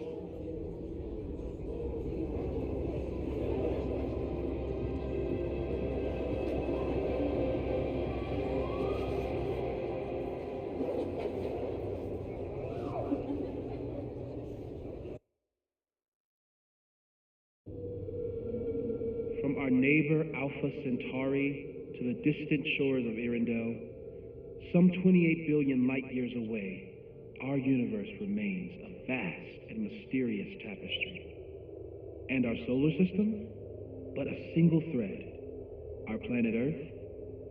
From our neighbor Alpha Centauri to the distant shores of Arendelle, some 28 billion light years away, our universe remains a vast and mysterious tapestry. And our solar system, but a single thread. Our planet Earth,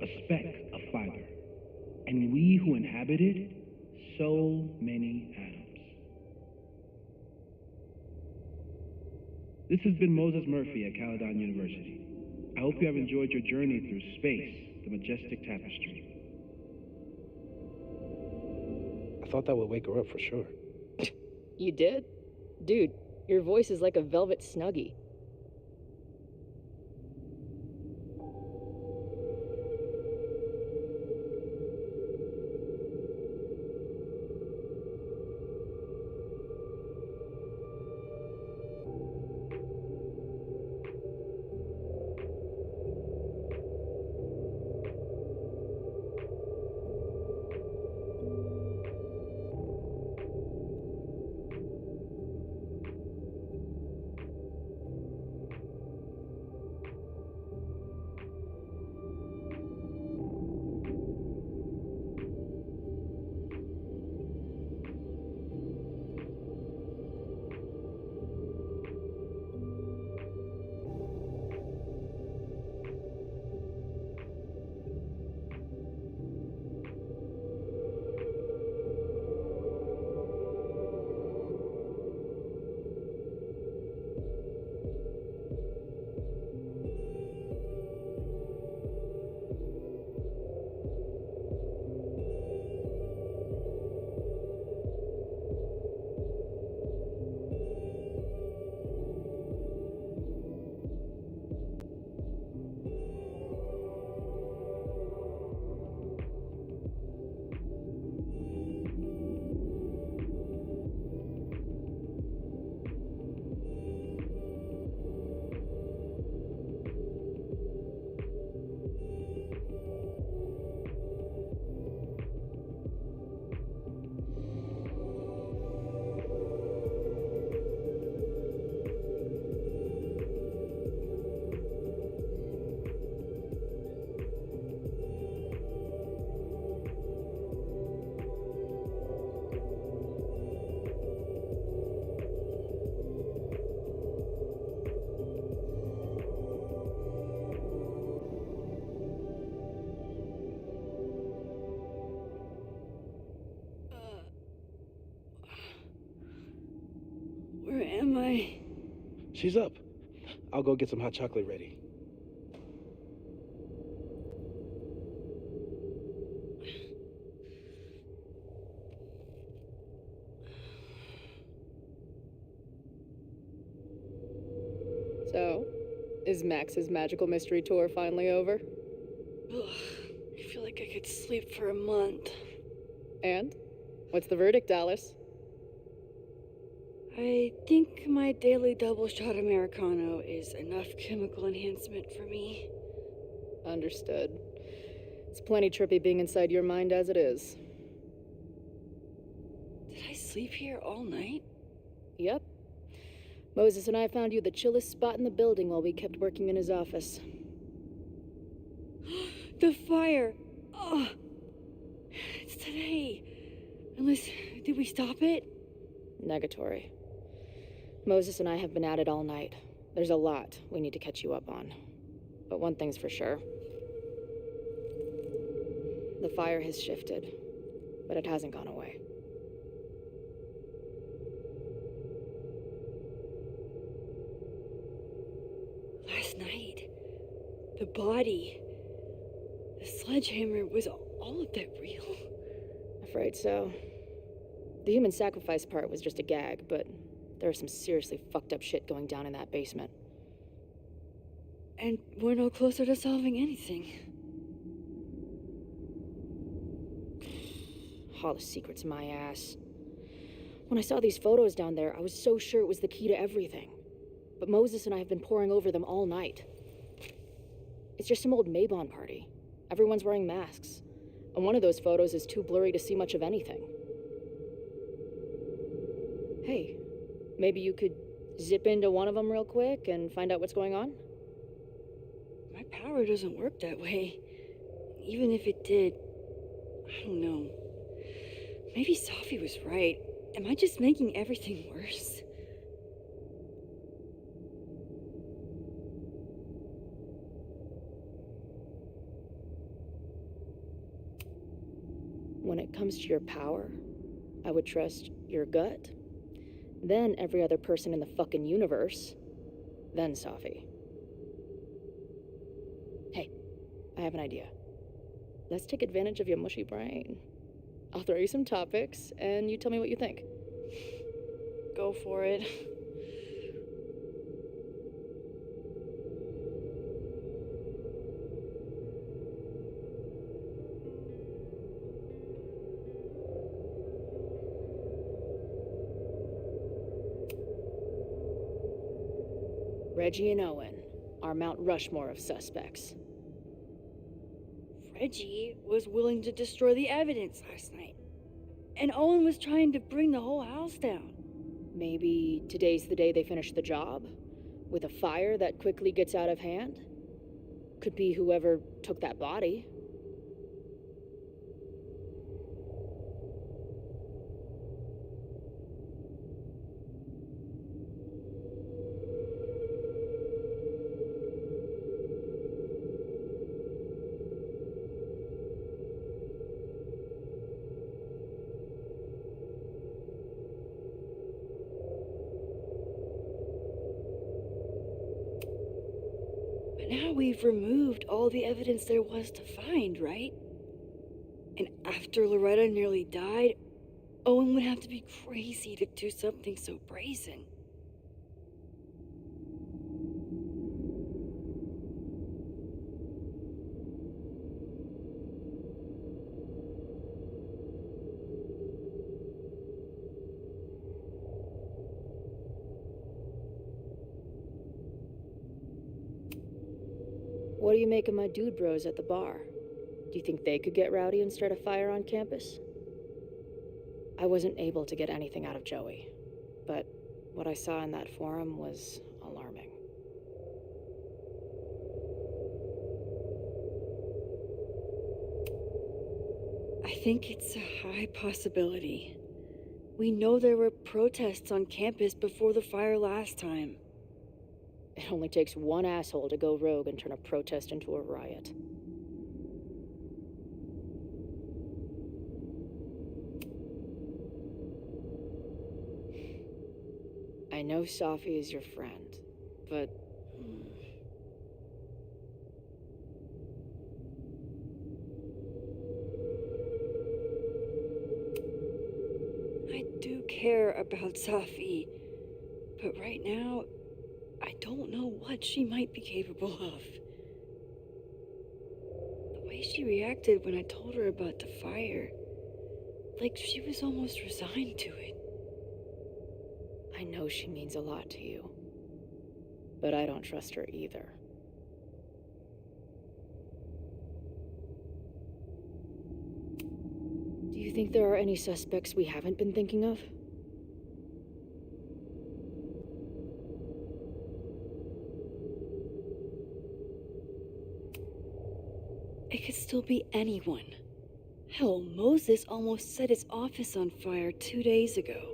a speck of fiber. And we who inhabit it, so many atoms. This has been Moses Murphy at Caledon University. I hope you have enjoyed your journey through space, the majestic tapestry. I thought that would wake her up for sure. You did? Dude, your voice is like a velvet snuggie. Hey. She's up. I'll go get some hot chocolate ready. So, is Max's magical mystery tour finally over? Ugh, I feel like I could sleep for a month. And? What's the verdict, Alice? I think my daily double shot Americano is enough chemical enhancement for me. Understood. It's plenty trippy being inside your mind as it is. Did I sleep here all night? Yep. Moses and I found you the chillest spot in the building while we kept working in his office. The fire! Oh, it's today. Unless, did we stop it? Negatory. Moses and I have been at it all night. There's a lot we need to catch you up on. But one thing's for sure. The fire has shifted, but it hasn't gone away. Last night, the body, the sledgehammer, was all of that real? Afraid so. The human sacrifice part was just a gag, but there is some seriously fucked up shit going down in that basement. And we're no closer to solving anything. All the secrets my ass. When I saw these photos down there, I was so sure it was the key to everything. But Moses and I have been poring over them all night. It's just some old Maybon party. Everyone's wearing masks. And one of those photos is too blurry to see much of anything. Hey, maybe you could zip into one of them real quick and find out what's going on? My power doesn't work that way. Even if it did, I don't know. Maybe Safi was right. Am I just making everything worse? When it comes to your power, I would trust your gut, then every other person in the fucking universe, then Safi. Hey, I have an idea. Let's take advantage of your mushy brain. I'll throw you some topics, and you tell me what you think. Go for it. Reggie and Owen, our Mount Rushmore of suspects. Reggie was willing to destroy the evidence last night. And Owen was trying to bring the whole house down. Maybe today's the day they finish the job? With a fire that quickly gets out of hand? Could be whoever took that body. But now we've removed all the evidence there was to find, right? And after Loretta nearly died, Owen would have to be crazy to do something so brazen. What do you make of my dude bros at the bar? Do you think they could get rowdy and start a fire on campus? I wasn't able to get anything out of Joey, but what I saw in that forum was alarming. I think it's a high possibility. We know there were protests on campus before the fire last time. It only takes one asshole to go rogue and turn a protest into a riot. I know Safi is your friend, but... I do care about Safi, but right now, I don't know what she might be capable of. The way she reacted when I told her about the fire, like she was almost resigned to it. I know she means a lot to you, but I don't trust her either. Do you think there are any suspects we haven't been thinking of? It could still be anyone. Hell, Moses almost set his office on fire 2 days ago.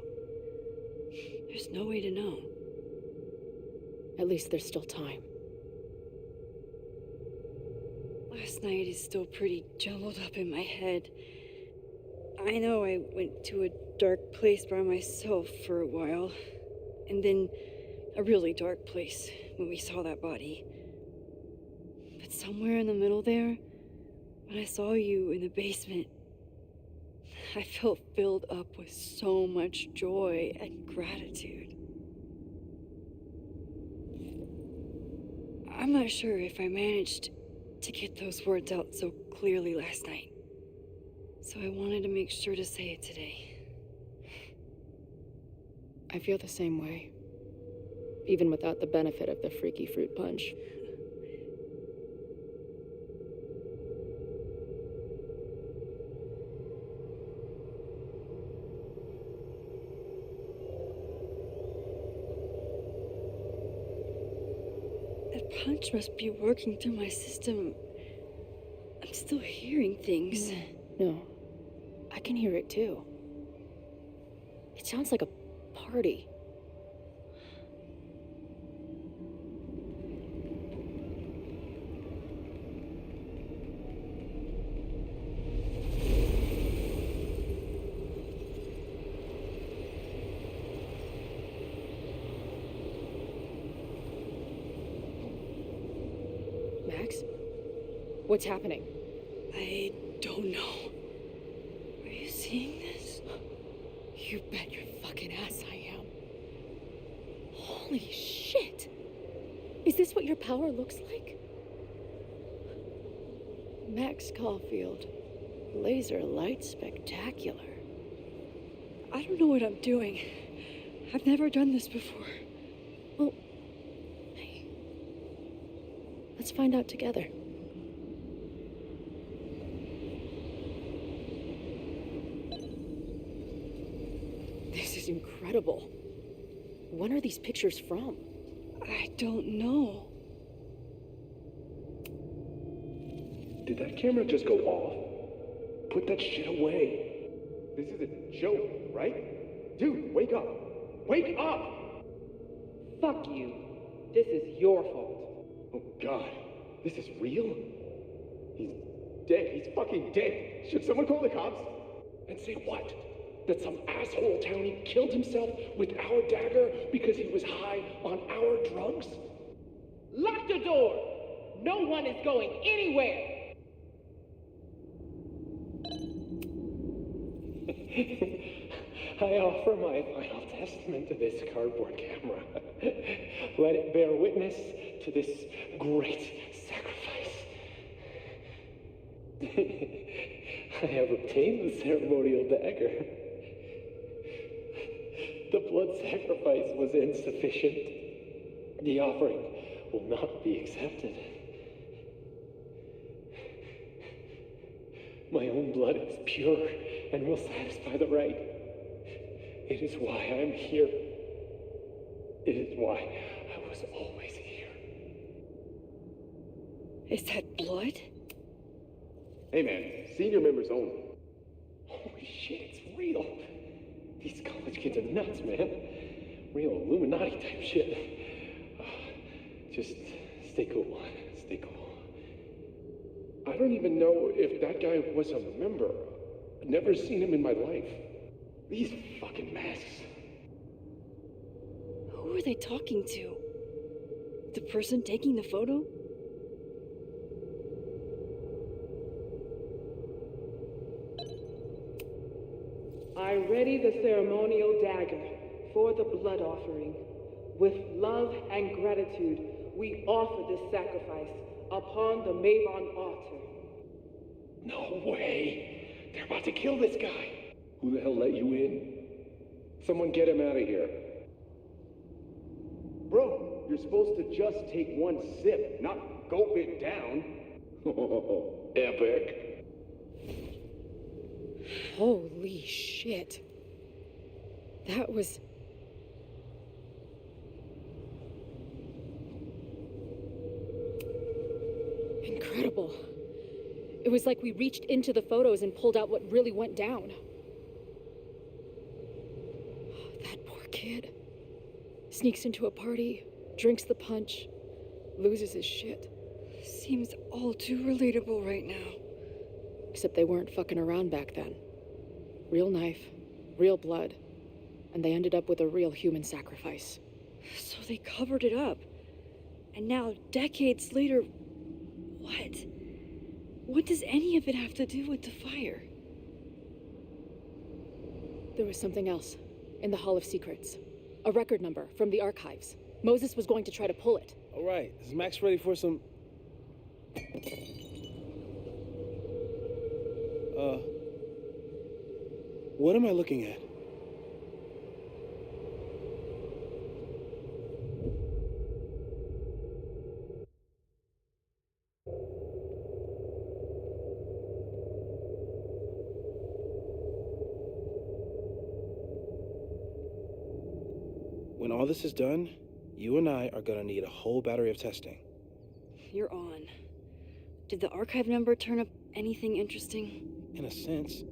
There's no way to know. At least there's still time. Last night is still pretty jumbled up in my head. I know I went to a dark place by myself for a while, and then a really dark place when we saw that body. But somewhere in the middle there, when I saw you in the basement, I felt filled up with so much joy and gratitude. I'm not sure if I managed to get those words out so clearly last night, so I wanted to make sure to say it today. I feel the same way, even without the benefit of the freaky fruit punch. That punch must be working through my system. I'm still hearing things. No, I can hear it too. It sounds like a party. Max? What's happening? I don't know. Are you seeing this? You bet your fucking ass I am. Holy shit! Is this what your power looks like? Max Caulfield. Laser light spectacular. I don't know what I'm doing. I've never done this before. Well, hey. Let's find out together. This is incredible. When are these pictures from? I don't know. Did that camera just go off? Put that shit away. This is a joke, right? Dude, wake up! Wake up! Fuck you. This is your fault. Oh god, this is real? He's dead. He's fucking dead. Should someone call the cops? And say what? That some asshole townie killed himself with our dagger because he was high on our drugs? Lock the door! No one is going anywhere! I offer my final testament to this cardboard camera. Let it bear witness to this great sacrifice. I have obtained the ceremonial dagger. The blood sacrifice was insufficient. The offering will not be accepted. My own blood is pure and will satisfy the rite. It is why I'm here. It is why I was always here. Is that blood? Hey man, senior members only. Holy shit, it's real. These college kids are nuts, man. Real Illuminati type shit. Just stay cool. Stay cool. I don't even know if that guy was a member. I've never seen him in my life. These fucking masks. Who are they talking to? The person taking the photo? I ready the ceremonial dagger for the blood offering. With love and gratitude, we offer this sacrifice upon the Mavon altar. No way. They're about to kill this guy. Who the hell let you in? Someone get him out of here. Bro, you're supposed to just take one sip, not gulp it down. Epic. Holy shit. That was... incredible. It was like we reached into the photos and pulled out what really went down. That poor kid. Sneaks into a party, drinks the punch, loses his shit. Seems all too relatable right now. Except they weren't fucking around back then. Real knife, real blood, and they ended up with a real human sacrifice. So they covered it up. And now, decades later, what? What does any of it have to do with the fire? There was something else in the Hall of Secrets. A record number from the archives. Moses was going to try to pull it. All right, is Max ready for some... what am I looking at? When all this is done, you and I are gonna need a whole battery of testing. You're on. Did the archive number turn up anything interesting? In a sense.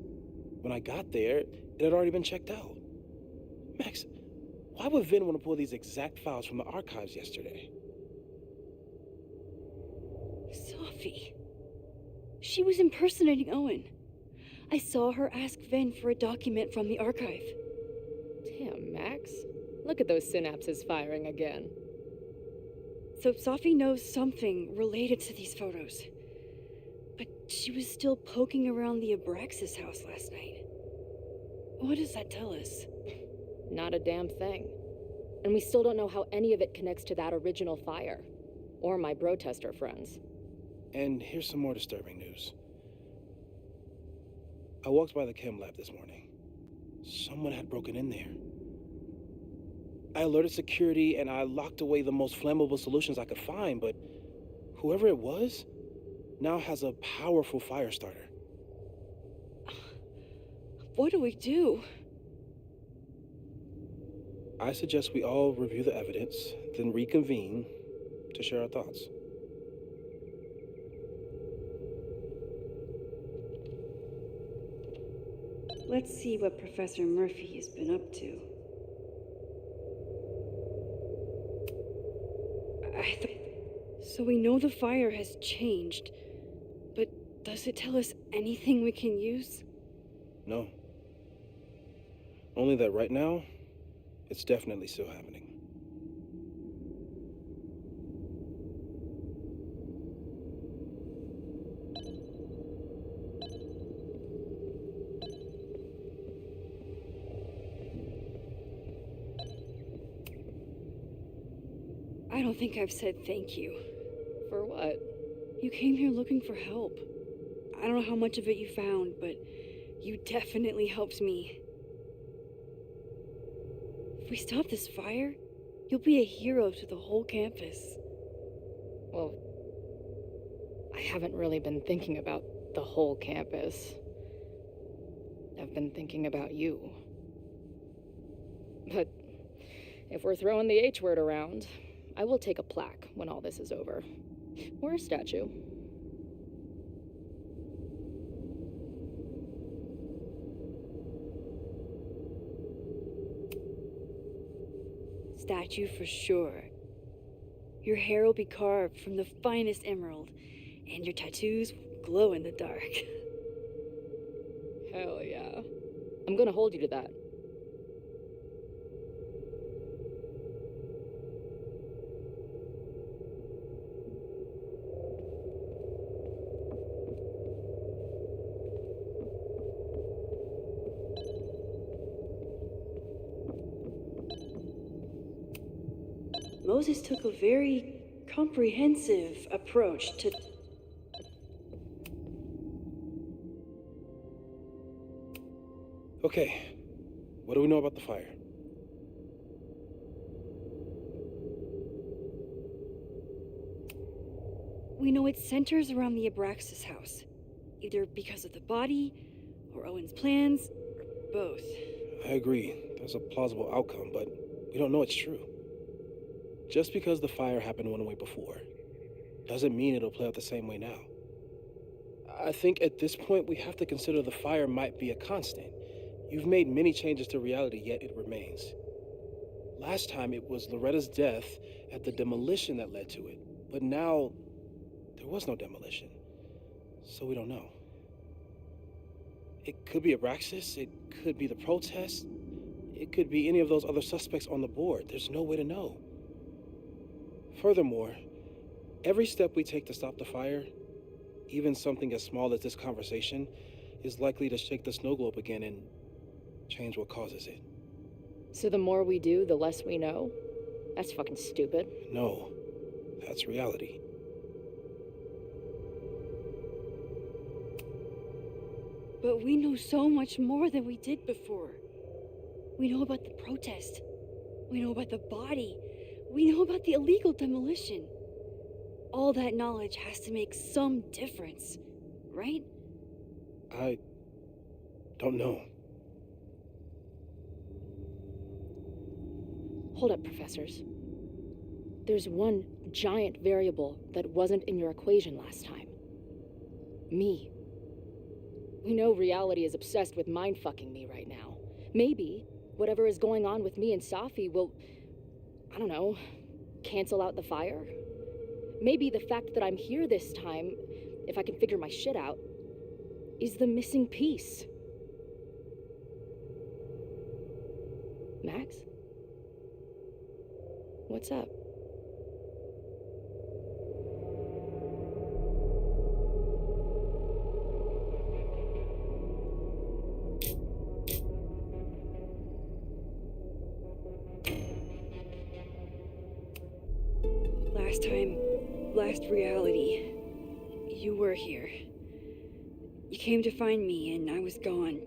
When I got there, it had already been checked out. Max, why would Vin want to pull these exact files from the archives yesterday? Sophie. She was impersonating Owen. I saw her ask Vin for a document from the archive. Damn, Max. Look at those synapses firing again. So Sophie knows something related to these photos. But she was still poking around the Abraxas house last night. What does that tell us? Not a damn thing. And we still don't know how any of it connects to that original fire. Or my bro-tester friends. And here's some more disturbing news. I walked by the chem lab this morning. Someone had broken in there. I alerted security and I locked away the most flammable solutions I could find, but whoever it was now has a powerful fire starter. What do we do? I suggest we all review the evidence, then reconvene to share our thoughts. Let's see what Professor Murphy has been up to. So we know the fire has changed, but does it tell us anything we can use? No. Only that right now, it's definitely still happening. I don't think I've said thank you. For what? You came here looking for help. I don't know how much of it you found, but you definitely helped me. If we stop this fire, you'll be a hero to the whole campus. Well, I haven't really been thinking about the whole campus. I've been thinking about you. But if we're throwing the H word around, I will take a plaque when all this is over. Or a statue. Statue for sure. Your hair will be carved from the finest emerald, and your tattoos will glow in the dark. Hell yeah. I'm gonna hold you to that. Moses took a very comprehensive approach to. Okay, what do we know about the fire? We know it centers around the Abraxas house, either because of the body, or Owen's plans, or both. I agree, there's a plausible outcome, but we don't know it's true. Just because the fire happened one way before, doesn't mean it'll play out the same way now. I think at this point we have to consider the fire might be a constant. You've made many changes to reality, yet it remains. Last time it was Loretta's death at the demolition that led to it, but now there was no demolition, so we don't know. It could be Abraxas, it could be the protest, it could be any of those other suspects on the board. There's no way to know. Furthermore, every step we take to stop the fire, even something as small as this conversation, is likely to shake the snow globe again and change what causes it. So the more we do, the less we know? That's fucking stupid. No, that's reality. But we know so much more than we did before. We know about the protest. We know about the body. We know about the illegal demolition. All that knowledge has to make some difference, right? I don't know. Hold up, professors. There's one giant variable that wasn't in your equation last time. Me. We know reality is obsessed with mind-fucking me right now. Maybe whatever is going on with me and Safi will, I don't know, cancel out the fire? Maybe the fact that I'm here this time, if I can figure my shit out, is the missing piece. Max? What's up? Last reality, you were here. You came to find me and I was gone,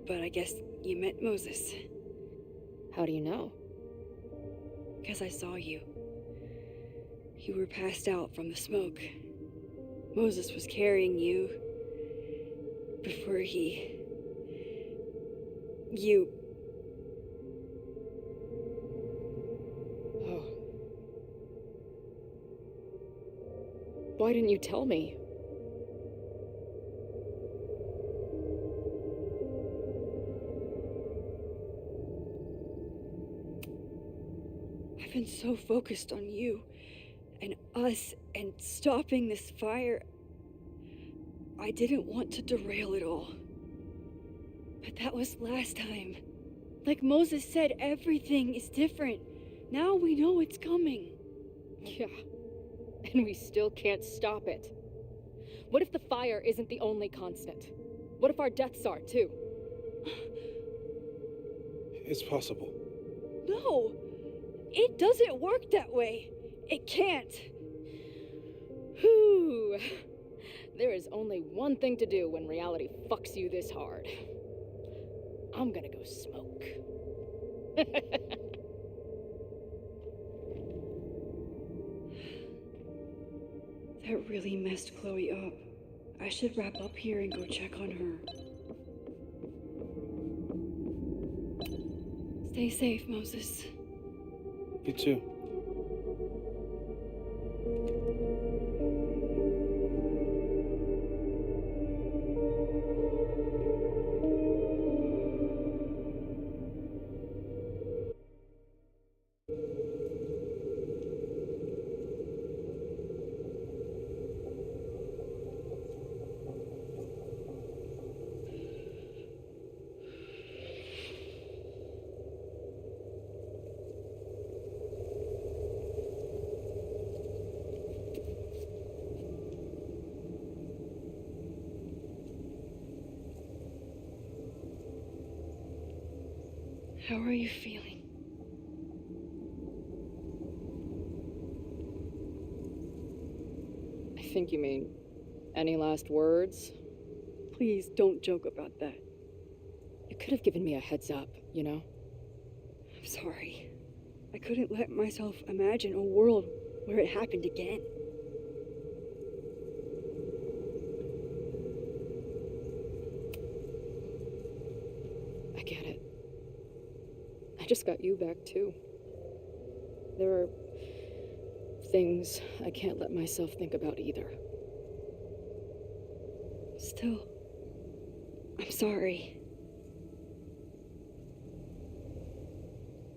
but I guess you met Moses. How do you know? Because I saw you. You were passed out from the smoke. Moses was carrying you before you... Oh. Why didn't you tell me? I've been so focused on you and us and stopping this fire. I didn't want to derail it all. But that was last time. Like Moses said, everything is different. Now we know it's coming. Yeah, and we still can't stop it. What if the fire isn't the only constant? What if our deaths are, too? It's possible. No! It doesn't work that way. It can't. Whew. There is only one thing to do when reality fucks you this hard. I'm gonna go smoke. That really messed Chloe up. I should wrap up here and go check on her. Stay safe, Moses. You too. How are you feeling? think you mean? Any last words? Please don't joke about that. You could have given me a heads up, you know? I'm sorry. I couldn't let myself imagine a world where it happened again. I get it. I just got you back, too. There are things I can't let myself think about either. Still, I'm sorry.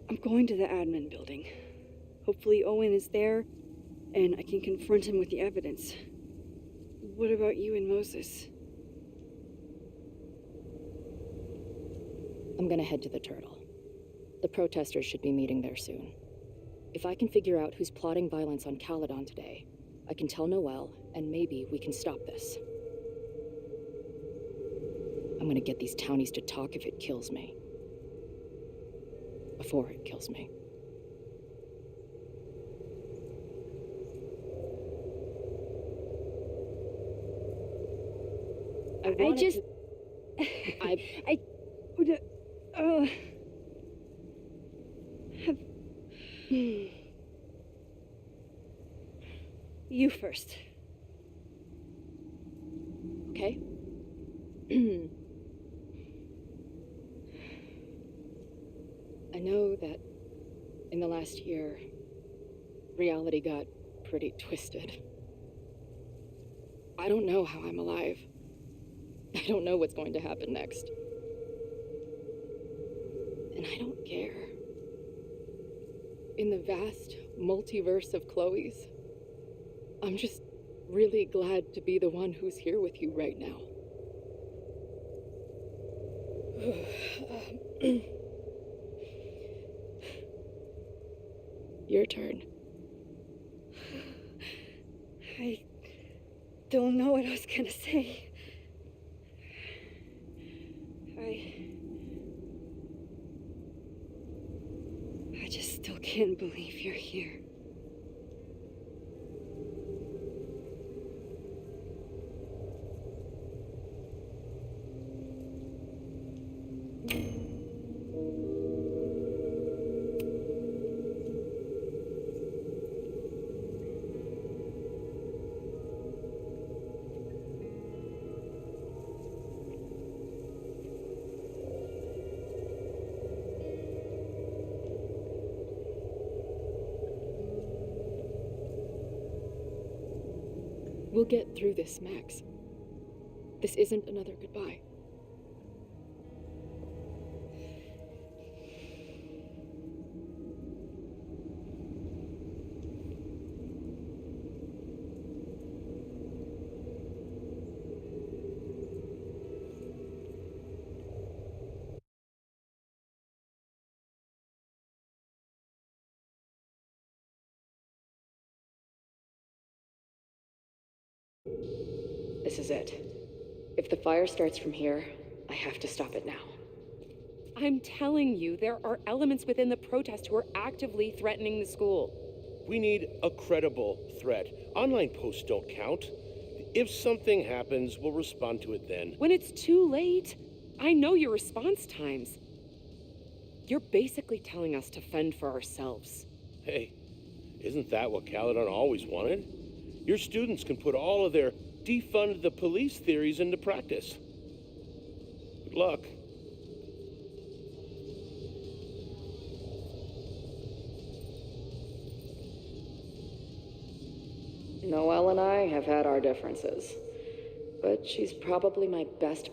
I'm going to the admin building. Hopefully Owen is there, and I can confront him with the evidence. What about you and Moses? I'm gonna head to the Turtle. The protesters should be meeting there soon. If I can figure out who's plotting violence on Caledon today, I can tell Noelle, and maybe we can stop this. I'm gonna get these townies to talk if it kills me. Before it kills me. I just... I would... have... You first. Okay? I know that in the last year, reality got pretty twisted. I don't know how I'm alive. I don't know what's going to happen next. And I don't care. In the vast multiverse of Chloe's, I'm just really glad to be the one who's here with you right now. Your turn. I don't know what I was gonna say. I just still can't believe you're here. We'll get through this, Max. This isn't another goodbye. This is it. If the fire starts from here, I have to stop it now. I'm telling you, there are elements within the protest who are actively threatening the school. We need a credible threat. Online posts don't count. If something happens, we'll respond to it then. When it's too late, I know your response times. You're basically telling us to fend for ourselves. Hey, isn't that what Caledon always wanted? Your students can put all of their defund the police theories into practice. Good luck. Noelle and I have had our differences, but she's probably my best